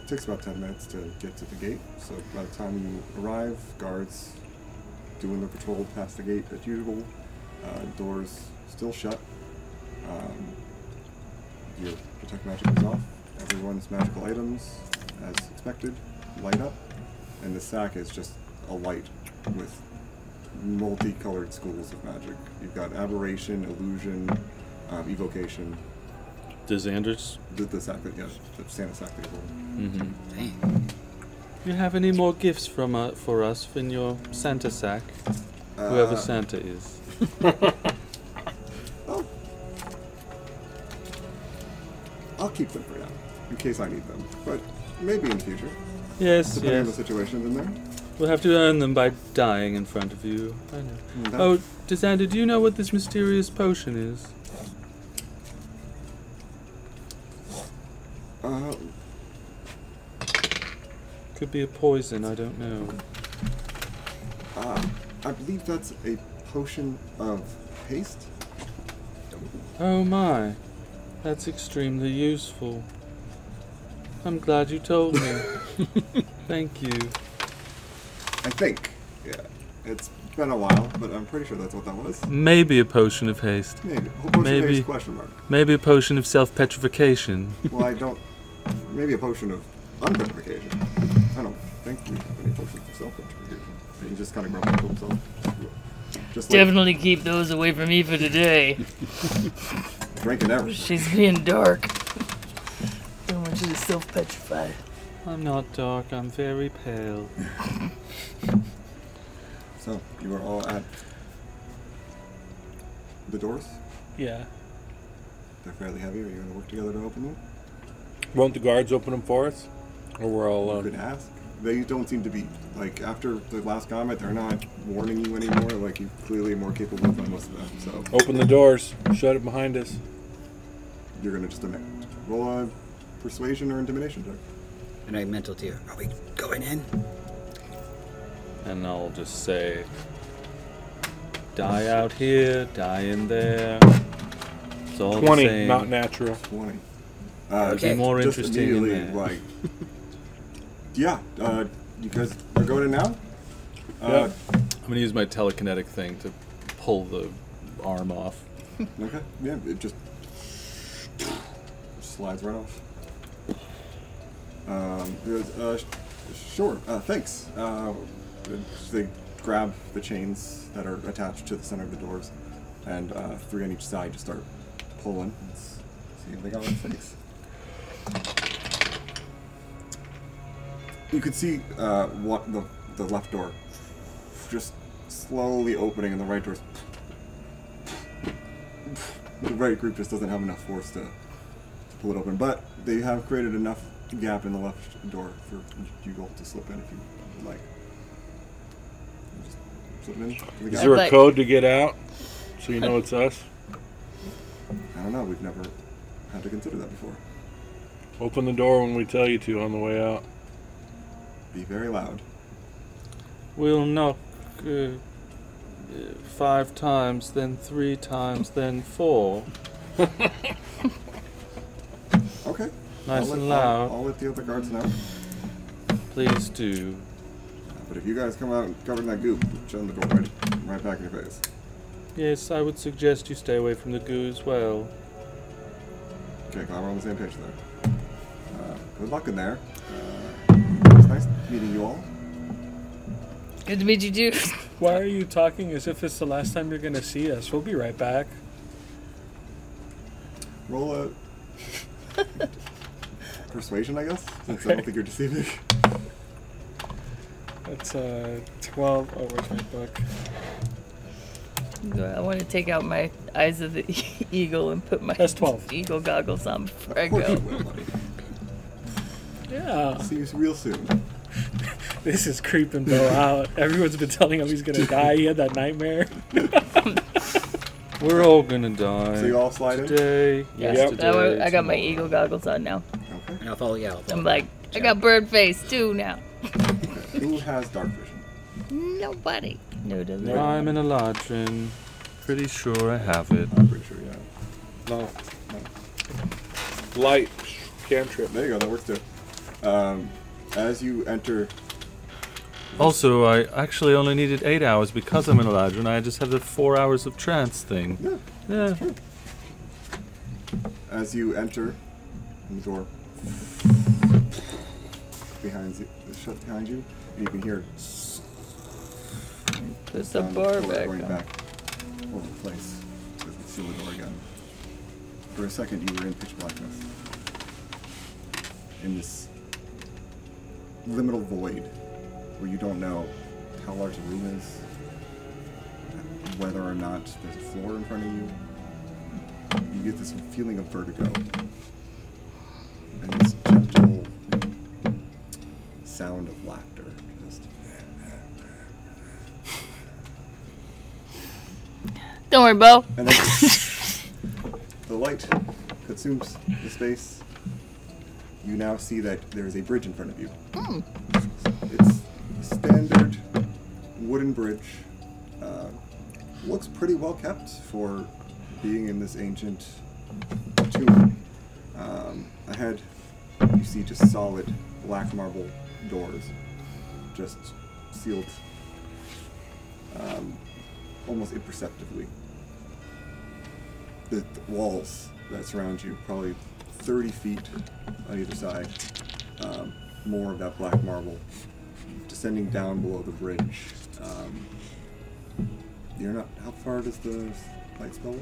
It takes about 10 minutes to get to the gate. So by the time you arrive, guards doing the patrol past the gate as usual. Doors still shut. Your detect magic is off. Everyone's magical items, as expected, light up, and the sack is just alight with multicolored schools of magic. You've got aberration, illusion, evocation. Dszander's? The sack that, yeah, the Santa sack that you're holding. Mm-hmm. Dang. You have any more gifts for us in your Santa sack? Whoever Santa is. Oh. I'll keep them for now, in case I need them. But maybe in the future, Yes, depending on the yes. situations in there. We'll have to earn them by dying in front of you. I know. That- Oh, Dzander, do you know what this mysterious potion is? Could be a poison, I don't know. I believe that's a potion of haste. Oh my, that's extremely useful. I'm glad you told me. Thank you. I think. Yeah. It's been a while, but I'm pretty sure that's what that was. Maybe a potion of haste. Maybe. Whole potion Maybe. of haste, question mark. Maybe a potion of self-petrification. Well, I don't... Maybe a potion of unpetrification. I don't think we have any potions of self-petrification. He just kind of grumbled to himself. Just like Definitely keep those away from me for today. drinking everything. She's being dark. I don't want you to self-petrify. I'm not dark, I'm very pale. So, you are all at the doors? Yeah. They're fairly heavy. Are you going to work together to open them? Won't the guards open them for us? Or we're all You alone? could ask. They don't seem to be, like, after the last comment, they're not warning you anymore. Like, you're clearly more capable than most of them. So, Open the doors. Shut it behind us. you're going to just roll a persuasion or intimidation check. And I mental to you. Are we going in? And I'll just say, die out here, die in there. It's all 20, the same. not natural. 20. Okay. Be more just interesting in immediately, there. like, yeah, you guys are going in now? Yeah. I'm gonna use my telekinetic thing to pull the arm off. Okay, yeah, it just slides right off. Sure, thanks. They grab the chains that are attached to the center of the doors, and 3 on each side just start pulling. Let's see if they got what it takes. You could see what the left door just slowly opening, and the right door's. The right group just doesn't have enough force to pull it open, but they have created enough gap in the left door for you all to slip in if you would like. Just slip in. Is Yeah, there a but- code to get out? So you know it's us? I don't know. We've never had to consider that before. Open the door when we tell you to on the way out. Be very loud. We'll knock 5 times, then 3 times, then 4. Okay. Nice and loud. I'll let the other guards know. Please do. But if you guys come out covered in that goop, shut the door right back in your face. Yes, I would suggest you stay away from the goo as well. Okay, glad we're on the same page there. Good luck in there. It's nice meeting you all. Good to meet you too. Why are you talking as if it's the last time you're gonna see us? We'll be right back. Roll a persuasion, I guess, since I don't think you're deceiving. That's 12. Oh, where's my book? I want to take out my eyes of the eagle and put my That's 12. eagle goggles on before I Of course you go. will, buddy. Yeah. See you real soon. This is creeping Bill out. Everyone's been telling him he's gonna die. He had that nightmare. We're all gonna die. So you all slide in? Today, yesterday, I got my tomorrow. eagle goggles on now. Okay. And I'll follow you. I'm like, I got bird face too now. Who has dark vision? Nobody. No, doesn't. I'm in a lodging. Pretty sure I have it. I'm pretty sure, yeah. No. Light cantrip. There you go, that works too. As you enter... Also, I actually only needed 8 hours because I'm in a lodging. I just had the 4 hours of trance thing. Yeah. Yeah. As you enter, the door shut behind you, and you can hear There's a bar back going on. back over the place. As you seal the door again. For a second, you were in pitch blackness, in this liminal void where you don't know how large the room is, whether or not there's a floor in front of you. You get this feeling of vertigo and this gentle sound of laughter. Just Don't worry, Bo. and then the light consumes the space. You now see that there is a bridge in front of you. It's a standard wooden bridge. Looks pretty well kept for being in this ancient tomb. Ahead, you see just solid black marble doors, just sealed almost imperceptibly. The walls that surround you, probably 30 feet on either side, more of that black marble. Descending down below the bridge. You're not. How far does the light spell work?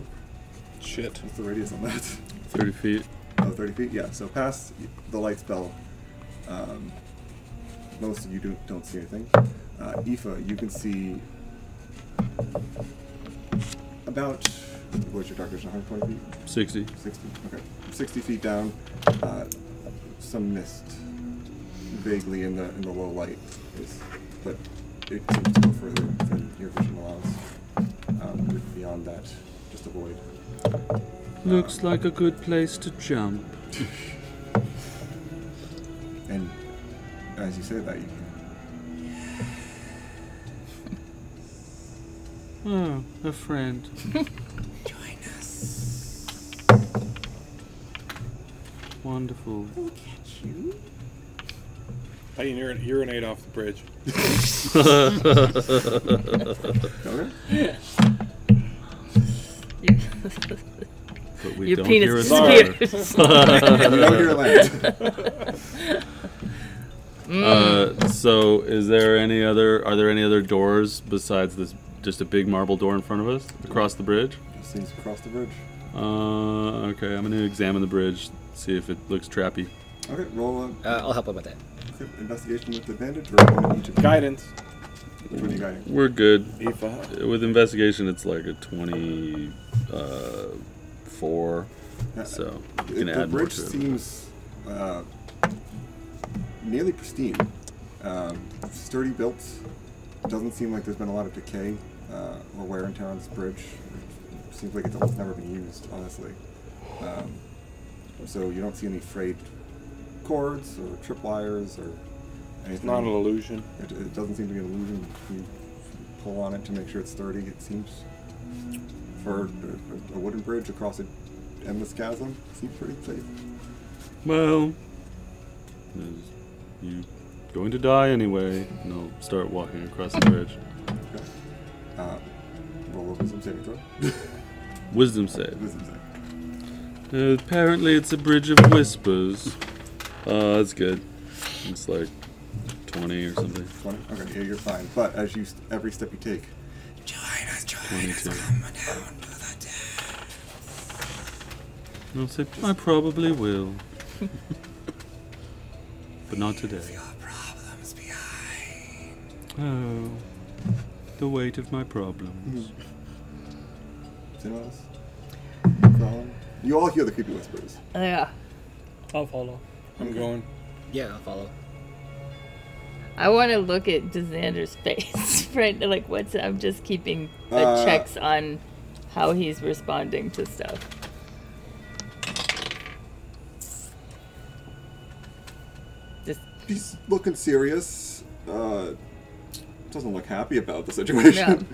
Shit. What's the radius on that? 30 feet. Oh, 30 feet? Yeah, so past the light spell, most of you don't see anything. Aoife, you can see about, what's your dark vision, 120 feet? 60. 60, okay. 60 feet down, some mist vaguely in the low light, but it seems to go further than your vision allows. Beyond that, just a void. Looks like a good place to jump. And as you say that, you Oh, a friend. join us. Wonderful. We'll catch you. I can urinate off the bridge. Okay. But we Your don't penis hear a disappears. You don't hear a land. So, are there any other doors besides this? Just a big marble door in front of us across the bridge? Just seems across the bridge. Okay. I'm gonna examine the bridge, see if it looks trappy. Okay, roll I'll help out with that. investigation with advantage, or one of each of you. Guidance. Which one are you guiding? We're good. Aoife. With investigation, it's like a 24. So you can The add more bridge to it. seems nearly pristine. Sturdy built. Doesn't seem like there's been a lot of decay or wear and tear on this bridge. It seems like it's almost never been used, honestly. So you don't see any frayed cords or tripwires or anything. It's not an illusion. It doesn't seem to be an illusion. You pull on it to make sure it's sturdy. It seems, for a wooden bridge across an endless chasm, seems pretty safe. Well, you're going to die anyway, and I'll start walking across the bridge. Okay. Roll a wisdom saving throw. Wisdom save. Wisdom save. Apparently it's a bridge of whispers. That's good. It's like 20 or something. 20? Okay, yeah, you're fine. But as you, every step you take, Join us, 22. come down to the dead. I'll say, I probably will. But not today. Your problems behind. Oh, the weight of my problems. is anyone else? Following? You all hear the creepy whispers. Yeah. I'll follow. I'm going. Yeah, I'll follow. I want to look at Xander's face, right? Like, I'm just keeping checks on how he's responding to stuff. He's looking serious. Doesn't look happy about the situation.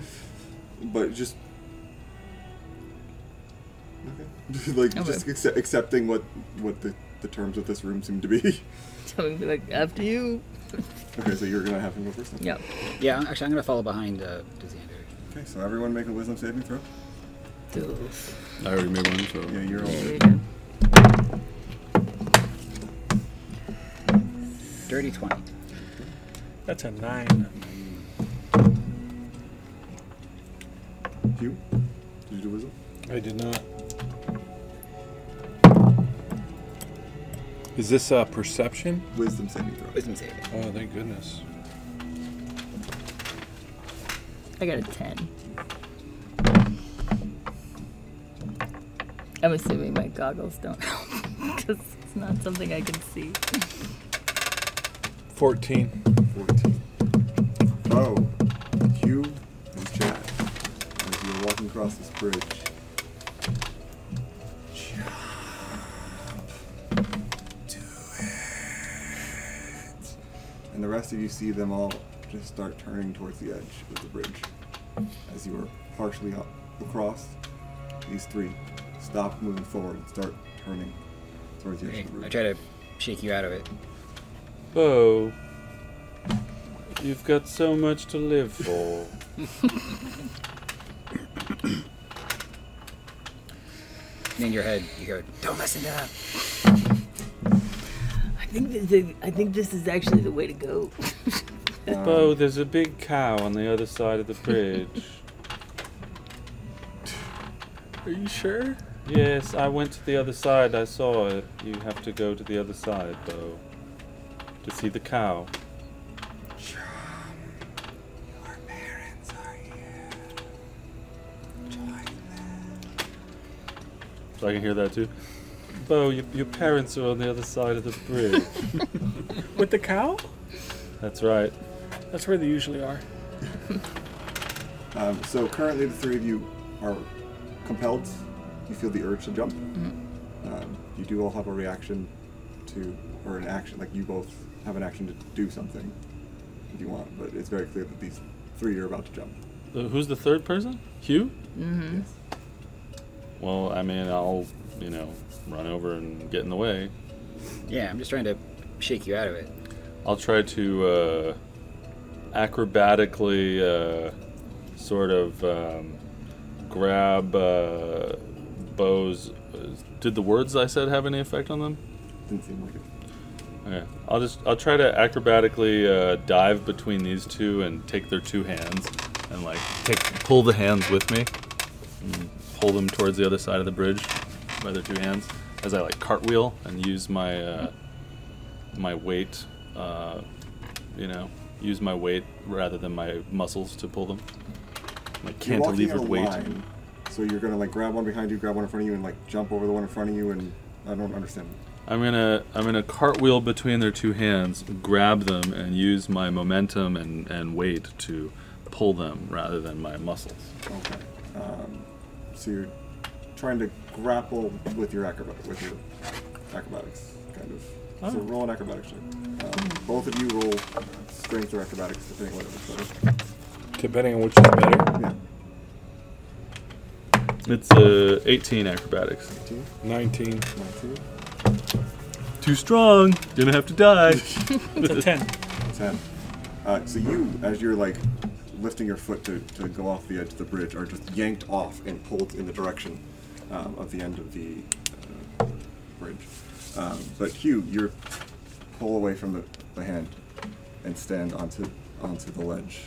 But just like just accepting what the terms of this room seem to be. So I'm like, after you. Okay, so you're gonna have him go first then? Yep. Yeah, actually, I'm gonna follow behind Xander. Okay, so everyone make a wisdom saving throw. I already made one, so... Yeah, you're all... Dirty 20. That's a 9. Hugh? Did you do wisdom? I did not. Is this perception? Wisdom saving throw. Wisdom saving. Oh, thank goodness. I got a 10. I'm assuming my goggles don't help because it's not something I can see. 14. 14. Oh, Hugh and Chad, as you're walking across this bridge. And the rest of you see them all just start turning towards the edge of the bridge. As you are partially up across, these three stop moving forward and start turning towards the edge of the bridge. I try to shake you out of it. Bo, you've got so much to live for. And in your head, you go, "Don't listen to that." I think this is actually the way to go. Bo, there's a big cow on the other side of the bridge. Are you sure? Yes, I went to the other side. I saw it. You have to go to the other side, Bo, to see the cow. Your parents are here. Join them. So I can hear that too. Bo, your parents are on the other side of the bridge. With the cow? That's right. That's where they usually are. So currently the three of you are compelled. You feel the urge to jump. You do all have a reaction to, or an action, like you both have an action to do something if you want, but it's very clear that these three are about to jump. Who's the third person? Hugh? Mm-hmm. Yes. Well, I mean, I'll, run over and get in the way. Yeah, I'm just trying to shake you out of it. I'll try to acrobatically sort of grab Bo's. Did the words I said have any effect on them? Didn't seem like it. Okay. I'll try to acrobatically dive between these two and take their two hands and pull the hands with me and pull them towards the other side of the bridge by their two hands as I cartwheel and use my my weight, use my weight rather than my muscles to pull them. Cantilevered weight. Line, so you're gonna grab one behind you, grab one in front of you, and jump over the one in front of you, and I don't understand. I'm gonna cartwheel between their two hands, grab them, and use my momentum and weight to pull them rather than my muscles. Okay. So you're trying to grapple with your acrobatics, kind of. So roll an acrobatics check. Both of you roll strength or acrobatics, depending on whatever's better. Depending on which is better. Yeah. It's 18 acrobatics. 18. 19. 19. Too strong. Gonna have to die. It's a 10. 10. So you, as you're like lifting your foot to go off the edge of the bridge, are just yanked off and pulled in the direction of the end of the bridge. But Hugh, you're pull away from the hand and stand onto the ledge,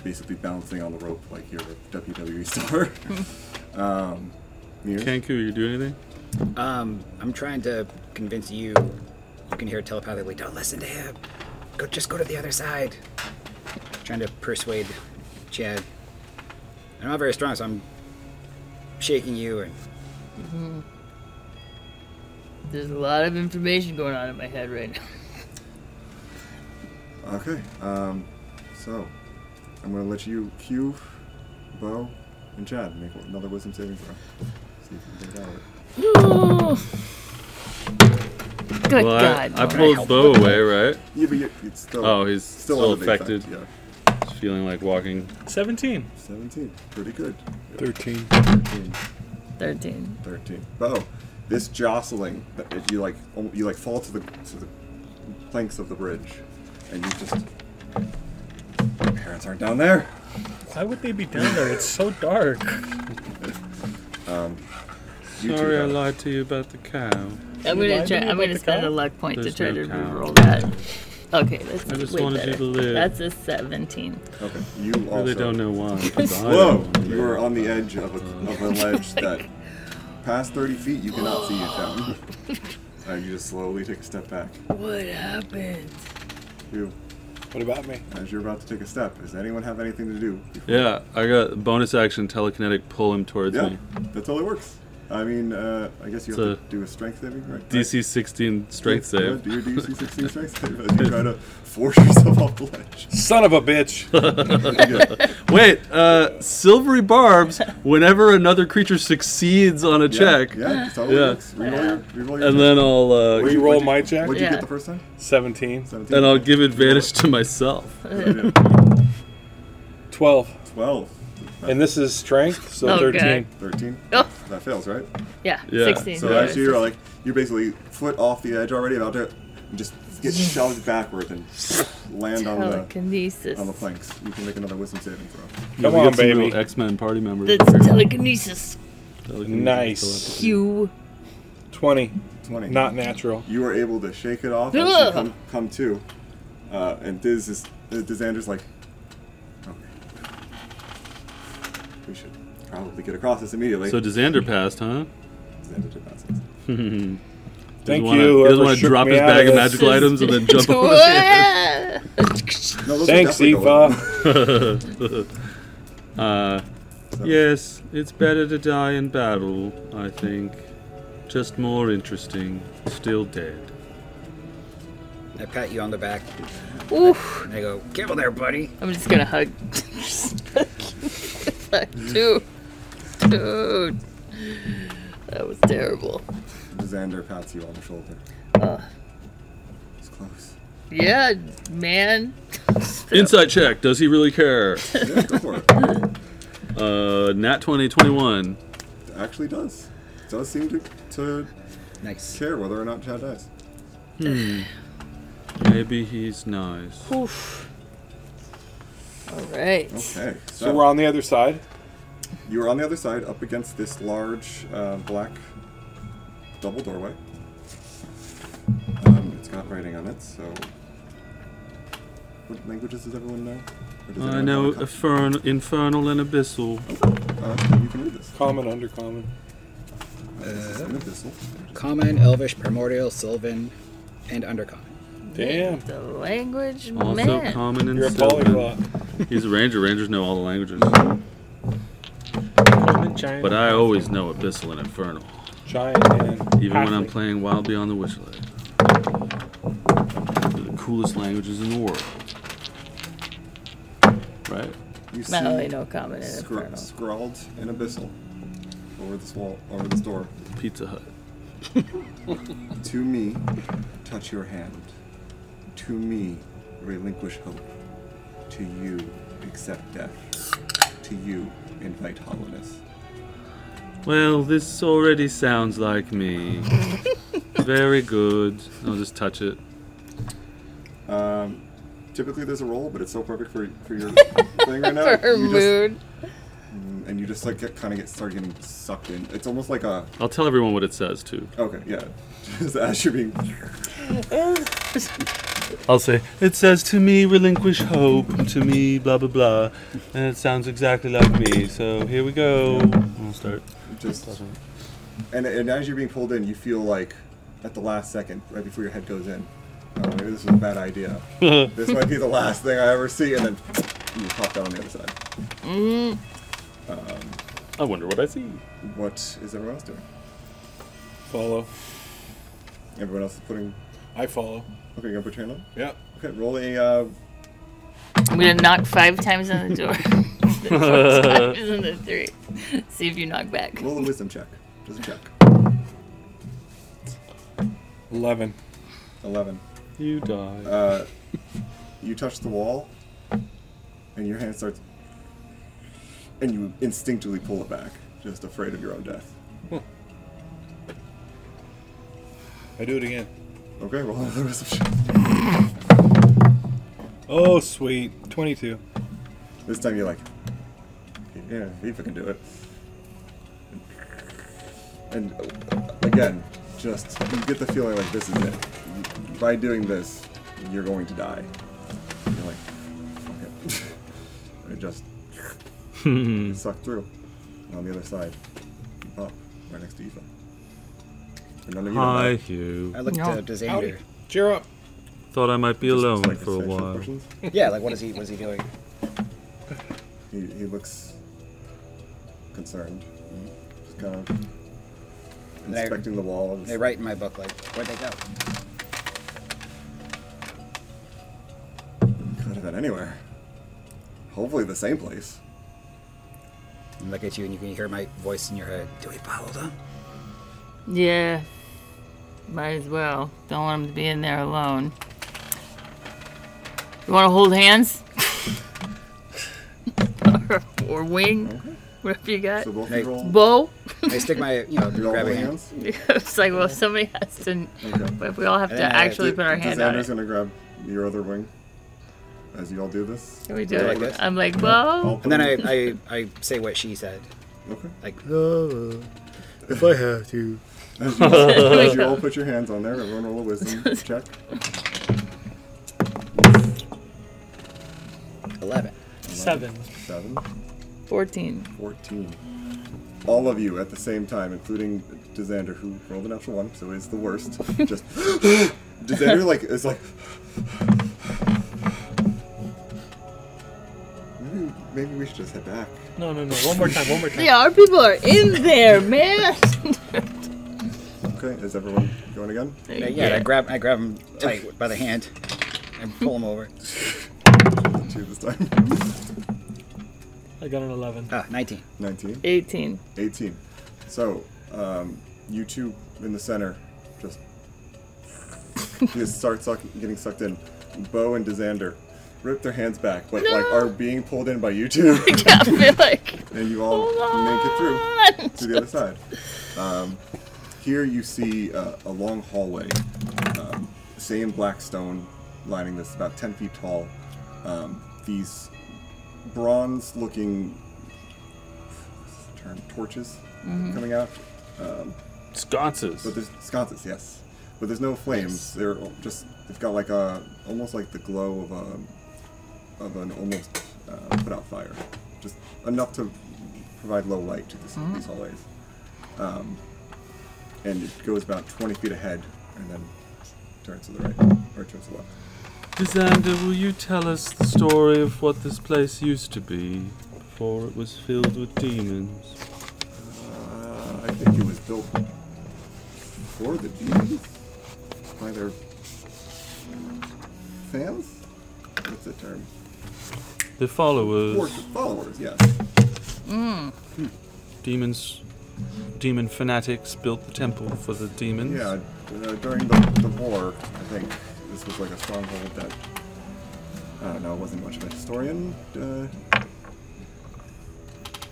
basically bouncing on the rope like you're a WWE star. Kanku, you do anything? I'm trying to convince you. You can hear telepathically. Don't listen to him. Just go to the other side. Trying to persuade Chad. I'm not very strong, so I'm shaking you and. Mm-hmm. There's a lot of information going on in my head right now. Okay. So I'm gonna let you, Q, Bo, and Chad make another wisdom saving throw. See if you can get out of it. Good well, God. I pulled Bo away, right? Yeah, but it's still. Oh, he's still affected. Effect, yeah. He's feeling like walking. 17. 17. Pretty good. 13. 13. 13. Bo, this jostling, you like fall to the planks of the bridge, and you just. Your parents aren't down there. Why would they be down there? It's so dark. Sorry, I lied to you about the cow. I'm gonna spend a luck point to try to reroll that. Okay, that's I just way wanted better. you to live. That's a 17. Okay, you I also. really don't know why. Whoa! You are on the edge of a ledge that, past 30 feet, you cannot see it down. And you just slowly take a step back. What happened? You. What about me? As you're about to take a step, does anyone have anything to do? Yeah, I got bonus action telekinetic pull him towards me. That totally works. I mean, I guess you have to do a strength saving, right? DC 16 strength save. Do your DC 16 strength save as you try to force yourself off the ledge. Son of a bitch! Wait, silvery barbs, whenever another creature succeeds on a check. Yeah, totally works. Reroll your and then I'll... Reroll my check? What'd you get the first time? 17. And I'll give advantage to myself. 12. 12. And this is strength, so 13. 13? Oh. That fails, right? Yeah, 16. So actually you're basically foot off the edge already, about to just get shoved backwards and land on the planks. You can make another wisdom saving throw. Come on, baby. X-Men party members. That's telekinesis. Nice. Q. 20. 20. Not natural. You are able to shake it off as you come to. And Dizander's like, okay. We should probably get across this immediately. So Dizander passed, huh? Dizander did pass. Thank you. He doesn't want to drop his bag of magical items and then jump over his head. Thanks, Eva. Yes, it's better to die in battle, I think. Just more interesting. Still dead. I pat you on the back. Oof. And I go, careful there, buddy. I'm just gonna hug. Dude. That was terrible. Xander pats you on the shoulder. It's close. Yeah, man. Insight check. Does he really care? Yeah, go for it. Nat 20, 21. It actually does. It does seem to care whether or not Chad dies. Maybe he's nice. Oof. All right. Okay. So we're on the other side. You are on the other side, up against this large black double doorway. It's got writing on it, so... What languages does everyone know? I know infernal and abyssal. Okay, you can read this. Common, undercommon. Abyssal. Common, Elvish, Primordial, Sylvan, and Undercommon. Damn. The language Also man. common and You're a Sylvan. polyglot. He's a ranger. Rangers know all the languages. Giant. But I always know abyssal and infernal. Giant man. Even when I'm playing Wild Beyond the Wishland. They're the coolest languages in the world. Right? You see I only know common and infernal. Scrawled in abyssal over this wall, over this door. Pizza Hut. To me, touch your hand. To me, relinquish hope. To you, accept death. To you, invite hollowness. Well, this already sounds like me. Very good. I'll just touch it. Typically there's a roll, but it's so perfect for your thing right now. For her mood. And you just like start getting sucked in. It's almost like a. I'll tell everyone what it says too. Okay, yeah. Just as you're being. I'll say, it says to me, relinquish hope, to me, blah, blah, blah. And it sounds exactly like me. So here we go. I'll start. Just. And as you're being pulled in, you feel like at the last second, right before your head goes in, oh, maybe this is a bad idea. This might be the last thing I ever see, and then you pop down on the other side. I wonder what I see. What is everyone else doing? Follow. Everyone else is putting. I follow. Okay, you're gonna put your hand on? Yeah. Okay, roll a. I'm gonna knock 5 times on the door. 4 times on the 3. See if you knock back. Roll a wisdom check. Just a check. 11. 11. You die. You touch the wall, and your hand starts. And you instinctively pull it back, just afraid of your own death. I do it again. Okay, roll another wisdom check. Oh, sweet. 22. This time you're like, yeah, Viva can do it. And again, just you get the feeling like this is it. By doing this, you're going to die. You're like, fuck it. And just suck through. And on the other side, you pop right next to Eva. And none of you know Hi, that. Hugh. I looked to Xander. Howdy. Cheer up. Thought I might be Just alone like for a essential while. questions. Yeah, like what is he doing? He looks concerned. Just kind of And inspecting the walls. They write in my book like, where'd they go? Could have been anywhere. Hopefully the same place. And look at you and you can hear my voice in your head. Do we follow them? Yeah. Might as well. Don't want him to be in there alone. You want to hold hands? or wing? Okay. Whatever you got. So both Hey. you roll. Bow? I stick my, You all grab a hold hand. hands? It's like, well, somebody has to. Okay. But we all have And to then actually put our hand on Xander's it. gonna grab your other wing as you all do this. Can we do Like it? this? I'm like, I'll bow. put And then him- I say what she said. Okay. Like, If I have to. As you all put your hands on there, everyone roll a wisdom check. 11. 7. 7. 14. 14. All of you at the same time, including Xander, who rolled a natural 1, so is the worst. Just Xander is like. Maybe we should just head back. No. One more time. Yeah, our people are in there, man. Okay, is everyone going again? Yeah, I grab him tight by the hand and pull him over. 2 this time. I got an 11. 19. 19. 18. 18. So, you two in the center just start getting sucked in. Bo and Xander rip their hands back, but are being pulled in by you two. I feel like. And you all make it through to the other side. Here you see a long hallway, same black stone lining this, about 10 feet tall. These bronze-looking torches coming out. Sconces. But there's sconces, yes. But there's no flames. They've got like almost like the glow of an almost put out fire, just enough to provide low light to these hallways. And it goes about 20 feet ahead, and then turns to the right or turns to the left. Xander, will you tell us the story of what this place used to be before it was filled with demons? I think it was built for the demons by their fans. What's the term? The followers. Followers, yes. Demon fanatics built the temple for the demons. Yeah, during the war, I think this was like a stronghold that, I don't know, wasn't much of a historian.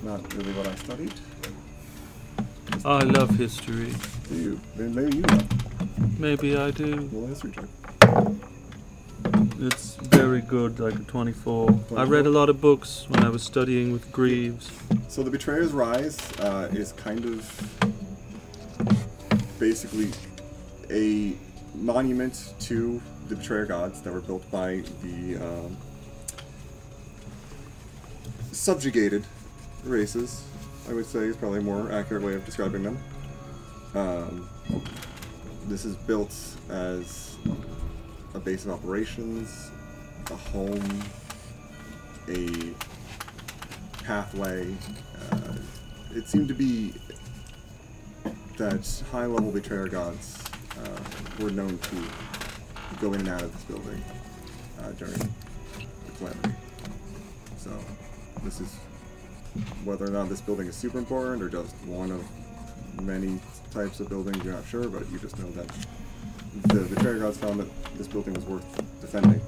Not really what I studied. I love history. Do you? Then maybe you know. Maybe I do. Roll a history check. It's very good, like a 24. I read a lot of books when I was studying with Greaves. So the Betrayer's Rise is kind of basically a monument to the Betrayer gods that were built by the subjugated races, I would say is probably a more accurate way of describing them. This is built as a base of operations, a home, a pathway. It seemed to be that high-level Betrayer gods were known to go in and out of this building during the calamity. So this is whether or not this building is super important or just one of many types of buildings, you're not sure, but you just know that the Betrayer gods found that this building was worth defending,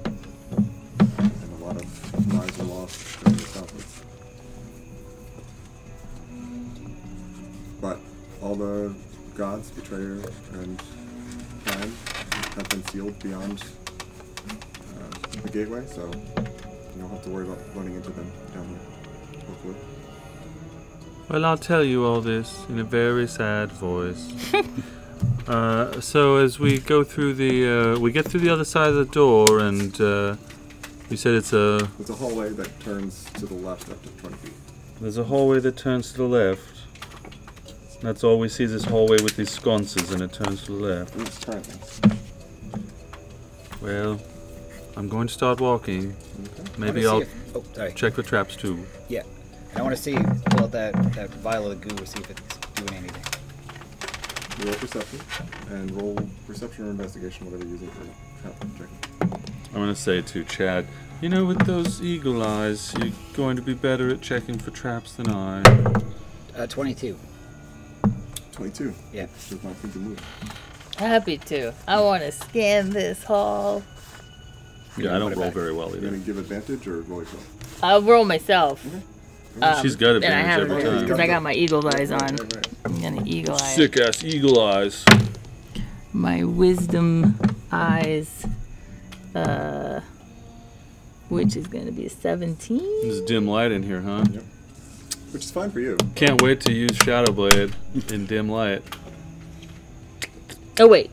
and a lot of lives were lost during this conflict. But all the gods, Betrayer and Prime, have been sealed beyond the gateway, so you don't have to worry about running into them down here, hopefully. Well, I'll tell you all this in a very sad voice. So as we go through we get through the other side of the door, and you said it's a... It's a hallway that turns to the left after 20 feet. There's a hallway that turns to the left. That's all we see is this hallway with these sconces, and it turns to the left. It's currently. Well, I'm going to start walking. Okay. Maybe I'll sorry. check for traps too. Yeah. And I want to see, pull out that vial of the goo to see if it's doing anything. Roll perception, and roll perception or investigation, whatever you're using for trap checking. I'm going to say to Chad, you know, with those eagle eyes, you're going to be better at checking for traps than I. 22. 22. Yeah. Does not seem to move. Happy to. I want to scan this hall. Yeah, I don't roll very well You're either. going to give advantage or roll yourself? I'll roll myself. Okay. She's got And I advantage have every it because time. I got my eagle eyes on. Right. I'm gonna eagle eye. Sick ass eagle eyes. My wisdom eyes, which is gonna be a 17. There's dim light in here, huh? Yep. Which is fine for you. Can't wait to use Shadow Blade in dim light. Oh wait,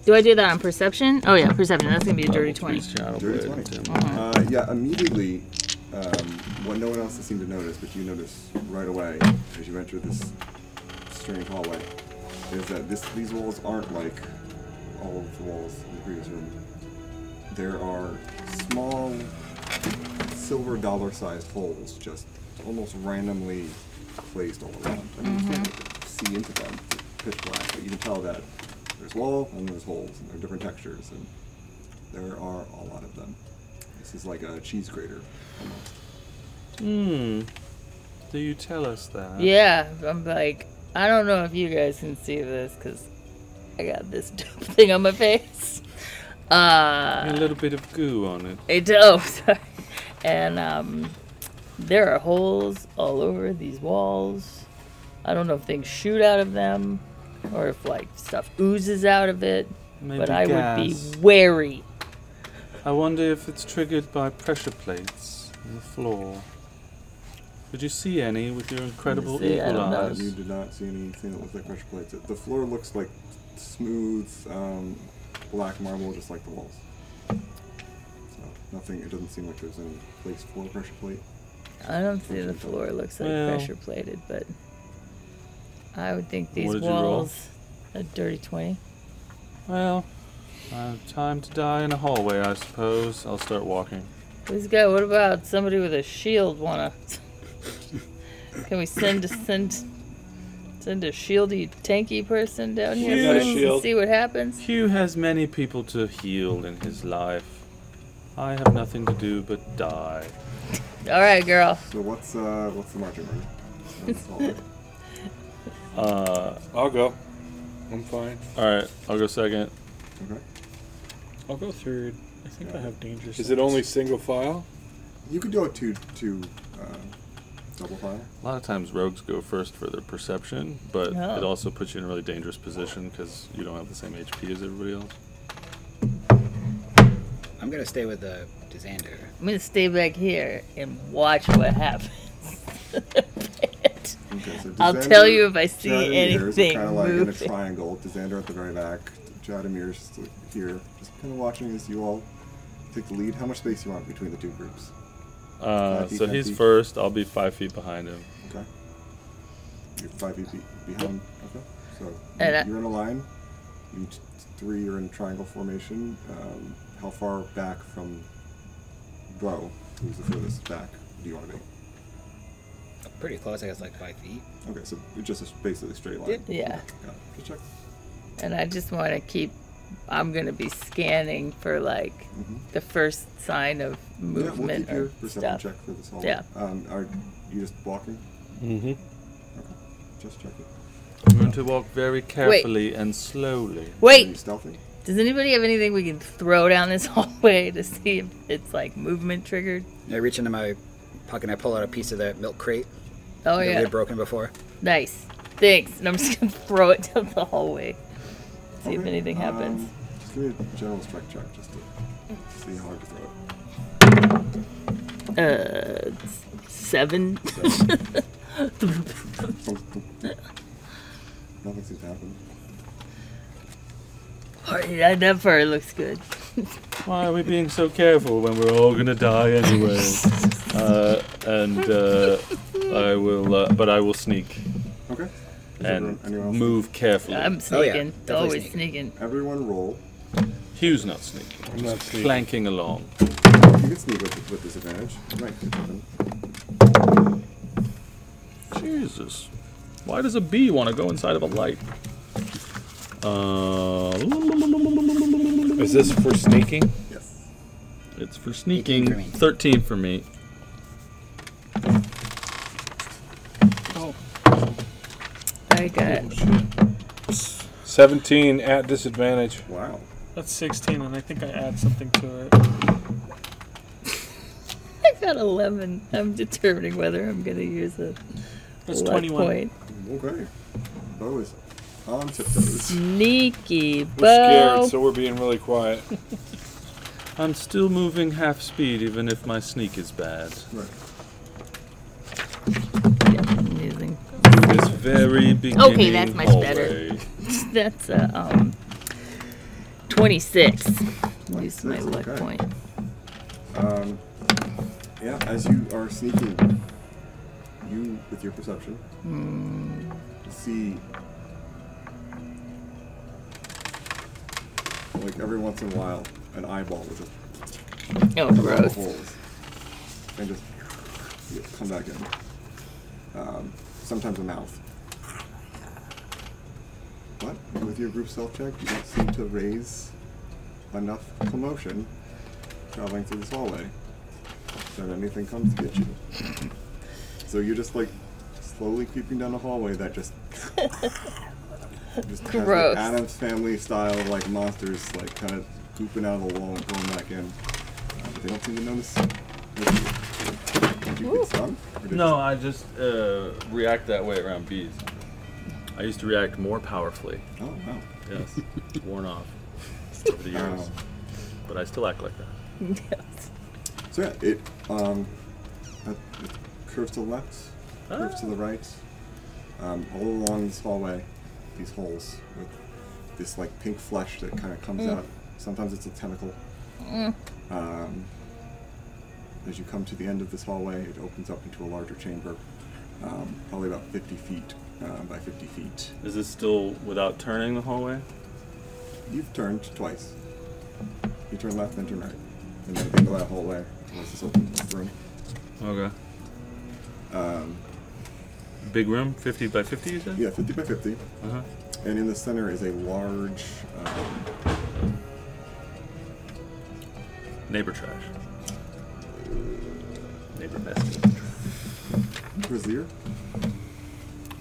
do I do that on perception? Oh yeah, perception. That's gonna be a dirty 20. Use Shadow Dirty Blade 20. in dim light. Yeah, immediately, what no one else seemed to notice, but you notice right away as you enter this strange hallway, is that these walls aren't like all of the walls in the previous room. There are small silver dollar-sized holes just almost randomly placed all around. I mean, you can't see into them, it's pitch black, but you can tell that there's wall and there's holes, and they're different textures, and there are a lot of them. This is like a cheese grater, almost. Do you tell us that? Yeah, I'm like, I don't know if you guys can see this because I got this thing on my face. A little bit of goo on it. Sorry. And there are holes all over these walls. I don't know if things shoot out of them or if like stuff oozes out of it. Maybe but I gas. would be wary. I wonder if it's triggered by pressure plates in the floor. Did you see any with your incredible See, I eagle don't know. eyes? You did not see anything that looked like pressure plates. The floor looks like smooth, black marble, just like the walls. So nothing. It doesn't seem like there's any place for a pressure plate. I don't see the floor looks like Well. pressure plated, but I would think these What did you roll? walls a dirty 20. Well, time to die in a hallway, I suppose. I'll start walking. Who's got? What about somebody with a shield? Wanna? Can we send a shieldy, tanky person down here Hugh. first Got a and shield. see what happens? Hugh has many people to heal in his life. I have nothing to do but die. All right, girl. So what's the marching order? That's all. I'll go. I'm fine. Alright, I'll go second. Okay. I'll go third. I think I have danger. Is it only single file? You could do it two Double file? A lot of times rogues go first for their perception, but Oh. it also puts you in a really dangerous position because you don't have the same HP as everybody else. I'm gonna stay with the Xander. I'm gonna stay back here and watch what happens. Okay, so I'll Xander, tell you if I see Jadamir's anything kind of like in a moving. triangle. Xander at the very back. Jadamir's here, just kind of watching as you all take the lead. How much space you want between the two groups? 5 feet, So 10 he's feet? first. I'll be 5 feet behind him. Okay. You're 5 feet behind. Okay. So And you're in a line. You three are in triangle formation. How far back from Bro, who's the furthest back, do you want to be? Pretty close, I guess, like 5 feet. Okay, so it's just basically a straight line. Yeah. Got it. Just check. And I just want to keep. I'm gonna be scanning for like the first sign of movement Yeah, we'll keep your or perception stuff. check for this whole. Yeah. Are you just walking? Mm-hmm. Okay. Just check it. I'm going to walk very carefully and slowly. Are you Wait, stealthy? does anybody have anything we can throw down this hallway to see if it's like movement triggered? I reach into my pocket and I pull out a piece of the milk crate Oh that we yeah, had broken before. nice. Thanks. And I'm just gonna throw it down the hallway. See if Okay, anything happens. Just give me a general strike check just to see how hard to throw it. 7. Nothing seems to happen. Oh, yeah, that part looks good. Why are we being so careful when we're all gonna die anyway? I will, but I will sneak Okay. Is and anyone else? move carefully. I'm Oh, yeah, sneaking. definitely Always sneaking. sneaking. Everyone roll. Hugh's not sneaking. I'm not sneaking. Clanking along. You can sneak with disadvantage. You might get something. Jesus. Why does a bee want to go inside of a light? Is this for sneaking? Yes. It's for 18 sneaking. for me. 13 for me. I got 17 at disadvantage. Wow. That's 16, and I think I add something to it. I got 11. I'm determining whether I'm gonna use a That's luck 21. point. Okay. Bo is on tiptoes. Sneaky We're Bo. scared, so we're being really quiet. I'm still moving half speed even if my sneak is bad. Right. Yeah, I'm using. This very beginning Okay, that's much better. hallway. That's 26. Use my 26, luck okay. point. Yeah, as you are sneaking, you, with your perception, see, like every once in a while, an eyeball will just Oh, come out of gross. the holes and just come back in. Sometimes a mouth. But with your group stealth check, you don't seem to raise enough commotion traveling through this hallway that anything comes to get you. So you're just like slowly creeping down a hallway that just has Gross. like Addams Family style like monsters like kind of gooping out of the wall and going back in. But they don't seem to notice. Did you get stung? Or did No, I just react that way around bees. I used to react more powerfully. Oh wow. Yes. Worn off over the years. Wow. But I still act like that. Yes. So yeah, it curves to the left, curves to the right, all along this hallway, these holes with this like pink flesh that kind of comes out. Sometimes it's a tentacle. As you come to the end of this hallway, it opens up into a larger chamber, probably about 50 feet by 50 feet. Is this still without turning the hallway? You've turned twice. You turn left, then turn right, and then think of that hallway. Unless this opens room. Okay. Big room, 50 by 50, you said? Yeah, 50 by 50. Uh-huh. And in the center is a large Neighbor trash. Neighbor messy. brazier. Oh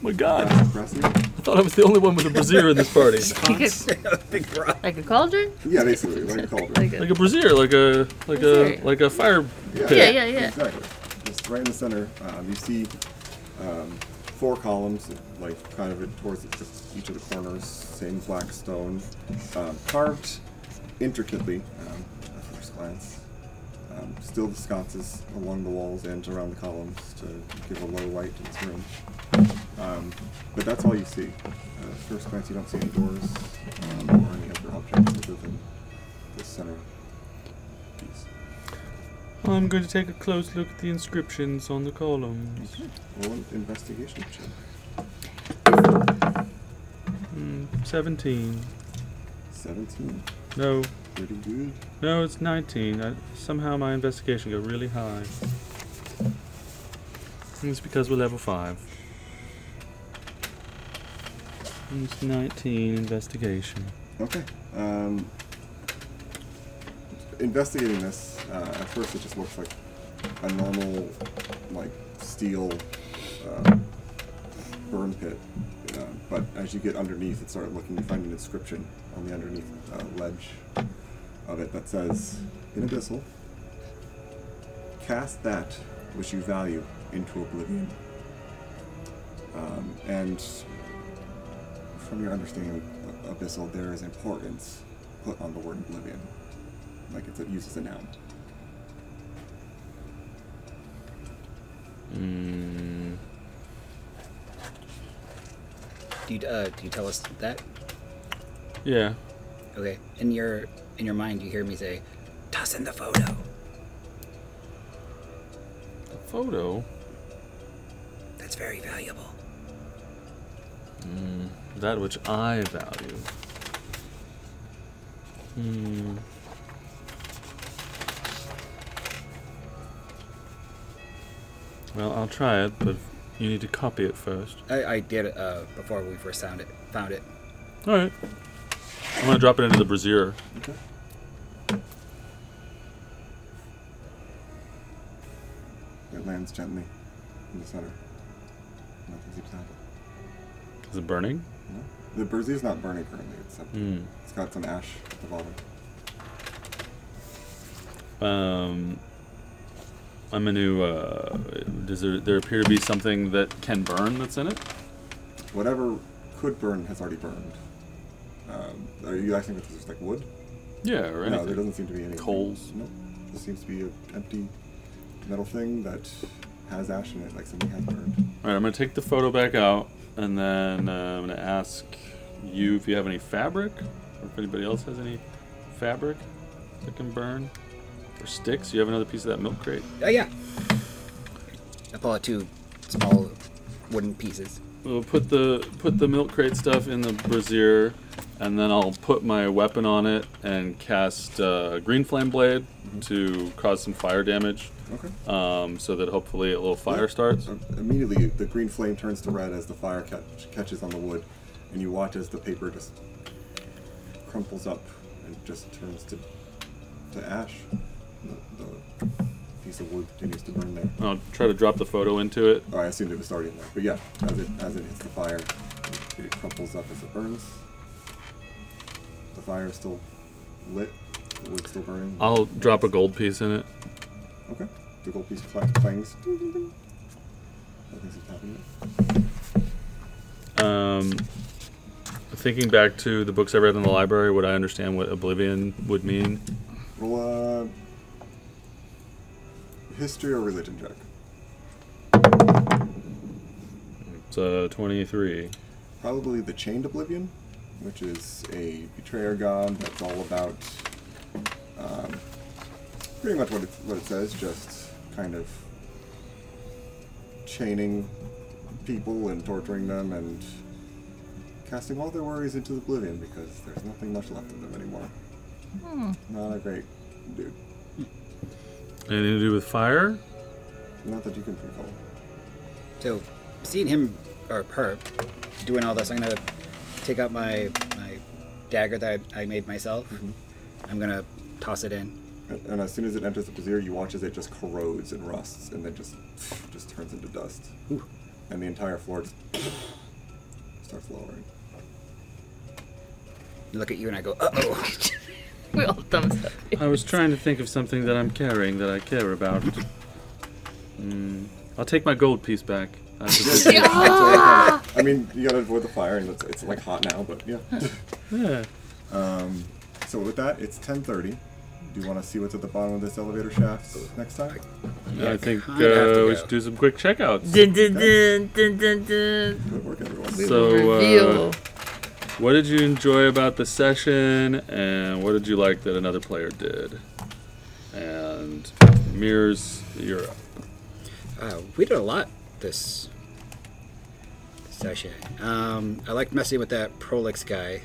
my god. Brazier? I thought I was the only one with a brazier in this party. Big rock. Like a cauldron? Yeah, basically, like a cauldron. Like Like a brazier, like a fire Yeah, pit. Yeah. Exactly. Just right in the center, you see 4 columns, like kind of towards each of the corners, same black stone, carved intricately at first glance. Still the sconces along the walls and around the columns to give a low light to this room. But that's all you see. At first glance, you don't see any doors or any other objects other than this center piece. I'm going to take a close look at the inscriptions on the columns. Okay. Roll an investigation check. 17. 17. No. Pretty good. No, it's 19. Somehow my investigation got really high. It's because we're level 5. It's 19 investigation. Okay. Investigating this, at first it just looks like a normal, like, steel burn pit. But as you get underneath and start looking, you find an inscription on the underneath ledge of it that says, in Abyssal, cast that which you value into oblivion. And from your understanding of Abyssal, there is importance put on the word oblivion. Like it uses a noun. Do you tell us that? Yeah. Okay. In your mind, you hear me say, "Toss in the photo." The photo? That's very valuable. That which I value. Well, I'll try it, but you need to copy it first. I did it before we first found it. Alright. I'm going to drop it into the brazier. Okay. It lands gently in the center. Nothing seems to happen. Is it burning? No. The brazier's not burning currently. It's got some ash at the bottom. I'm going to, does there appear to be something that can burn that's in it? Whatever could burn has already burned. Are you asking if this is like wood? Yeah, or anything. No, there doesn't seem to be any coals. Nope. This seems to be an empty metal thing that has ash in it, like something has burned. Alright, I'm going to take the photo back out, and then I'm going to ask you if you have any fabric, or if anybody else has any fabric that can burn. Or sticks. You have another piece of that milk crate? Oh, yeah. I pull out 2 small wooden pieces. We'll put the milk crate stuff in the brazier, and then I'll put my weapon on it and cast green flame blade to cause some fire damage. Okay. So that hopefully a little fire starts. Immediately, the green flame turns to red as the fire catches on the wood, and you watch as the paper just crumples up and just turns to ash. The piece of wood continues to burn there. I'll try to drop the photo into it. Oh, I assumed it was already in there. But yeah, as it hits the fire, it crumples up as it burns. The fire is still lit. The wood's still burning. I'll drop a gold piece in it. Okay. The gold piece clangs. Nothing's happening. Thinking back to the books I read in the library, would I understand what oblivion would mean? Roll history or religion check. It's 23. Probably the Chained Oblivion, which is a betrayer god that's all about pretty much what it says, just kind of chaining people and torturing them and casting all their worries into oblivion because there's nothing much left of them anymore. Not a great dude. Anything to do with fire? Not that you can recall. So, seeing him, or her, doing all this, I'm going to take out my dagger that I made myself. I'm going to toss it in. And as soon as it enters the brazier, you watch as it just corrodes and rusts and then just turns into dust. Ooh. And the entire floor just starts lowering. I look at you and I go, uh-oh. We all thumbs up. I was trying to think of something that I'm carrying that I care about. I'll take my gold piece back. I mean, you gotta avoid the fire, and it's like hot now, but yeah. Yeah. So with that, it's 10:30. Do you want to see what's at the bottom of this elevator shaft next time? I think we should do some quick checkouts. Dun, dun, dun, dun, dun, dun. Good work, everyone. Reveal. What did you enjoy about the session, and what did you like that another player did? And Mirrors, you're up. We did a lot this session. I liked messing with that Prolix guy.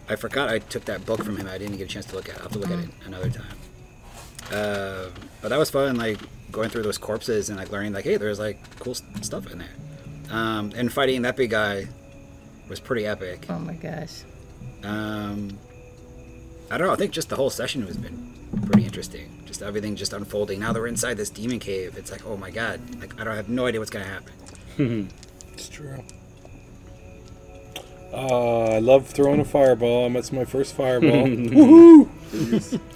I forgot I took that book from him. I didn't get a chance to look at it. I'll have to look at it another time. But that was fun, like going through those corpses and like learning like, hey, there's like cool stuff in there. And fighting that big guy was pretty epic. Oh my gosh. I don't know. I think just the whole session has been pretty interesting. Just everything just unfolding. Now that we're inside this demon cave, it's like, oh my god. Like I have no idea what's gonna happen. It's true. I love throwing a fireball. That's my first fireball. Woohoo!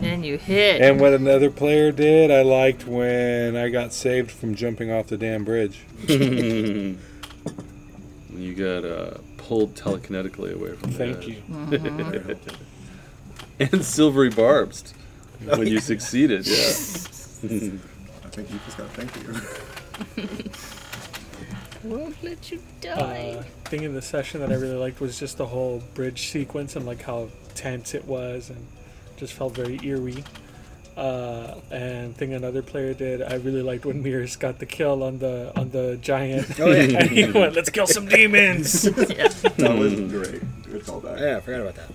And you hit. And what another player did, I liked when I got saved from jumping off the damn bridge. You got pulled telekinetically away from Thank you. And silvery barbs when you succeeded, yeah. I think you just got to thank you. Won't let you die. Thing in the session that I really liked was just the whole bridge sequence and like how tense it was and just felt very eerie. And thing another player did, I really liked when Mears got the kill on the giant. Oh, yeah. And he went, "Let's kill some demons." Yeah. That was great. Good callback. Yeah, I forgot about that.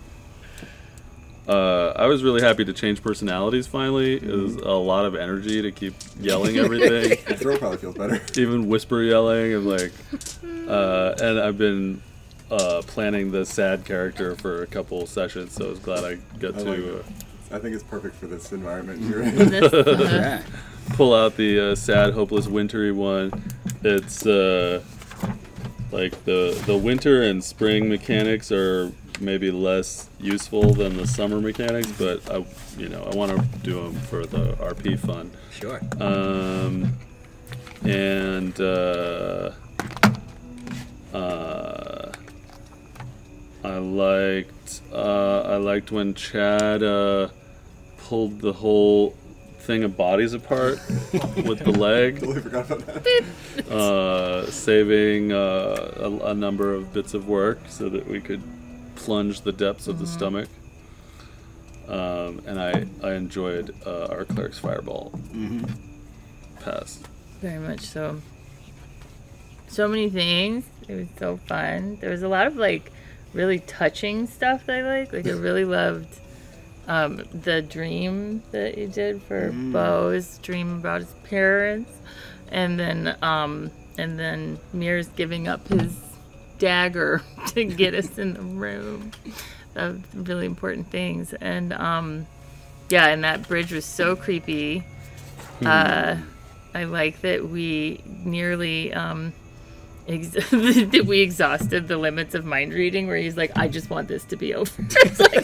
I was really happy to change personalities finally. It was a lot of energy to keep yelling everything. The throw probably feels better. Even whisper yelling and like, and I've been planning the sad character for a couple sessions, so I was glad I got to. I think it's perfect for this environment you're in. Yeah. Pull out the sad, hopeless, wintry one. It's like the winter and spring mechanics are maybe less useful than the summer mechanics, but I want to do them for the RP fun. Sure. And I liked when Chad pulled the whole thing of bodies apart with the leg. Totally forgot about that. Saving a number of bits of work so that we could plunge the depths of the stomach. And I enjoyed our cleric's fireball pass. Very much so. So many things. It was so fun. There was a lot of like really touching stuff that I liked. Like I really loved the dream that you did for Bo's dream about his parents, and then Mir's giving up his dagger to get us in the room. That was really important things. And yeah, and that bridge was so creepy. I like that we nearly that we exhausted the limits of mind reading, where he's like, I just want this to be over. It's like,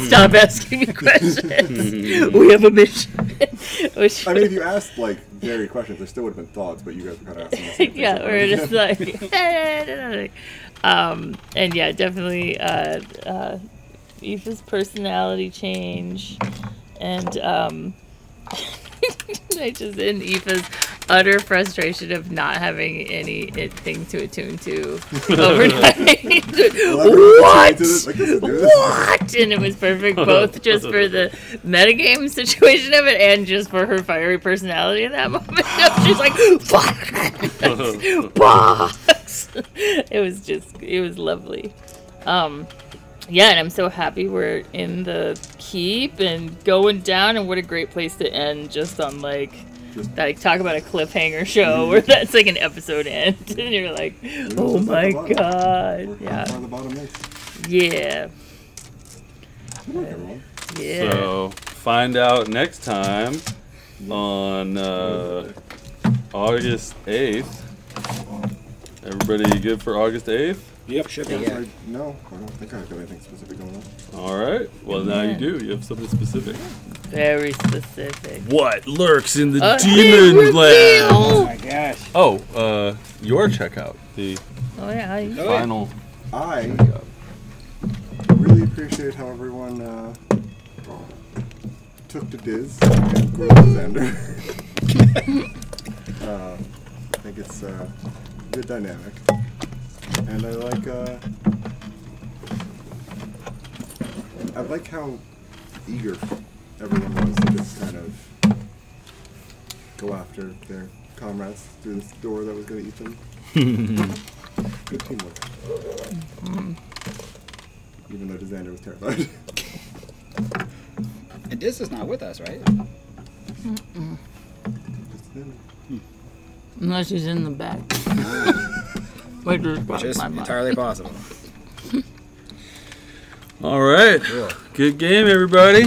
stop asking questions. We have a mission. I mean, if you asked like very questions, there still would have been thoughts, but you guys were kind of asking the same yeah, we're just like and yeah, definitely Aoife's personality change, and I just in Aoife's utter frustration of not having anything to attune to overnight. What? What? And it was perfect both just for the metagame situation of it and just for her fiery personality in that moment. She's like, box. It was lovely. Yeah, and I'm so happy we're in the keep and going down, and what a great place to end, just on like talk about a cliffhanger show where that's like an episode end and you're like, oh my god. Yeah. Yeah. Yeah. So find out next time on August 8th Everybody good for August 8th? Yep. Should be, Yes, yeah. no, I don't think I've got anything specific going on. All right. Well, now you do. You have something specific. Very specific. What lurks in the big demon land? Oh my gosh. Oh, your checkout. The Oh yeah. final. I really appreciate how everyone took to Diz and grilled Xander. I think it's a good dynamic. And I like how eager everyone was to just kind of go after their comrades through this door that was going to eat them. Good teamwork. Even though Xander was terrified. And Diz is not with us, right? Unless he's in the back. Which Which is entirely possible. All right. Cool. Good game, everybody.